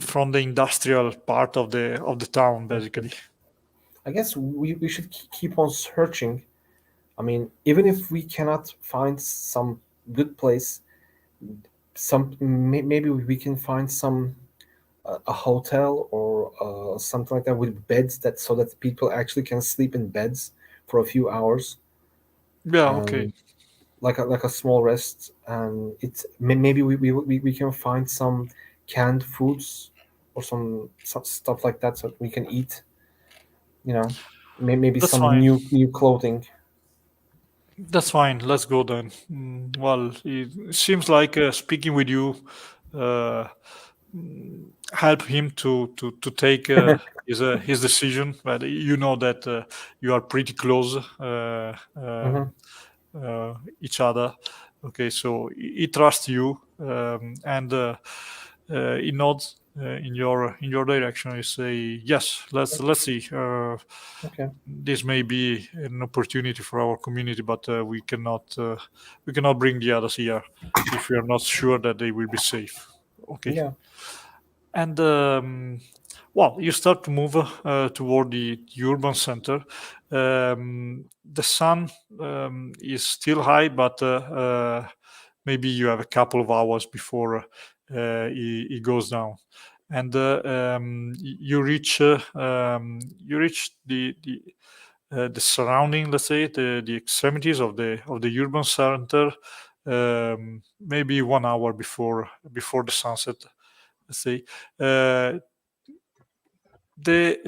from the industrial part of the town, basically. I guess we should keep on searching. I mean, even if we cannot find some good place, maybe we can find some a hotel or something like that with beds that so that people actually can sleep in beds for a few hours Yeah. Okay. and like a small rest. And maybe we can find some canned foods or some stuff like that so we can eat. You know, maybe That's some fine. new clothing. That's fine. Let's go then. Well, it seems like speaking with you uh, help him to take his decision. But you know that you are pretty close Hmm. each other. Okay, so he trusts you, and he nods in your direction. You say, "Yes, let's see. Okay. This may be an opportunity for our community, but we cannot bring the others here if we are not sure that they will be safe." Okay, Yeah. and well, you start to move toward the urban center. The sun is still high, but maybe you have a couple of hours before he goes down, and you reach the surrounding, let's say, the extremities of the urban center, maybe 1 hour before the sunset. Let's say uh, the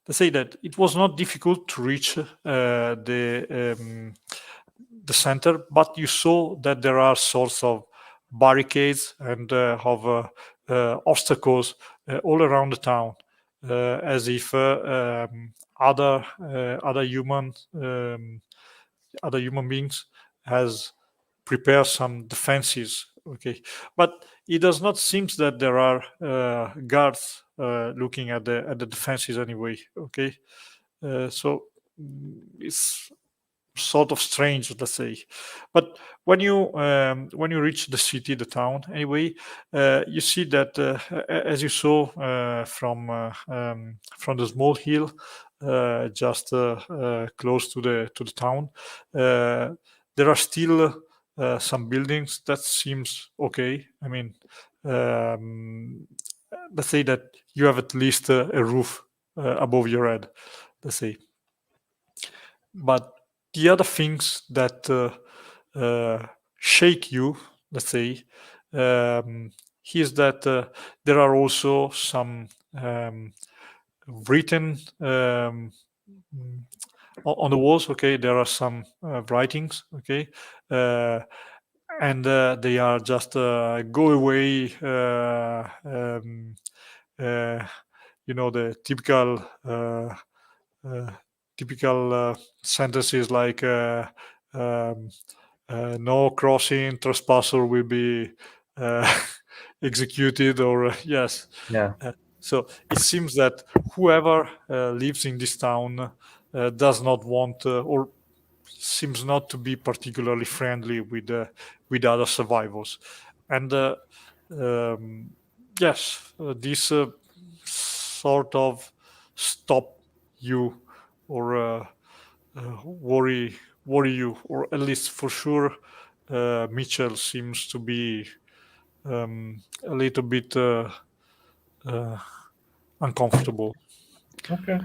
let's say that it was not difficult to reach the center, but you saw that there are sorts of barricades and of obstacles all around the town, as if other other human beings has prepared some defenses. Okay, but it does not seem that there are guards looking at the defenses anyway. Okay, so it's sort of strange, let's say. But when you reach the city, the town, anyway, you see that as you saw from the small hill just close to the town, there are still some buildings that seems okay. I mean, um, let's say that you have at least a roof above your head, let's say. But the other things that shake you, let's say, um, is that there are also some written on the walls. Okay, there are some writings. Okay, uh, and they are just go away. Uh, the uh, typical sentences like um, no crossing trespasser will be uh, executed, or yes. Yeah. So it seems that whoever lives in this town does not want or seems not to be particularly friendly with other survivors, and um, yes, this sort of stop you or worry you, or at least for sure, Mitchell seems to be a little bit uh, uncomfortable. Okay.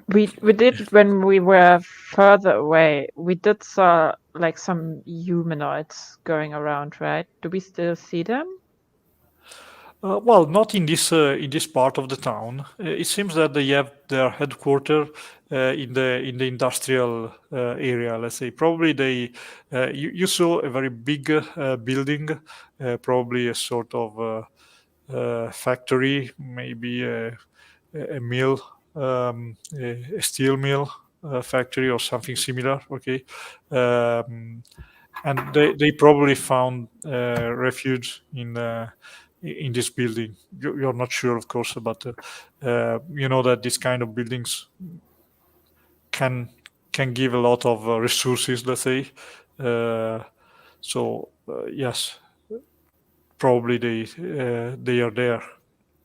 We did when we were further away. We did saw like some humanoids going around, right? Do we still see them? Well, not in this part of the town. It seems that they have their headquarters in the industrial area. Let's say probably you saw a very big building, probably a sort of factory, maybe a mill, a steel mill factory or something similar. Okay, and they probably found refuge in this building. You're not sure, of course, but you know that this kind of buildings can give a lot of resources, let's say. So yes, probably they are there.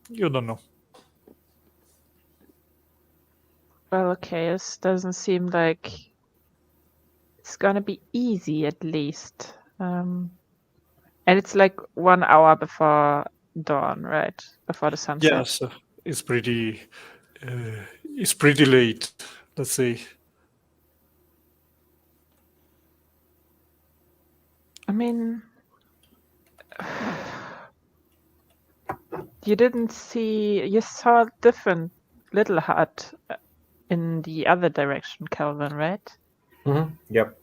You don't know. Well, okay, this doesn't seem like it's gonna be easy, at least. And it's like 1 hour before dawn, right? Before the sunset. Yes, it's pretty late, let's say. I mean, you saw a different little hut in the other direction, Calvin, right? Yep.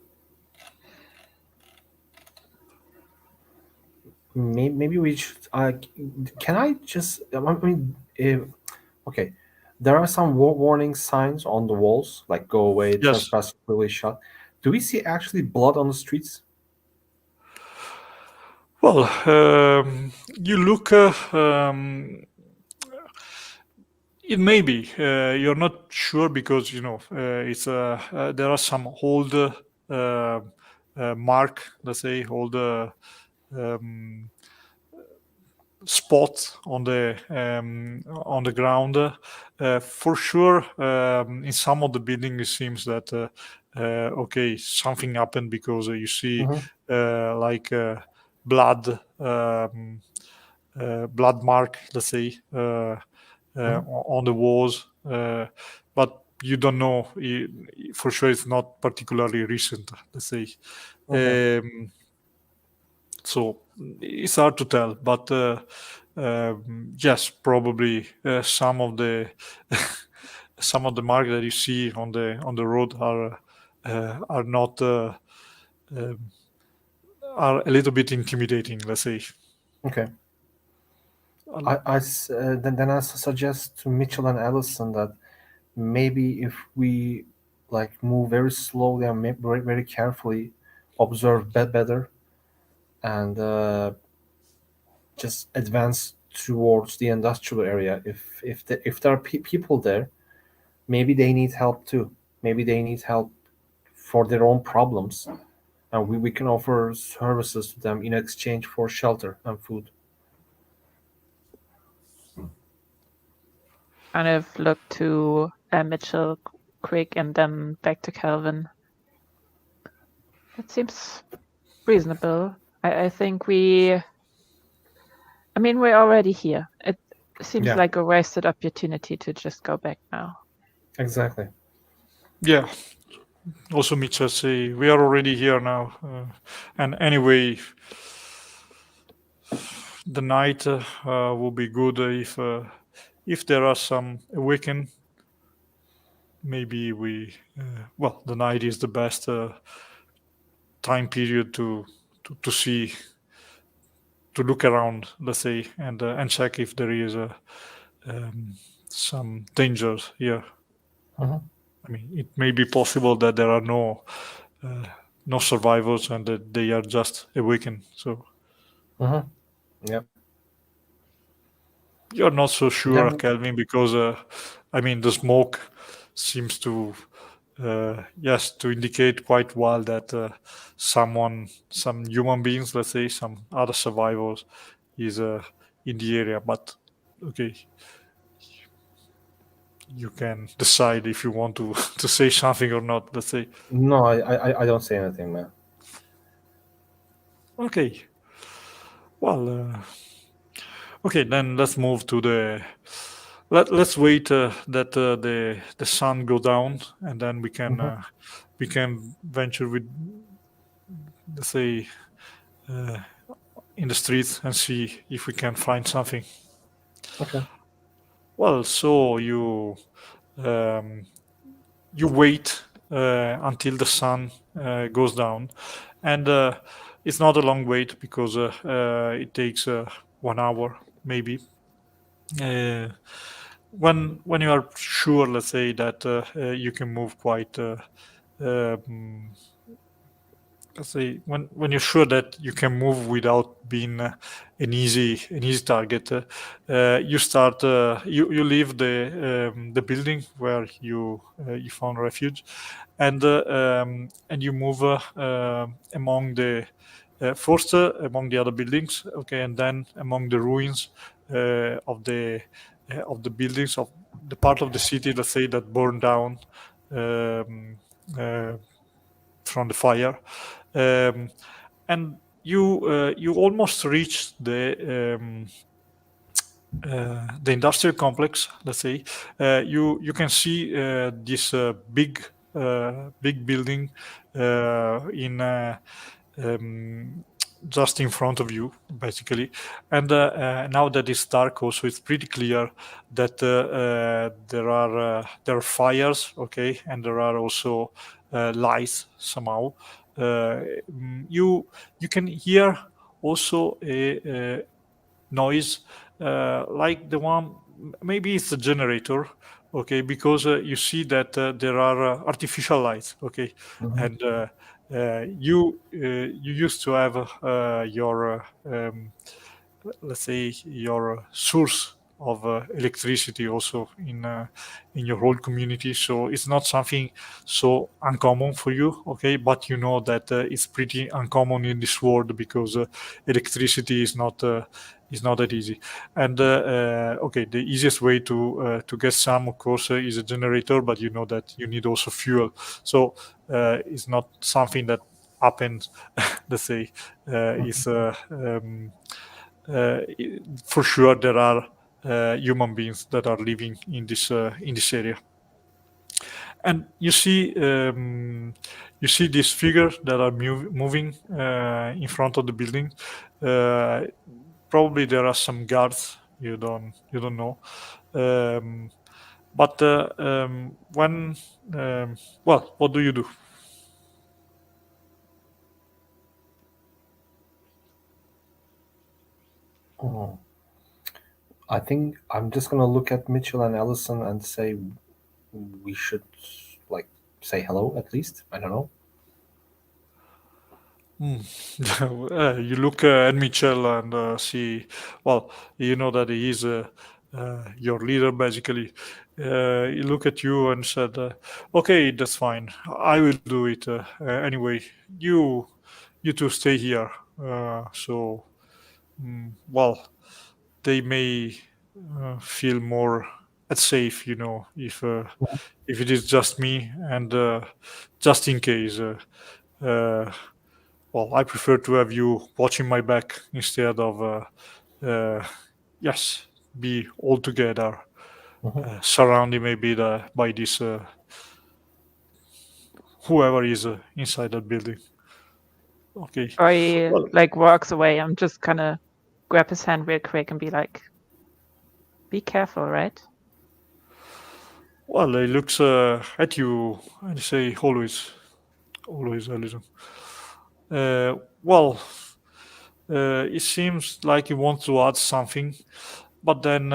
Maybe we should. Can I just? I mean, okay. There are some warning signs on the walls, like "Go away," Yes. "Trespass really shot." Do we see actually blood on the streets? Well, you look. It may be. You're not sure because it's there are some old mark, let's say, old um, spot on the ground. For sure, in some of the buildings, it seems that okay, something happened because you see like blood. Blood mark, let's say, on the walls, but you don't know for sure. It's not particularly recent, let's say. So it's hard to tell, but yes, probably some of the some of the marks that you see on the road are not are a little bit intimidating, let's say. Okay. Then I suggest to Mitchell and Allison that maybe if we like move very slowly and very, very carefully, observe better, and just advance towards the industrial area. If there are people there, maybe they need help too. Maybe they need help for their own problems, and we can offer services to them in exchange for shelter and food. Kind of look to Mitchell quick and then back to Calvin. That seems reasonable. I think we're already here. It seems Yeah. like a wasted opportunity to just go back now. Exactly. Yeah. Also, Mitchell say we are already here now, and anyway, the night will be good if there are some awaken. Maybe the night is the best time period to see, to look around, let's say, and check if there is some dangers here. I mean, it may be possible that there are no survivors and that they are just awakened. So Yep. you're not so sure, Then- Kelvin, because the smoke seems to to indicate quite well that some human beings, let's say, some other survivors, is in the area. But okay, you can decide if you want to to say something or not. Let's say. No, I don't say anything, man. Okay. Well, okay, then let's move to the. Let's wait that the sun go down, and then we can venture with, let's say, in the streets and see if we can find something. Okay. Well, so you wait until the sun goes down, and it's not a long wait because it takes 1 hour maybe. When you are sure, let's say, that you can move quite let's say when you're sure that you can move without being an easy target, you start you leave the building where you found refuge, and you move among the first among the other buildings, okay, and then among the ruins of the buildings of the part of the city, let's say, that burned down um, uh, from the fire, and you almost reach the industrial complex. Let's say you can see this big building in just in front of you, basically. And now that it's dark, also it's pretty clear that there are fires, okay, and there are also lights somehow. You can hear also a noise like the one, maybe it's a generator, okay, because you see that there are artificial lights, okay, and you used to have your let's say your source of electricity also in your whole community, so it's not something so uncommon for you, okay, but you know that it's pretty uncommon in this world because electricity is not that easy. And okay, the easiest way to get some, of course, is a generator, but you know that you need also fuel, so it's not something that happens let's say is for sure there are human beings that are living in this area. And you see these figures that are moving in front of the building. Probably there are some guards. You don't know. But when well, what do you do? Oh, I think I'm just gonna look at Mitchell and Ellison and say we should like say hello at least. I don't know. You look at Mitchell and see, well, you know that he is your leader, basically. He look at you and said, "Okay, that's fine. I will do it anyway. You, you two stay here. So, well, they may feel more at safe, if it is just me and just in case." Uh, well, I prefer to have you watching my back instead of, yes, be all together, surrounded maybe by this whoever is inside that building. Okay. Or he Well, like walks away. I'm just gonna grab his hand real quick and be like, "Be careful, right?" well, he looks at you and say, "Always, always, Alison." Well, it seems like he wants to add something, but then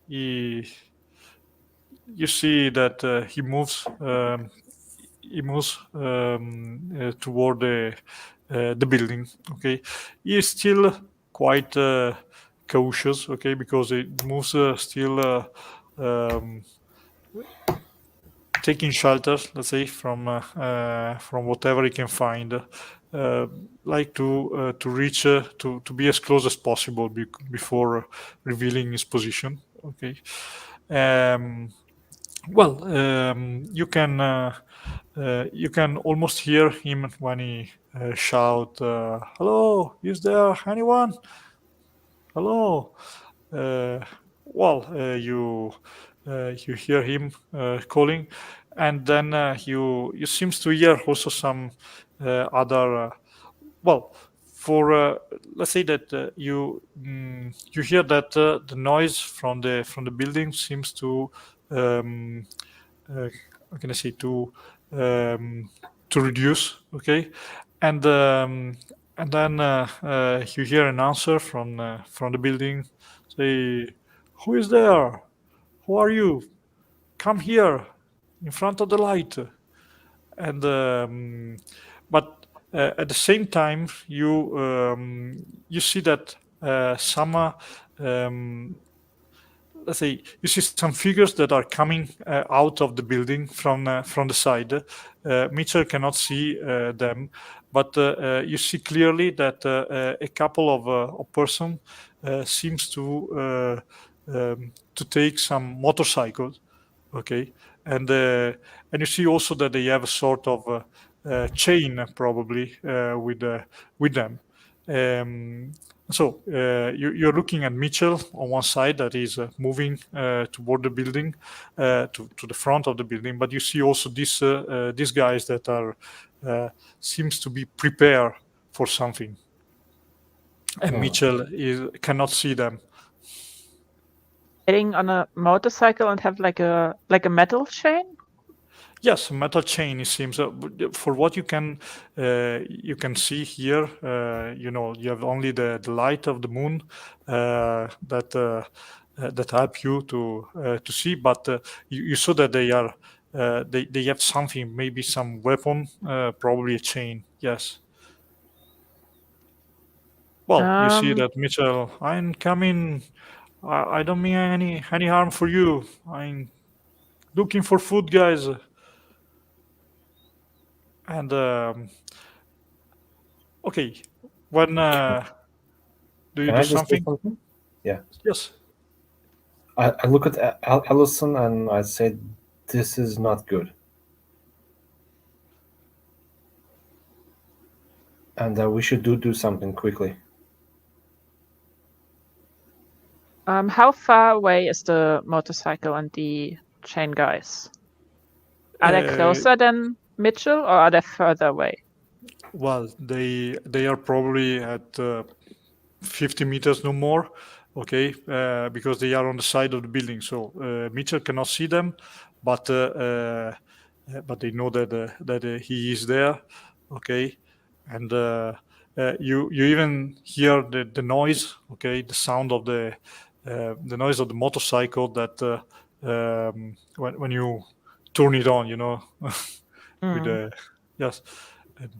he you see that he moves toward the building. Okay, he is still quite cautious. Okay, because it moves still taking shelters, let's say, from whatever he can find. Like to reach to be as close as possible before revealing his position. Okay. Um, well, you can almost hear him when he shout, "Hello, is there anyone? Hello." Uh, well, you hear him calling, and then you seems to hear also some other. Well, for let's say that you hear that the noise from the building seems to um, how can I say, to reduce, okay, and then you hear an answer from the building, say, "Who is there? Who are you? Come here, in front of the light." And but At the same time, you see that some let's say you see some figures that are coming out of the building from the side. Mitchell cannot see them, but you see clearly that a couple of person seems to take some motorcycles. Okay, and you see also that they have a sort of chain probably with them. Um, so you're looking at Mitchell on one side that is moving toward the building, to the front of the building, but you see also these guys that are seems to be prepared for something, and Mitchell cannot see them. Riding on a motorcycle and have like a metal chain? Yes, metal chain. It seems for what you can see here. You have only the light of the moon that help you to see. But you saw that they are they have something, maybe some weapon, probably a chain. Yes. Well, you see that Mitchell. I'm coming. I don't mean any harm for you. I'm looking for food, guys. And okay, when do you Can do I just say something? something? Yeah. Yes. I look at Allison and I said, "This is not good," and we should do something quickly. How far away is the motorcycle and the chain guys? Are they closer than Mitchell, or are they further away? Well, they are probably at 50 meters, no more. Okay, because they are on the side of the building, so Mitchell cannot see them, but they know that he is there. Okay, and you even hear the noise. Okay, the sound of the noise of the motorcycle that when you turn it on, with the yes. And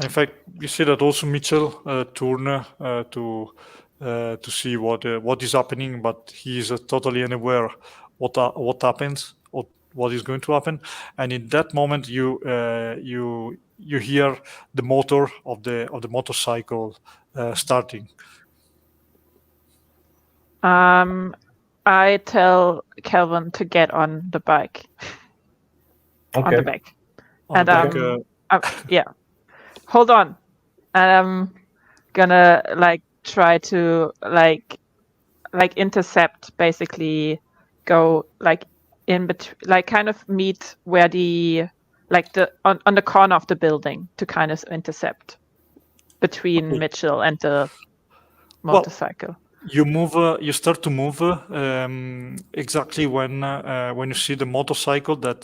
in fact, you see that also Mitchell turn to see what is happening, but he is totally unaware what happens or what is going to happen. And in that moment, you hear the motor of the motorcycle starting. I tell Kelvin to get on the bike. On the back. Yeah. Hold on. And I'm gonna try to intercept, basically go in between, kind of meet where the on the corner of the building to kind of intercept between Mitchell and the motorcycle. Well, you start to move exactly when you see the motorcycle that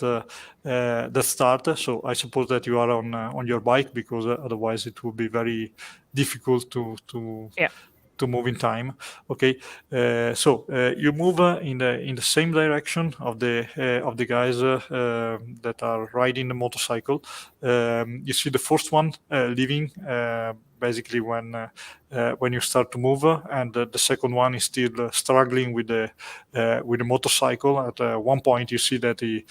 start. So I suppose that you are on your bike, because otherwise it would be very difficult to move in time. Okay, so you move in the same direction of the guys that are riding the motorcycle. You see the first one leaving basically when you start to move, and the second one is still struggling with the motorcycle. At one point, you see that he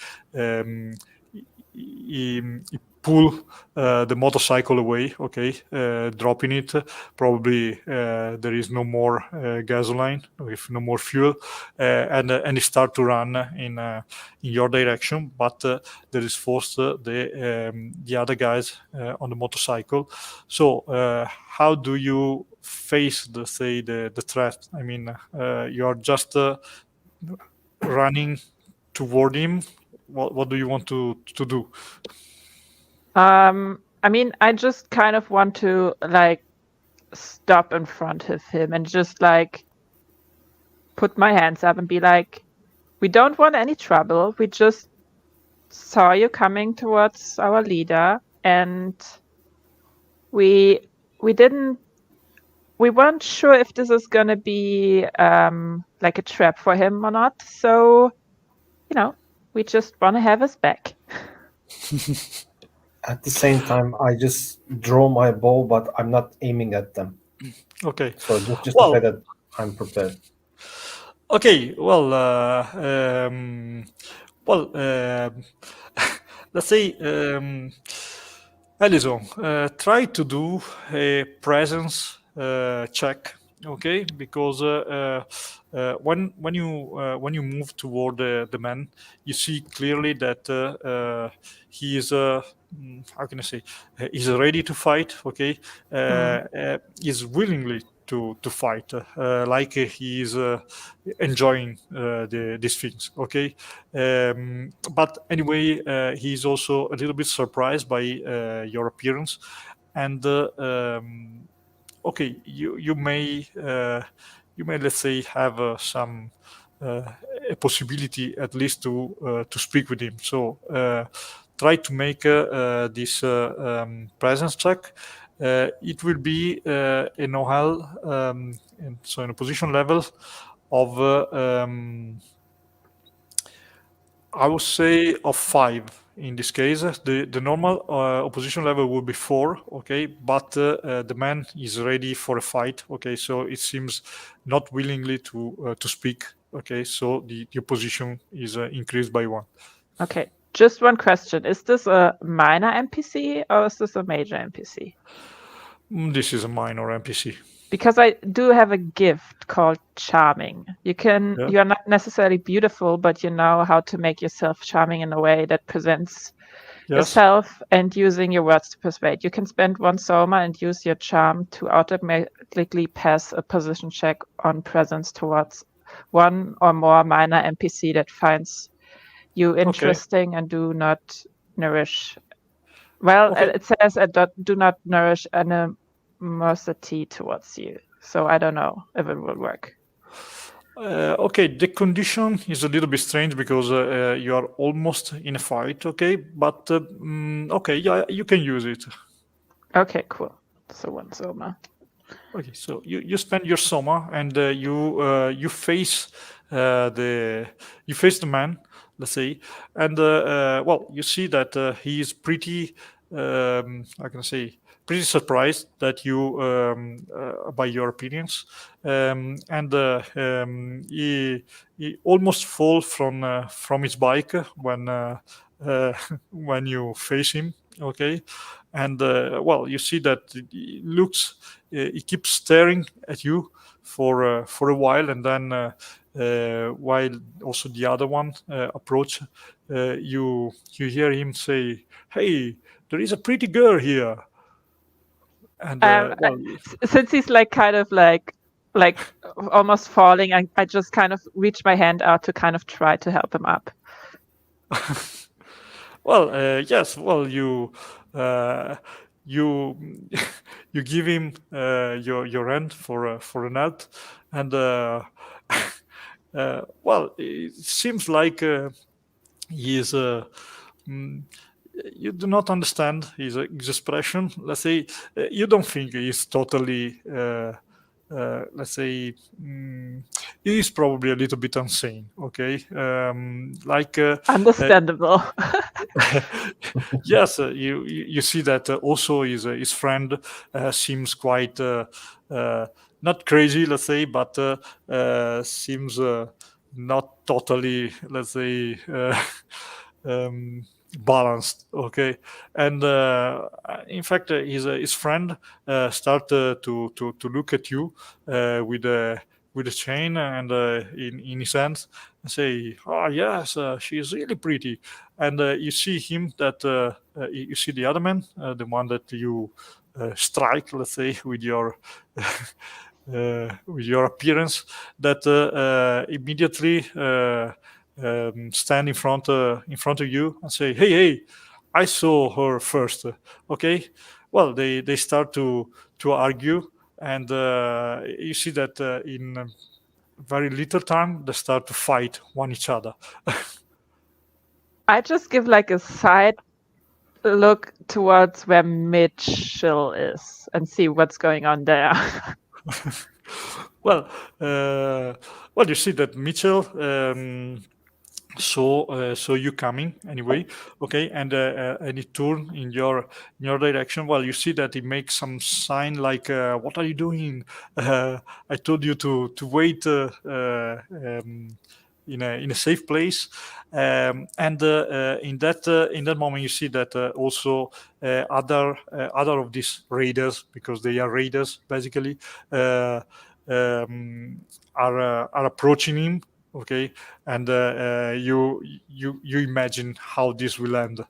pull the motorcycle away, okay, dropping it. Probably there is no more gasoline, with no more fuel, and he start to run in your direction. But there is first the other guys on the motorcycle. So how do you face the threat? I mean, you are just running toward him. What do you want to do? I mean, I just kind of want to stop in front of him and just put my hands up and be like, we don't want any trouble. We just saw you coming towards our leader, and we weren't sure if this is gonna be like a trap for him or not. So, we just want to have his back. At the same time, I just draw my bow, but I'm not aiming at them. Okay. So just to say Well, that I'm prepared. okay. Well, let's say, Alison, try to do a presence check, okay? Because when you move toward the man, you see clearly that he is how can I say, is ready to fight, okay? Is willingly to fight, like he is enjoying these things, okay? But anyway, he's also a little bit surprised by your appearance, and okay, you may, let's say, have some a possibility at least to speak with him. So try to make this presence check. It will be a know-how, so in a position level of I would say of 5 in this case. The normal opposition level will be 4, okay, but the man is ready for a fight, okay, so it seems not willingly to speak, okay, so the opposition is increased by 1. Okay, just one question. Is this a minor NPC or is this a major NPC? This is a minor NPC. Because I do have a gift called Charming. You are not necessarily beautiful, but you know how to make yourself charming in a way that presents yourself, and using your words to persuade. You can spend 1 soma and use your charm to automatically pass a position check on presence towards 1 or more minor NPC that finds you interesting and do not nourish. Well, it says do not nourish animosity towards you. So I don't know if it will work. Okay, the condition is a little bit strange because you are almost in a fight, okay? But okay, yeah, you can use it. Okay, cool. So 1 soma. Okay, so you spend your soma and you face the man, let's say, and well, you see that he is pretty how can I say, pretty surprised that you by your opinions, and he almost falls from his bike when you face him, okay, and well, you see that he keeps staring at you for a while, and then while also the other one approach, you hear him say, "Hey, there is a pretty girl here." And well, since he's like kind of like almost falling, I just kind of reach my hand out to kind of try to help him up. Well, yes. Well, you give him your hand for an help, and well, it seems like he is. You do not understand his expression. Let's say you don't think he's totally. Let's say he is probably a little bit insane. Okay, like understandable. Yes, you see that also his friend seems quite not crazy, let's say, but seems not totally, let's say, balanced. Okay, and in fact, his friend start to look at you with a chain and in his hands and say, "Oh yes, she is really pretty." And you see him that you see the other man, the one that you strike, let's say, with your appearance, that immediately stand in front of you and say, "Hey, I saw her first." Okay, well, they start to argue, and you see that in very little time they start to fight each other. I just give like a side look towards where Mitchell is and see what's going on there. Well, you see that Mitchell So you coming anyway, okay, and it turn in your direction. Well, you see that it makes some sign like, what are you doing? I told you to wait in a safe place. And in that moment, you see that also other of these raiders, because they are raiders basically, are approaching him, okay, and you imagine how this will end,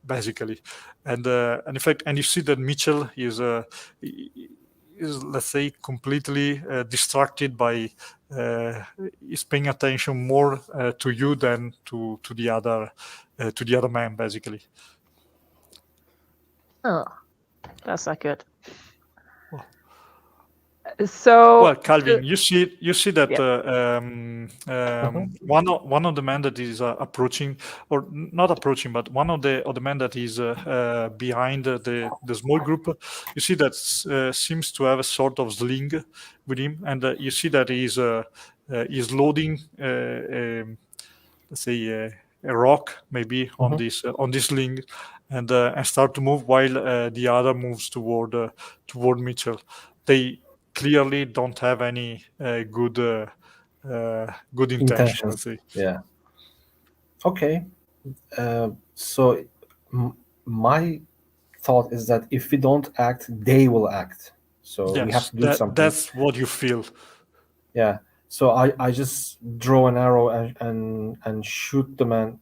basically. And in fact, and you see that Mitchell is let's say completely distracted by is paying attention more to you than to the other man, basically. Oh, that's not good. Well, So well, Calvin, you see that one of the men that is approaching, or not approaching, but one of the men that is behind the small group, you see that seems to have a sort of sling with him, and you see that he's loading, let's say, a rock maybe on this sling, and start to move while the other moves toward Mitchell. They clearly don't have any good intention, let's say. Yeah. Okay. So my thought is that if we don't act, they will act. So we have Yes, to do something. that's what you feel. Yeah. So I just draw an arrow and shoot the man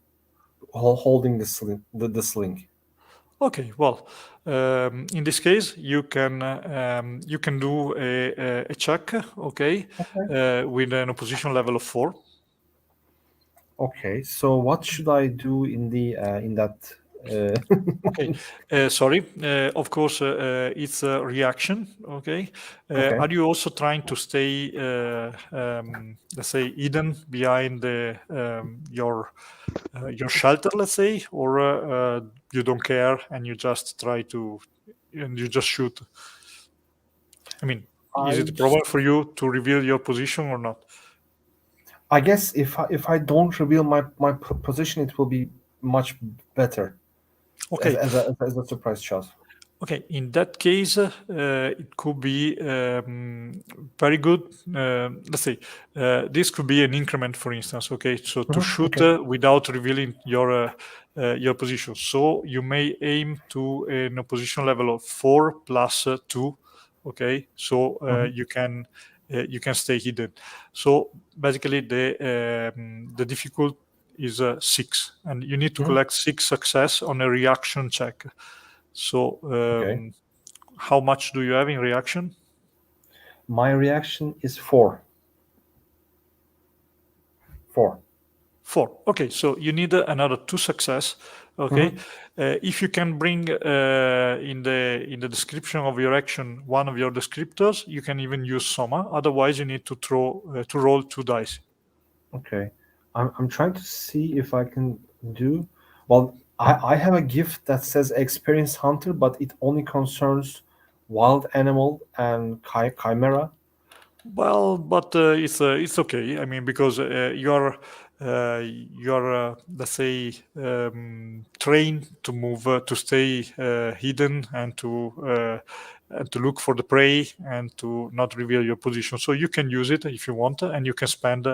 holding the sling. Okay, well, in this case, you can do a check, okay, with an opposition level of 4. Okay. So what should I do in that? Okay, sorry. Of course, it's a reaction. Okay. Okay. Are you also trying to stay, let's say, hidden behind your shelter, let's say, or you don't care and you just shoot? I mean, is it a problem for you to reveal your position or not? I guess if I don't reveal my position, it will be much better. Okay. As a surprise shot. Okay, in that case, it could be very good. Let's say this could be an increment, for instance. Okay, so to shoot without revealing your position. So you may aim to an opposition level of 4 plus 2. Okay, so you can stay hidden. So basically, the difficult is 6, and you need to collect 6 success on a reaction check. So, how much do you have in reaction? My reaction is 4. 4. Okay, so you need another 2 success. Okay, if you can bring in the description of your action one of your descriptors, you can even use Soma. Otherwise, you need to roll 2 dice. Okay, I'm trying to see if I can do. Well, I have a gift that says Experienced Hunter, but it only concerns wild animal and chimera. Well, but it's okay. I mean, because you're let's say trained to move to stay hidden and to look for the prey and to not reveal your position. So you can use it if you want, and you can spend.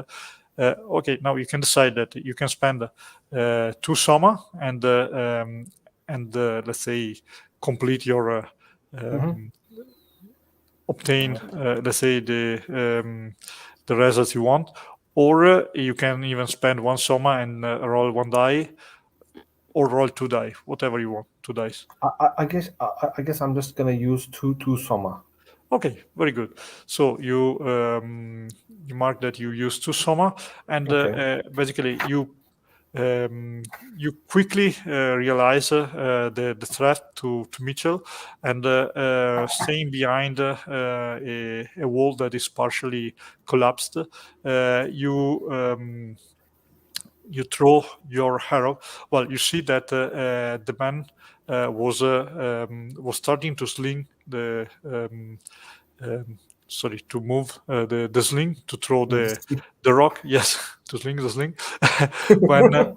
Okay, now you can decide that you can spend 2 Soma and let's say complete your obtain let's say the results you want, or you can even spend 1 Soma and roll 1 die, or roll 2 die, whatever you want. 2 dice. I guess I'm just gonna use two Soma. Okay, very good. So you mark that you use 2 Soma, and basically you quickly realize the threat to Mitchell, and staying behind a wall that is partially collapsed, you throw your arrow. Well, you see that the man was starting to sling sorry, to move the sling to throw the rock. Yes, to sling the sling. when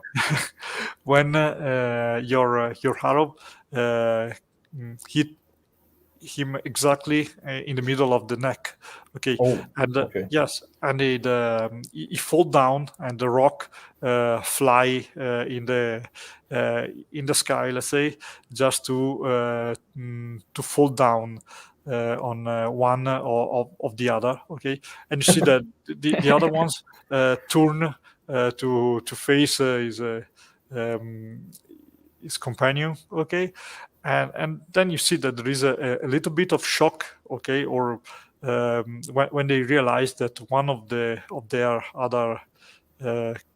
when your arrow hit him exactly in the middle of the neck. Okay, Oh, and okay. yes, and he fall down, and the rock fly in the sky. Let's say just to fall down on one of the other. Okay, and you see that the other ones turn to face um, his companion. Okay, and then you see that there is a little bit of shock. Okay, or when they realize that one of their other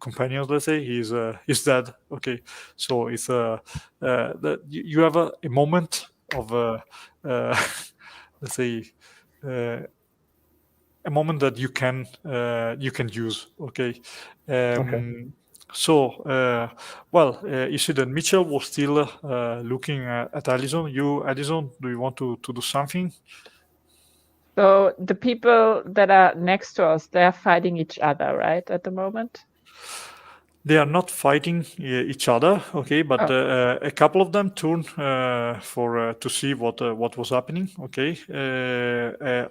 companions, let's say, is dead. Okay, so it's that you have a moment of let's say a moment that you can use. Okay, Okay. so well, you see that Mitchell was still looking at Allison. Allison, do you want to do something? So the people that are next to us, they're fighting each other, right, at the moment? They are not fighting each other, okay, but a couple of them turn for to see what was happening, okay.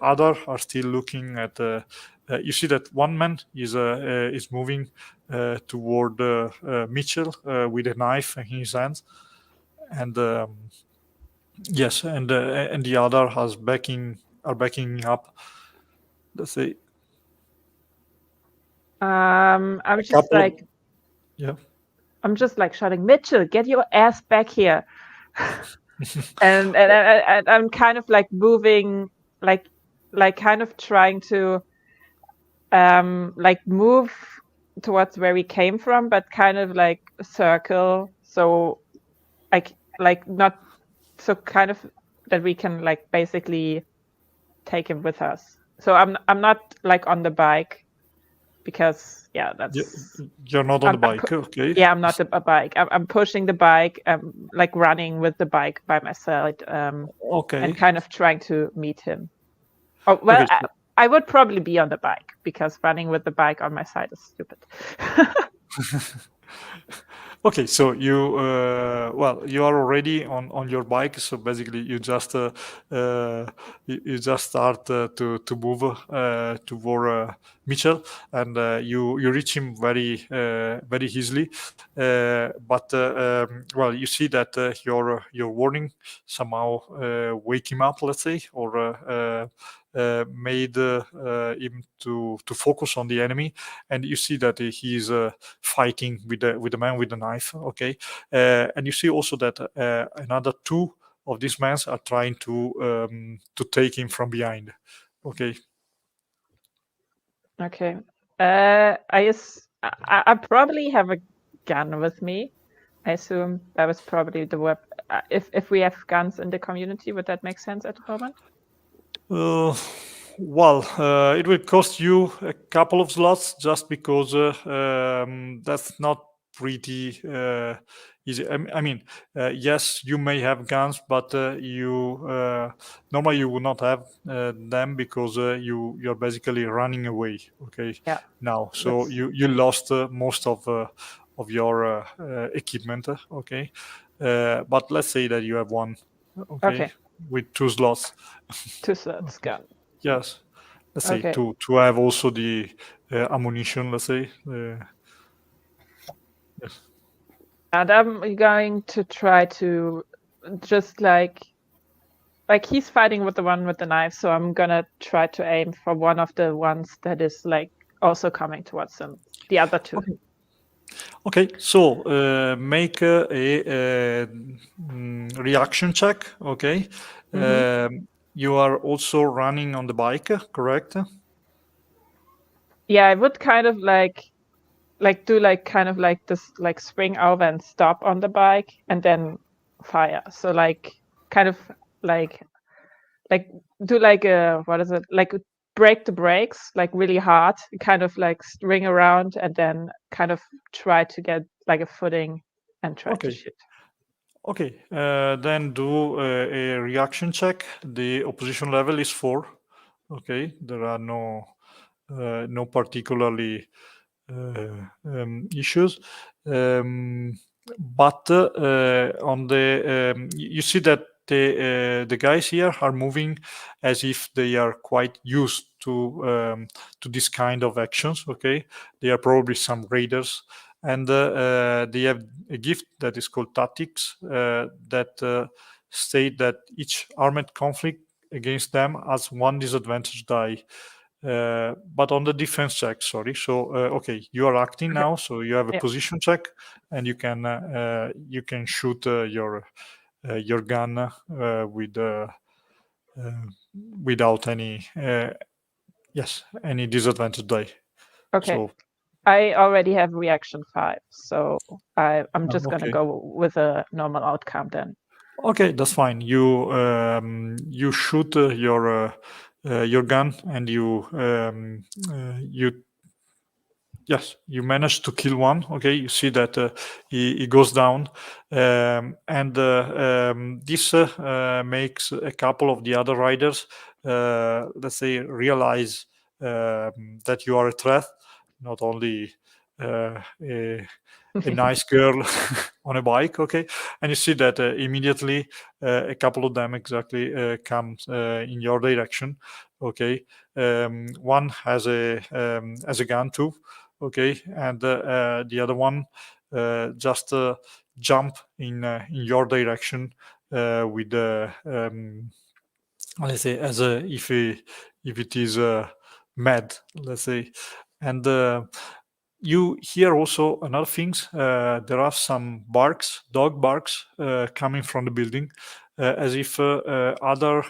Other are still looking at. You see that one man is moving toward Mitchell with a knife in his hands, and yes, and the other are backing up. Let's say I'm a just couple of, like yeah. I'm just like shouting, Mitchell, get your ass back here. and I'm kind of like moving, like kind of trying to like move towards where we came from, but kind of like circle, so like not so kind of that we can like basically take him with us. So I'm not like on the bike, because You're not on the bike, okay. yeah, I'm not a bike. I'm pushing the bike. I'm like running with the bike by my side, Okay. and kind of trying to meet him. Oh well, Okay, so- I would probably be on the bike, because running with the bike on my side is stupid. Okay, so you you are already on your bike. So basically, you just start to move toward Mitchell, and you reach him very easily. But well, you see that your warning somehow wake him up, let's say, or made him to focus on the enemy, and you see that he is fighting with the man with the knife. Okay, and you see also that another two of these men are trying to take him from behind. Okay. Okay. I probably have a gun with me. I assume that was probably the weapon. If we have guns in the community, would that make sense at the moment? Well, it will cost you a couple of slots, just because that's not pretty easy. I mean, yes, you may have guns, but you normally you will not have them, because you're basically running away. Okay, Yeah. now, so you lost most of your equipment. Okay, but let's say that you have one. Okay. With 2 slots. 2 slots gun. Yes, let's say Okay. to have also the ammunition. Let's say. Yes. And I'm going to try to just like he's fighting with the one with the knife, so I'm gonna try to aim for one of the ones that is like also coming towards him. The other two. Okay, so make a reaction check. Okay, you are also running on the bike, correct? Yeah, I would kind of like do like kind of like this, like spring over and stop on the bike and then fire. So like kind of like do like a, what is it, like break the brakes like really hard, kind of like ring around, and then kind of try to get like a footing and try to shoot. Okay, then do a reaction check. The opposition level is 4. Okay, there are no particularly issues, but on the you see that the guys here are moving as if they are quite used to this kind of actions. Okay, they are probably some raiders, and they have a gift that is called tactics that state that each armed conflict against them has one disadvantage die. But on the defense check, sorry. So okay, you are acting Okay. now, so you have a Yeah. position check, and you can shoot your gun with without any any disadvantage die. Okay. So I already have reaction 5, so I'm just gonna okay. go with a normal outcome then. Okay, that's fine. You shoot your gun, and you manage to kill one. Okay, you see that he goes down, and this makes a couple of the other riders, let's say, realize that you are a threat, not only a nice girl on a bike. Okay, and you see that immediately a couple of them exactly comes in your direction. Okay, one has a gun too. Okay, and the other one just jump in your direction with let's say, as a if it is mad, let's say. And you hear also another things. There are some dog barks coming from the building, as if other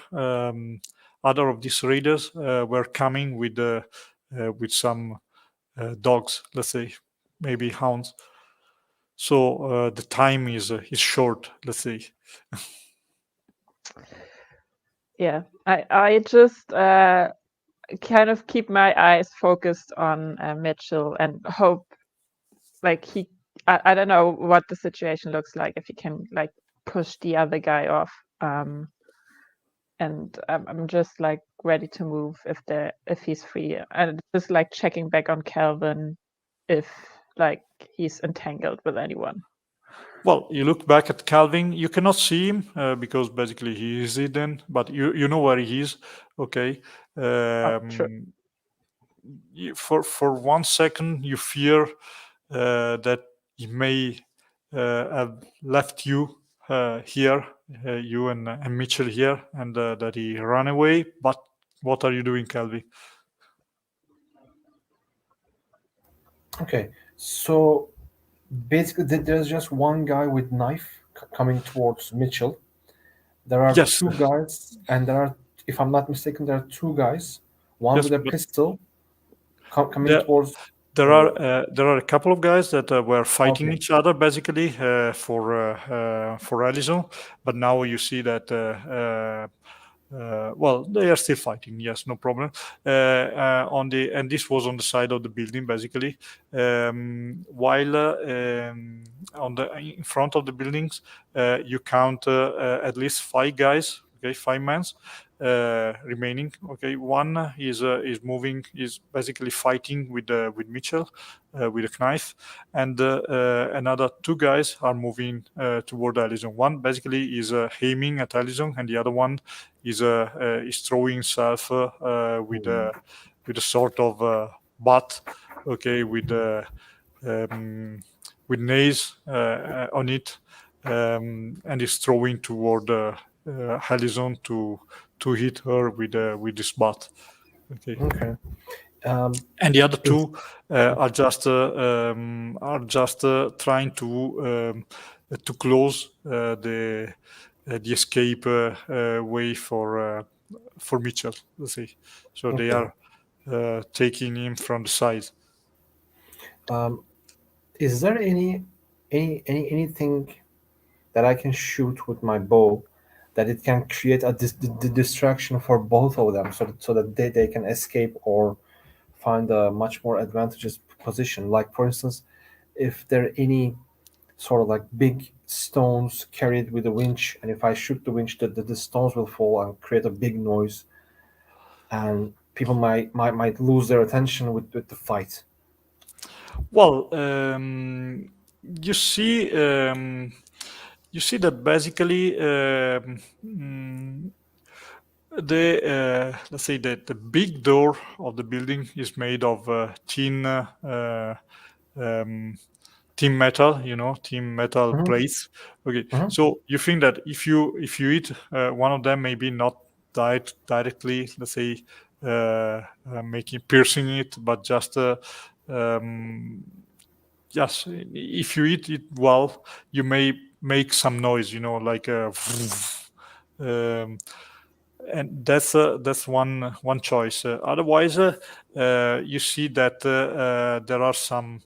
of these raiders were coming with some dogs, let's say, maybe hounds. So the time is short, let's say. Yeah, I just kind of keep my eyes focused on Mitchell and hope, like I don't know what the situation looks like, if he can like push the other guy off. And I'm just like ready to move if he's free, and just like checking back on Calvin if like he's entangled with anyone. Well, you look back at Calvin, you cannot see him because basically he is hidden, but you know where he is. Okay. True. For 1 second, you fear that he may have left you here, you and Mitchell here, and that he ran away. But what are you doing, Calvin? Okay, so basically there's just one guy with knife coming towards Mitchell. There are Yes, two guys, and there are, if I'm not mistaken, there are two guys, one yes, with a but pistol coming there, towards. there are a couple of guys that were fighting Okay. each other basically for Allison, but now you see that well, they are still fighting. Yes, no problem. And this was on the side of the building basically, while on the in front of the buildings you count at least 5 guys. Okay, 5 men remaining. Okay, one is moving, is basically fighting with Mitchell with a knife, and another 2 guys are moving toward Allison. One basically is aiming at Allison, and the other one is throwing himself with a sort of bat. Okay, with nails on it, and is throwing toward Allison to hit her with this bat. Okay. Okay. And the other Is, 2 are just trying to close the escape way for Mitchell, let's say. So they okay. are taking him from the side. Is there anything that I can shoot with my bow that it can create a distraction for both of them, so that they can escape or find a much more advantageous position? Like, for instance, if there are any sort of like big stones carried with a winch, and if I shoot the winch, the stones will fall and create a big noise, and people might lose their attention with the fight. Well, you see that basically let's say that the big door of the building is made of thin metal, thin metal Mhm. plates. Okay, Mhm. so you think that if you hit one of them, maybe not directly, let's say, making piercing it, but just yes, if you eat it well, you may make some noise, like a and that's one choice. Otherwise, you see that there are some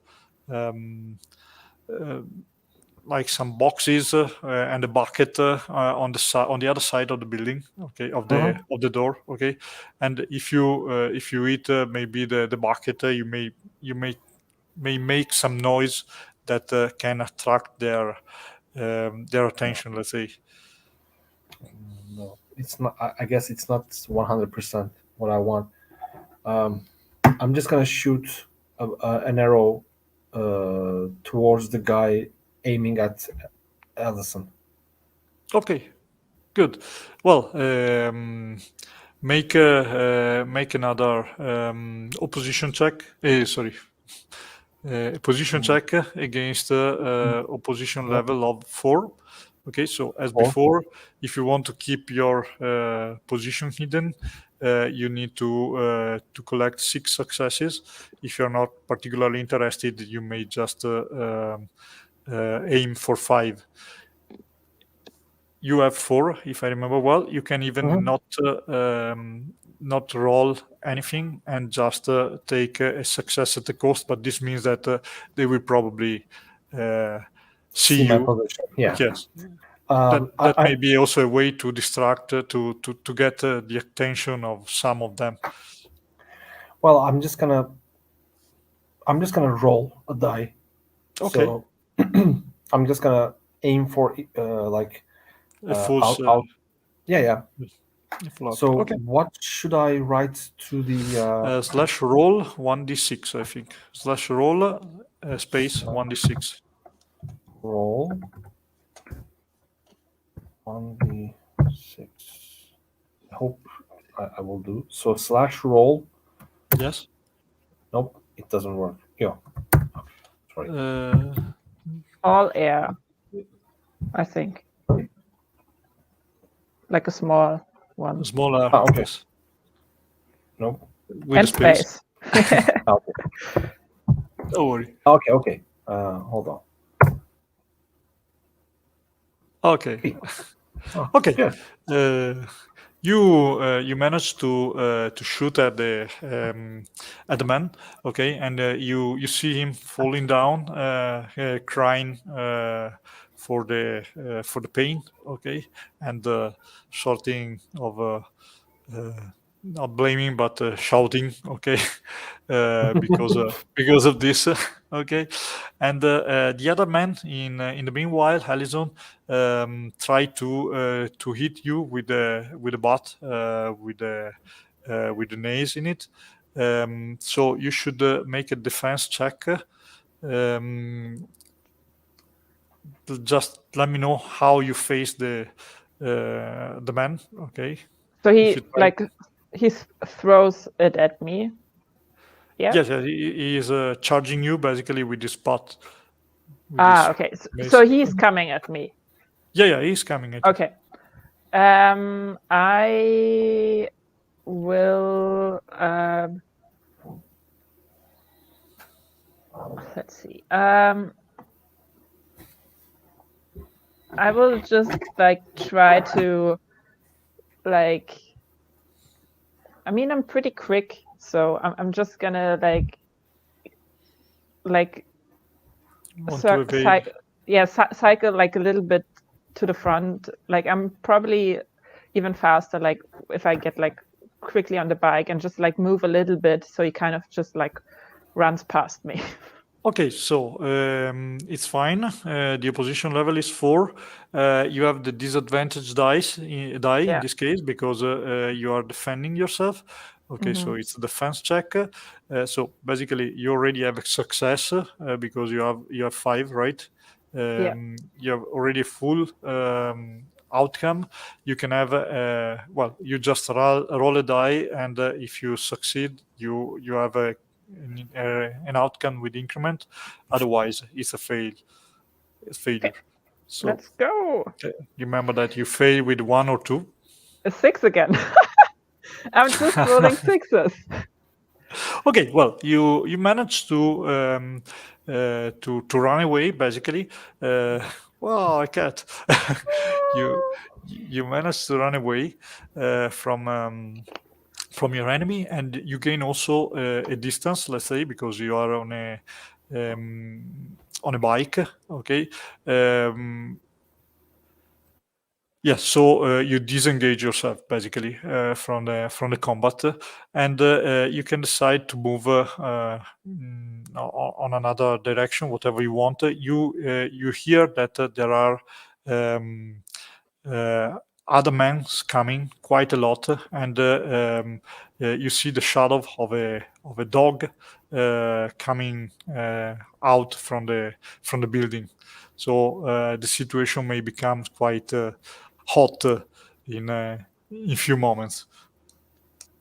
like some boxes and a bucket on the other side of the building, okay, of the door, okay. And if you eat maybe the bucket, you may make some noise that can attract their attention, let's say. No, it's not. I guess it's not 100% what I want. I'm just gonna shoot an arrow towards the guy aiming at Allison. Okay, good. Well, make another opposition check. Sorry, position check against opposition level of 4. Okay, so as 4. before, if you want to keep your position hidden, you need to collect 6 successes. If you're not particularly interested, you may just aim for 5. You have 4, if I remember well. You can even not roll anything and just take a success at the cost, but this means that they will probably see my you. position. Yeah. Yes. Um, that I- may be also a way to distract, to get the attention of some of them. Well, I'm just gonna roll a die. Okay. So I'm just gonna aim for like A false, yeah. float. So Okay. what should I write to the Slash roll 1d6, I think. Slash roll space 1d6. roll 1d6? I hope I will do. So slash roll. Yes. Nope, it doesn't work. Yeah. Sorry. All air, I think. Like a small one. Smaller. okay. Yes. Nope. With And the space. Okay. Don't worry. Okay. Hold on. Okay. Oh, Okay. yeah. You managed to shoot at the man, okay, and you see him falling down, crying for the pain, okay, and sorting of not blaming but shouting, okay, because of this, okay, and the other man in the meanwhile, Allison, tried to hit you with the butt, with the nails in it. So you should make a defense check. Just let me know how you face the man, okay? So If he you try- he throws it at me. Yeah. Yes, he is charging you basically with this pot. with Ah, this okay. mace. So he's coming at me. Yeah, he's coming at you. Okay. I will. Let's see. I will just try to I mean, I'm pretty quick, so I'm just gonna Want to evade. cycle a little bit to the front. I'm probably even faster. If I get quickly on the bike and just move a little bit, so he kind of just runs past me. Okay, so it's fine. The opposition level is 4. You have the disadvantage die in this case because you are defending yourself. Okay, so it's a defense check. So basically, you already have a success because you have 5, right? Yeah. You have already a full outcome. You can have you just roll a die, and if you succeed, you have an outcome with increment. Otherwise, it's a failure. So Let's go. you remember that you fail with 1 or 2. A 6 again. I'm just rolling 6s. Okay, well, you managed to run away basically. Well, I can't. you managed to run away from your enemy, and you gain also a distance, let's say, because you are on a bike. Okay. Yes, so you disengage yourself basically from the combat, and you can decide to move on another direction, whatever you want. You hear that there are um, other men coming quite a lot, and you see the shadow of a dog coming out from the building. So the situation may become quite hot in a few moments.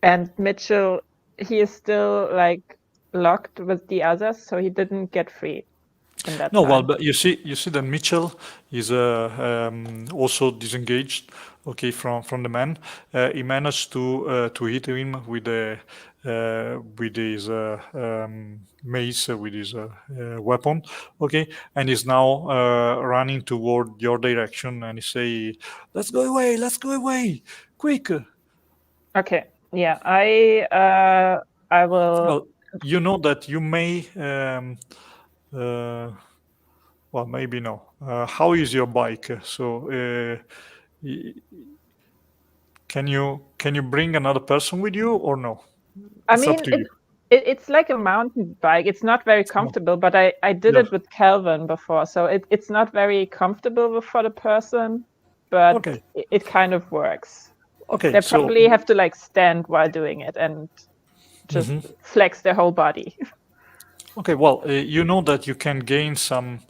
And Mitchell, he is still like locked with the others, so he didn't get free in that No, time. well, but you see that Mitchell is also disengaged. Okay, from the man, he managed to hit him with his mace, with his weapon. Okay, and is now running toward your direction, and he say, "Let's go away, quick!" Okay. Yeah, I will. Well, you know that you may. Well, maybe no. How is your bike? So, can you bring another person with you or no? I It's up mean, to you. it's like a mountain bike. It's not very comfortable, but I did Yeah. it with Calvin before, so it's not very comfortable for the person, but Okay. it kind of works. Okay. They So, probably have to like stand while doing it and just flex their whole body. okay. Well, you know that you can gain some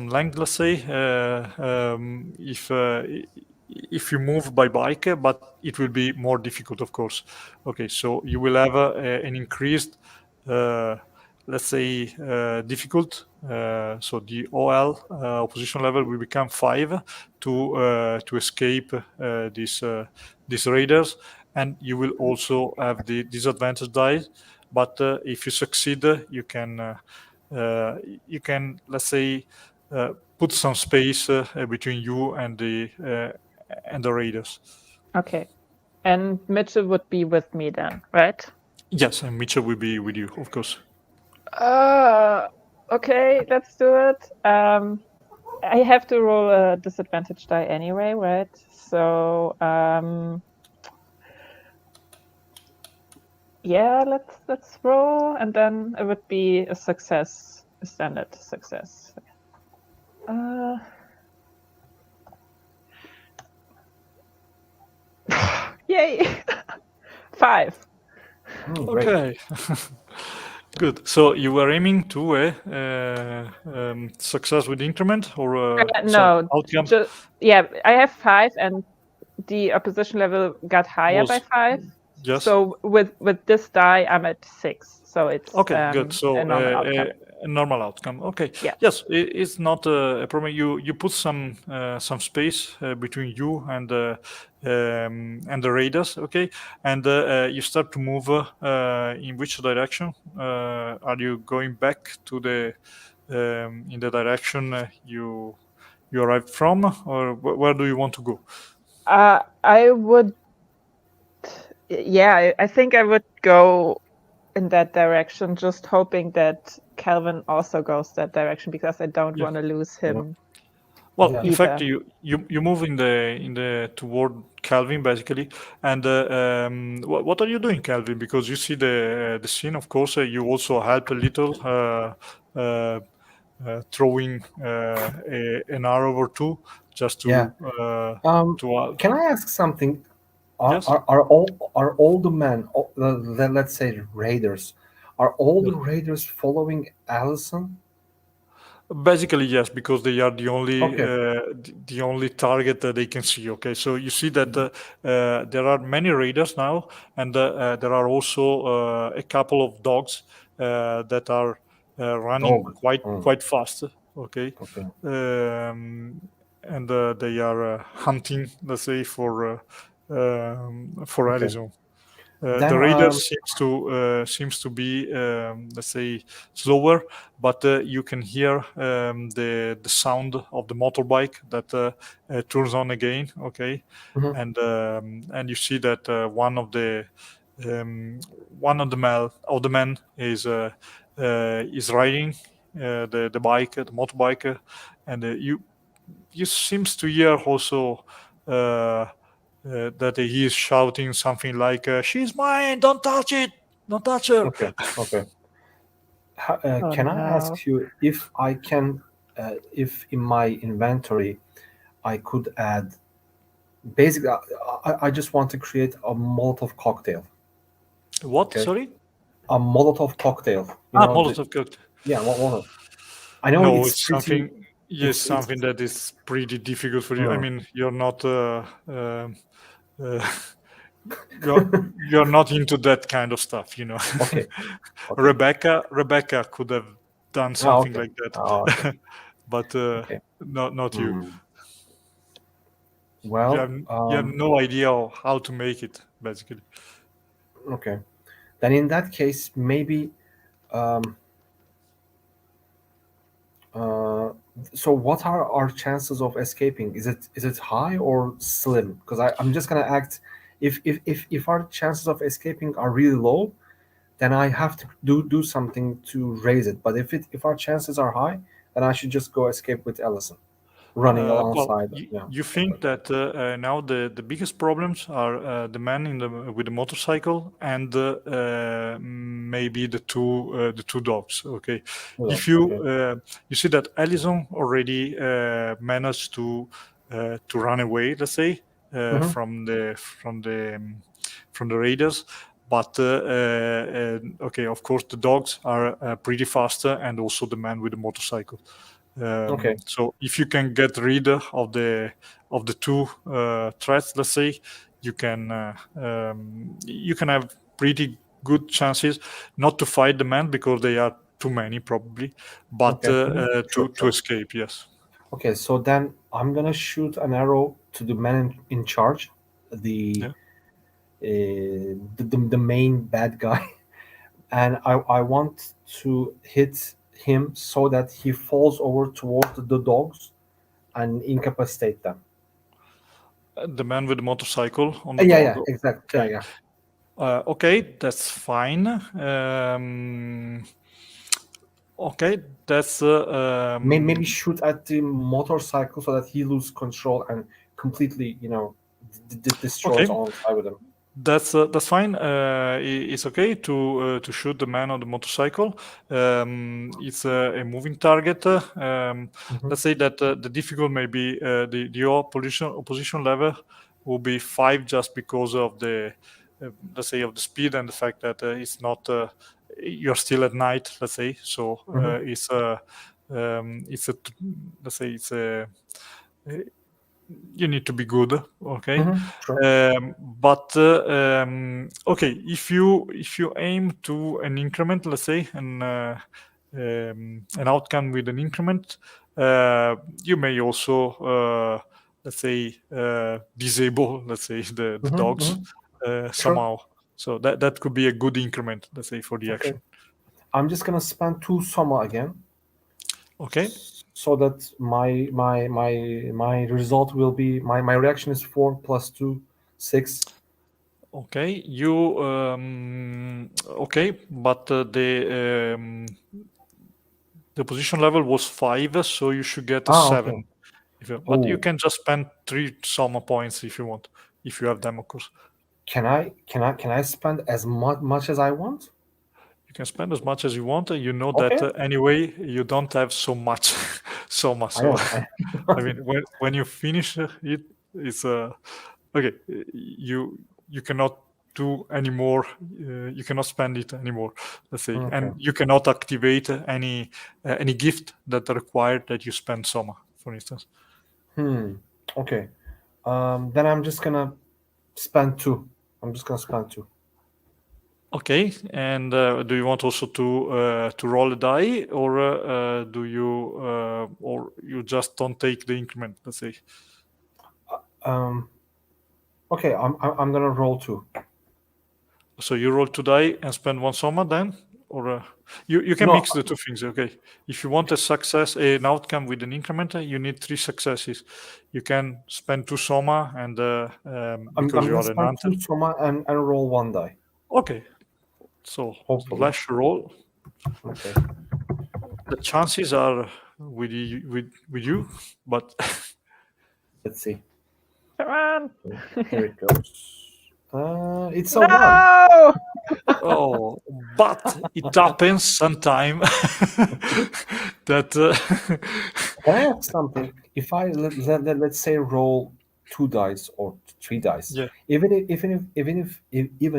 length, let's say, if you move by bike, but it will be more difficult, of course. Okay, so you will have an increased, let's say, difficult. So the OL opposition level will become 5 to escape these raiders, and you will also have the disadvantage die. But if you succeed, you can let's say put some space between you and the raiders. Okay. And Mitchell would be with me then, right? Yes, and Mitchell will be with you, of course. Okay, let's do it. I have to roll a disadvantage die anyway, right? So yeah, let's roll, and then it would be a success, a standard success. Yay! 5. Great. Okay. Good. So you were aiming to a success with increment or No, outcome? yeah, I have 5, and the opposition level got higher by 5. Yes. So with this die, I'm at 6. So it's okay. Good. So a normal outcome. A normal outcome. Okay. Yeah. Yes, it's not a problem. You put some space between you and the raiders. Okay, and you start to move. In which direction are you going back to the in the direction you arrived from, or where do you want to go? I would. Yeah, I think I would go in that direction, just hoping that Calvin also goes that direction because I don't want to lose him. Well, Yeah. in fact, you move in the toward Calvin basically, and what are you doing, Calvin? Because you see the scene. Of course, you also help a little, throwing an arrow or two just to Yeah. to Can I ask something? Yes. Are all the men, let's say raiders, are all the raiders following Allison? Basically, yes, because they are the only Okay. the only target that they can see. Okay, so you see that there are many raiders now, and there are also a couple of dogs that are running Dog. quite fast. Okay, Okay. and they are hunting, let's say, for Okay. Allison. Then The radar seems to be let's say slower, but you can hear the sound of the motorbike that turns on again. Okay, Mhm. and you see that um, one of the men is riding the bike, the motorbike, and you seems to hear also that he is shouting something like "She's mine! Don't touch it! Don't touch her!" Okay. Okay. Oh Can I no. ask you if I can, if in my inventory I could add, basically, I just want to create a Molotov cocktail. What? Okay. Sorry? A Molotov cocktail. You know, Molotov cocktail. yeah, Molotov. I know No, it's it's pretty, something. Yes, it's, something that is pretty difficult for you. I uh, mean, you're not. Uh, you're not into that kind of stuff, you know. okay. Okay. Rebecca could have done Oh, something okay. like Oh, okay. that, but Okay. not you. Hmm. Well, You have no idea how to make it, basically. okay. Then in that case, maybe, um, uh, so what are our chances of escaping? Is it high or slim? Because I'm just gonna act, if our chances of escaping are really low, then I have to do something to raise it. But if our chances are high, then I should just go escape with Ellison, running Well, alongside. Yeah. you think that now the biggest problems are the man with the motorcycle and maybe the two dogs. Okay, if you Okay. you see that Allison already managed to run away, let's say, Mhm. from the raiders. But okay, of course, the dogs are pretty faster, and also the man with the motorcycle. Okay. So if you can get rid of the two threats, let's say, you can have pretty good chances not to fight the man because they are too many probably, but Okay. Mhm. Sure. to Sure. escape. Yes. Okay. So then I'm gonna shoot an arrow to the man in charge, the Yeah. the main bad guy, and I want to hit him so that he falls over toward the dogs and incapacitate them. The man with the motorcycle on the Yeah, dog. yeah, exactly. Yeah, Okay. yeah. Okay, that's fine. Okay, that's Maybe shoot at the motorcycle so that he loses control and completely, destroys okay. alongside with him. That's fine. It's okay to shoot the man on the motorcycle. It's a moving target. Mhm. Let's say that the difficult may be the your opposition level will be 5 just because of the let's say of the speed and the fact that it's not you're still at night. Let's say so. Mhm. It's a let's say it's a you need to be good, okay. Mhm. Sure. But okay, if you aim to an increment, let's say an outcome with an increment, you may also let's say disable, let's say the Mhm. dogs Mhm. Sure. somehow. So that could be a good increment, let's say, for the Okay. action. I'm just gonna spend 2 soma again, Okay. so that my result will be my reaction is 4 plus 2, 6. Okay, you okay, but the position level was 5, so you should get a Okay. 7. But you Oh, can just spend 3 summer points if you want, if you have them, of course. can I spend as much as I want? You can spend as much as you want. You know that Okay. anyway, you don't have so much summer. I So know. I mean, when you finish it, it's okay, you cannot do any more. You cannot spend it anymore. Let's say, Okay. and you cannot activate any gift that required that you spend Soma, for instance. Okay. Then I'm just gonna spend 2. I'm just gonna spend 2. Okay, and do you want also to roll a die, or do you or you just don't take the increment? Let's say. Okay, I'm gonna roll 2. So you roll 2 die and spend 1 Soma then, or you can No, mix the two things. Okay, if you want a success, an outcome with an increment, you need 3 successes. You can spend 2 Soma, and I'm because you gonna are an spend hunter. 2 Soma and roll 1 die. Okay, so Hopefully. slash roll. Okay. The chances are with you, but Let's see. Come on. Here it goes. It's a 1. No! oh, but it happens sometime that Can I ask something? If I let's say roll 2 dice or 3 dice, yeah, even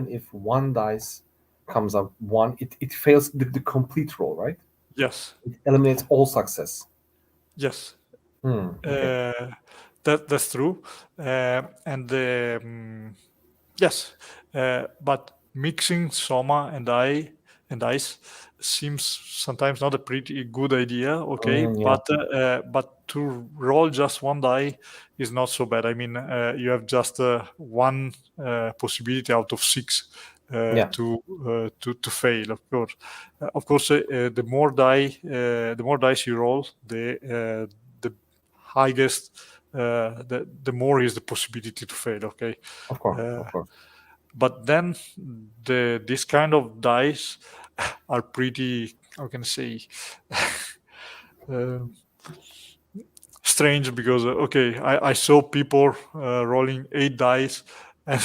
if 1 dice comes up 1, it fails the complete roll, right? yes, It eliminates all success. yes. Okay. That's true, and yes, but mixing Soma and ice seems sometimes not a pretty good idea. Okay, Yeah. but to roll just 1 die is not so bad. I mean, you have just 1 possibility out of 6 Yeah. to fail. Of course, the more dice you roll, the highest, the more is the possibility to fail. Okay, Of course. but then this kind of dice are pretty, how can I say, uh, strange, because okay, I saw people rolling 8 dice and,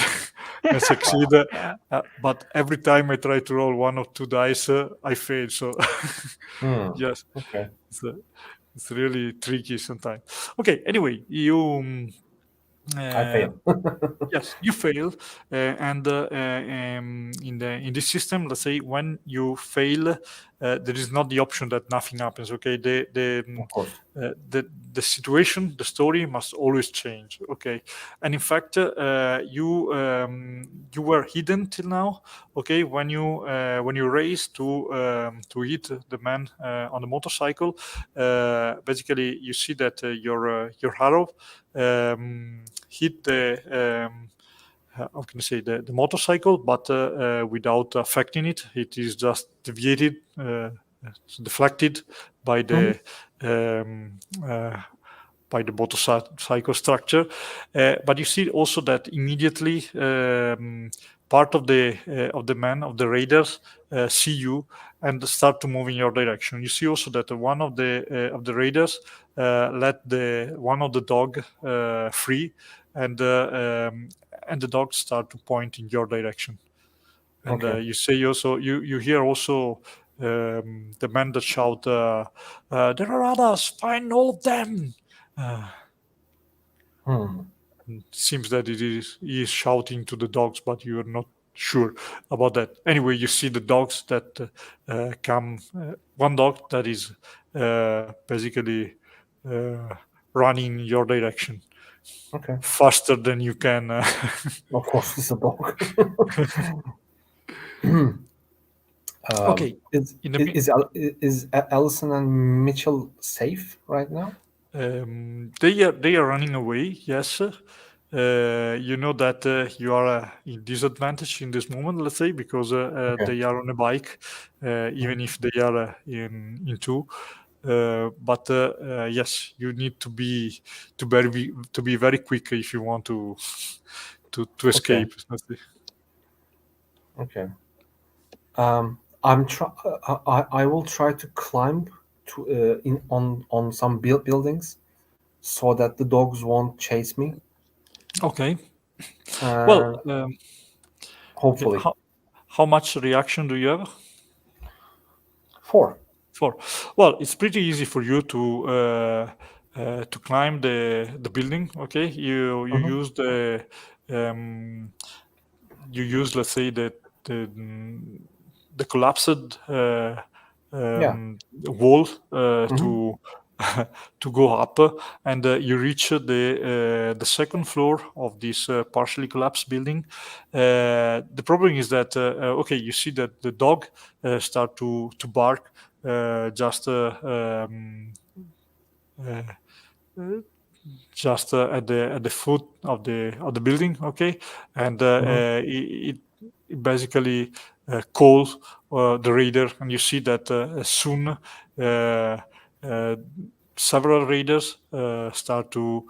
and succeed, Yeah. but every time I try to roll 1 or 2 dice, I fail. So yes, Okay. it's really tricky sometimes. Okay, anyway, you I fail. yes, you fail, and in this system, let's say when you fail, there is not the option that nothing happens. Okay, Of course. the situation, the story must always change. Okay, and in fact, you were hidden till now. Okay, when you race to hit the man on the motorcycle, basically you see that your arrow hit the how can I say, the motorcycle, but without affecting it. It is just deviated, deflected by the um, uh, by the motorcycle structure. But you see also that immediately part of the men, of the raiders, see you and start to move in your direction. You see also that one of the raiders let one of the dog free, and the dogs start to point in your direction. And Okay. you say also, you hear also the men that shout, "There are others! Find all of them!" It seems that he is shouting to the dogs, but you are not sure about that. Anyway, you see the dogs that come. One dog that is basically running in your direction Okay. faster than you can. Of course, it's a dog. Okay. Is In the mi- is is Allison and Mitchell safe right now? they are running away. Yes. You know that you are in disadvantage in this moment, let's say, because Okay. they are on a bike, even if they are in two. But yes, you need to be very quick if you want to escape. Let's say. Okay. I will try to climb to in on some buildings so that the dogs won't chase me. Okay. Well, And okay. hopefully How much reaction do you have? 4. 4. Well, it's pretty easy for you to climb the building. Okay, you use you use, let's say, the collapsed wall to to go up, and you reach the second floor of this partially collapsed building. The problem is that okay, you see that the dog start to bark just at the foot of the building, okay, and it basically calls the raider, and you see that soon several raiders start to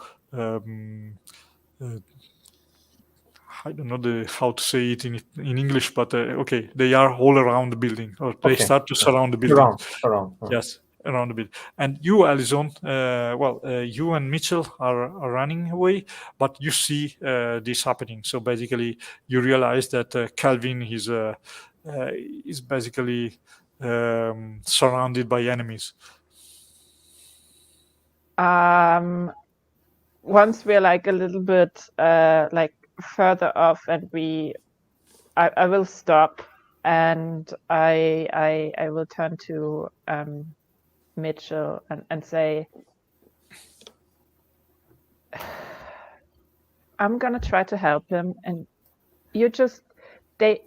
I don't know how to say it in English, but okay, they are all around the building, or they start to surround the building. Around. Yes, around the building. And you, Alison, you and Mitchell are running away, but you see this happening. So basically, you realize that Calvin is basically surrounded by enemies. Once we're like a little bit like further off, and I will stop, and I will turn to Mitchell and say, I'm gonna try to help him, and you just the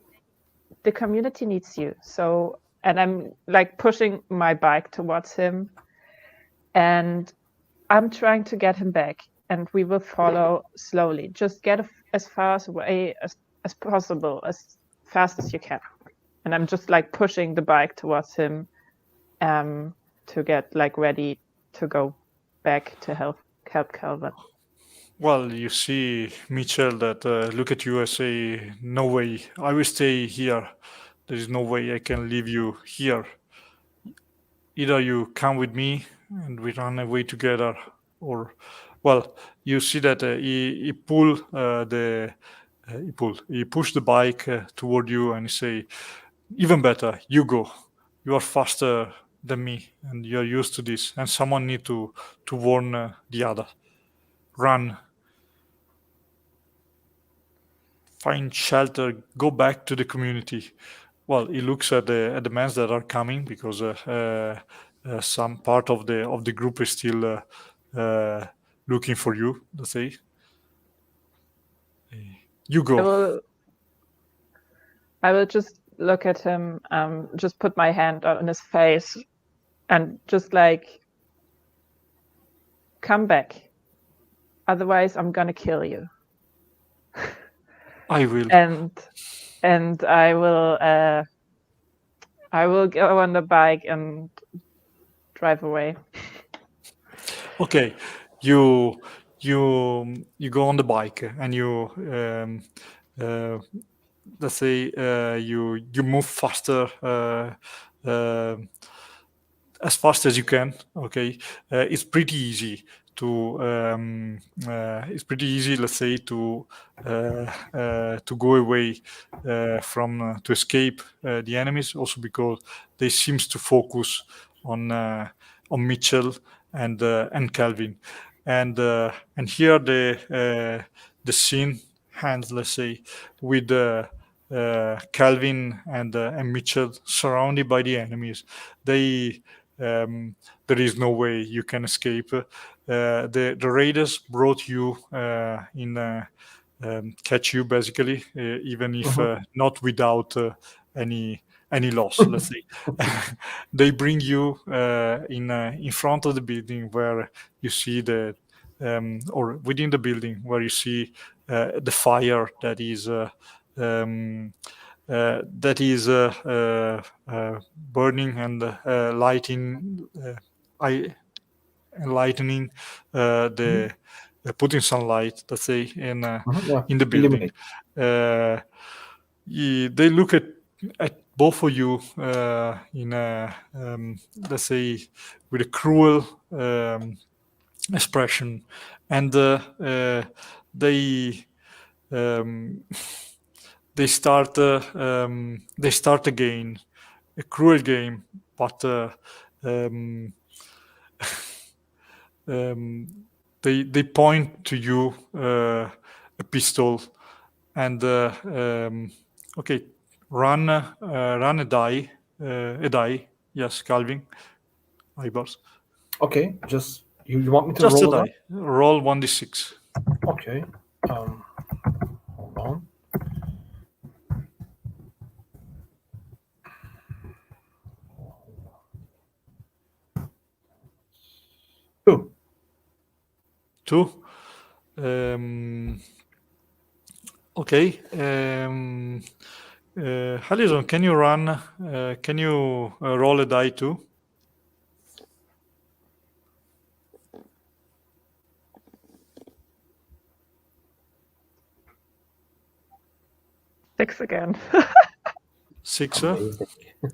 community needs you. So, and I'm like pushing my bike towards him, and I'm trying to get him back, and we will follow slowly. Just get as far away as possible, as fast as you can. And I'm just like pushing the bike towards him to get like ready to go back to help Calvin. Well, you see Mitchell that look at you and say, no way, I will stay here. There is no way I can leave you here. Either you come with me and we run away together, or, well, you see that he pushed the bike toward you, and he say, even better, you go. You are faster than me, and you are used to this, and someone need to warn the other. Run. Find shelter, go back to the community. Well, he looks at the men that are coming, because some part of the group is still looking for you, let's say. You go. I will just look at him, just put my hand on his face, and just like, come back. Otherwise, I'm gonna kill you. I will. And I will go on the bike and drive away. Okay, you go on the bike, and you let's say you move faster, as fast as you can. Okay, it's pretty easy to let's say to go away to escape the enemies, also because they seems to focus on Mitchell and Calvin, and here the scene hands, let's say, with Calvin and Mitchell surrounded by the enemies. There is no way you can escape. The raiders brought you catch you, basically, even if not without any loss, let's say. They bring you in front of the building, where you see or within the building, where you see the fire that is burning and lightening the putting sunlight, let's say, in the building. They look at both of you in let's say, with a cruel expression, and they start again a cruel game, but they point to you a pistol, and okay, run a die. Yes, Calvin. Ibars. Okay, just you want me to Just a roll it die. Roll 1d6. up? Okay. Hold on. Two. 2. Okay. Alison, can you run? Can you roll a die too? Six again. 6. Amazing.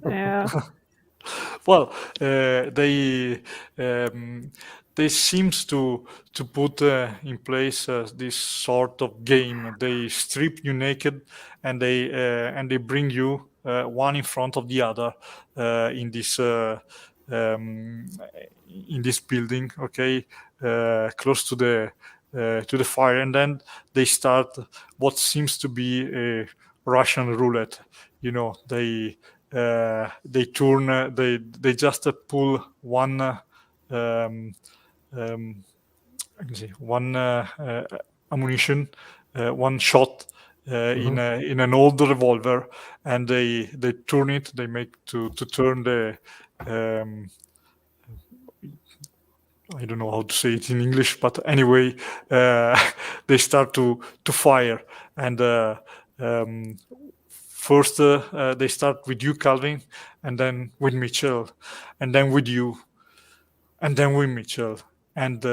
Yeah. Well, they seems to put in place this sort of game. They strip you naked and they bring you one in front of the other in this building. Okay, close to the fire, and then they start what seems to be a Russian roulette. You know, they turn, they just pull one I can see one ammunition, one shot in an old revolver, and they turn it. They make to turn the I don't know how to say it in English, but anyway, they start to fire, and first they start with you, Calvin, and then with Mitchell, and then with you, and then with Mitchell, and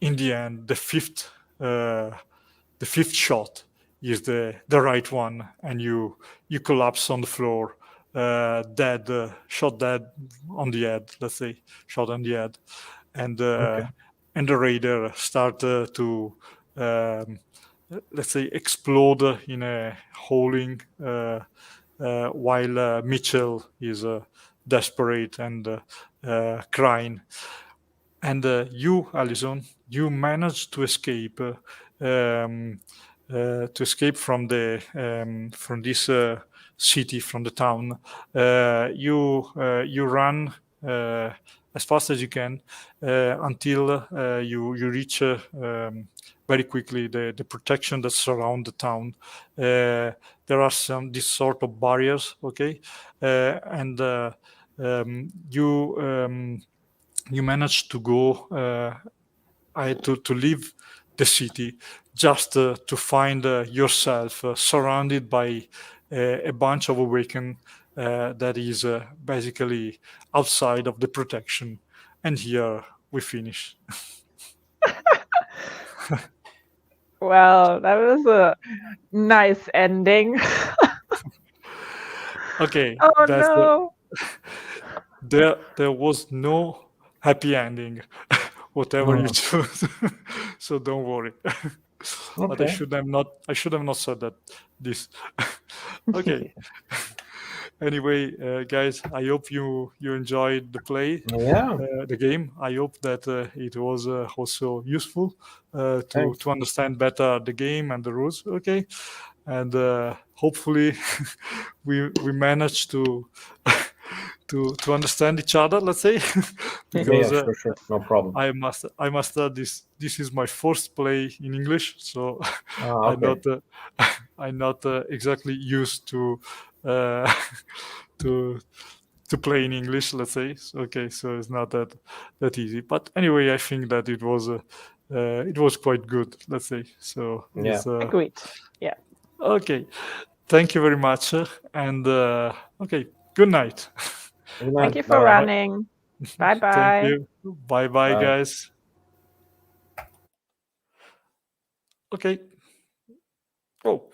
in the end, the fifth shot is the right one, and you collapse on the floor, dead, shot dead on the head. Let's say shot on the head, and and the raider start to let's say explode in a howling, while Mitchell is desperate and crying. And you, Alison, you managed to escape from this city, from the town. You run as fast as you can until you reach very quickly the protection that surround the town. There are this sort of barriers, okay, and you manage to go to leave the city, just to find yourself surrounded by a bunch of awakened that is basically outside of the protection. And here we finish. Well, that was a nice ending. Okay. Oh that's no. there was no happy ending, whatever you choose. So don't worry. But I should have not said that this. Okay. Anyway, guys, I hope you enjoyed the play, Yeah. the game. I hope that it was also useful to understand better the game and the rules. Okay, and hopefully we managed to to understand each other. Let's say because sure, no problem. I must add this is my first play in English, so Okay. I'm not exactly used to to play in English, let's say. Okay, so it's not that easy. But anyway, I think that it was quite good, let's say. So Yeah. Agreed. Yeah. Okay, thank you very much, and okay, good night. Good night. Thank you for running. Bye bye. Thank you. Bye, Bye. guys. Okay. Oh.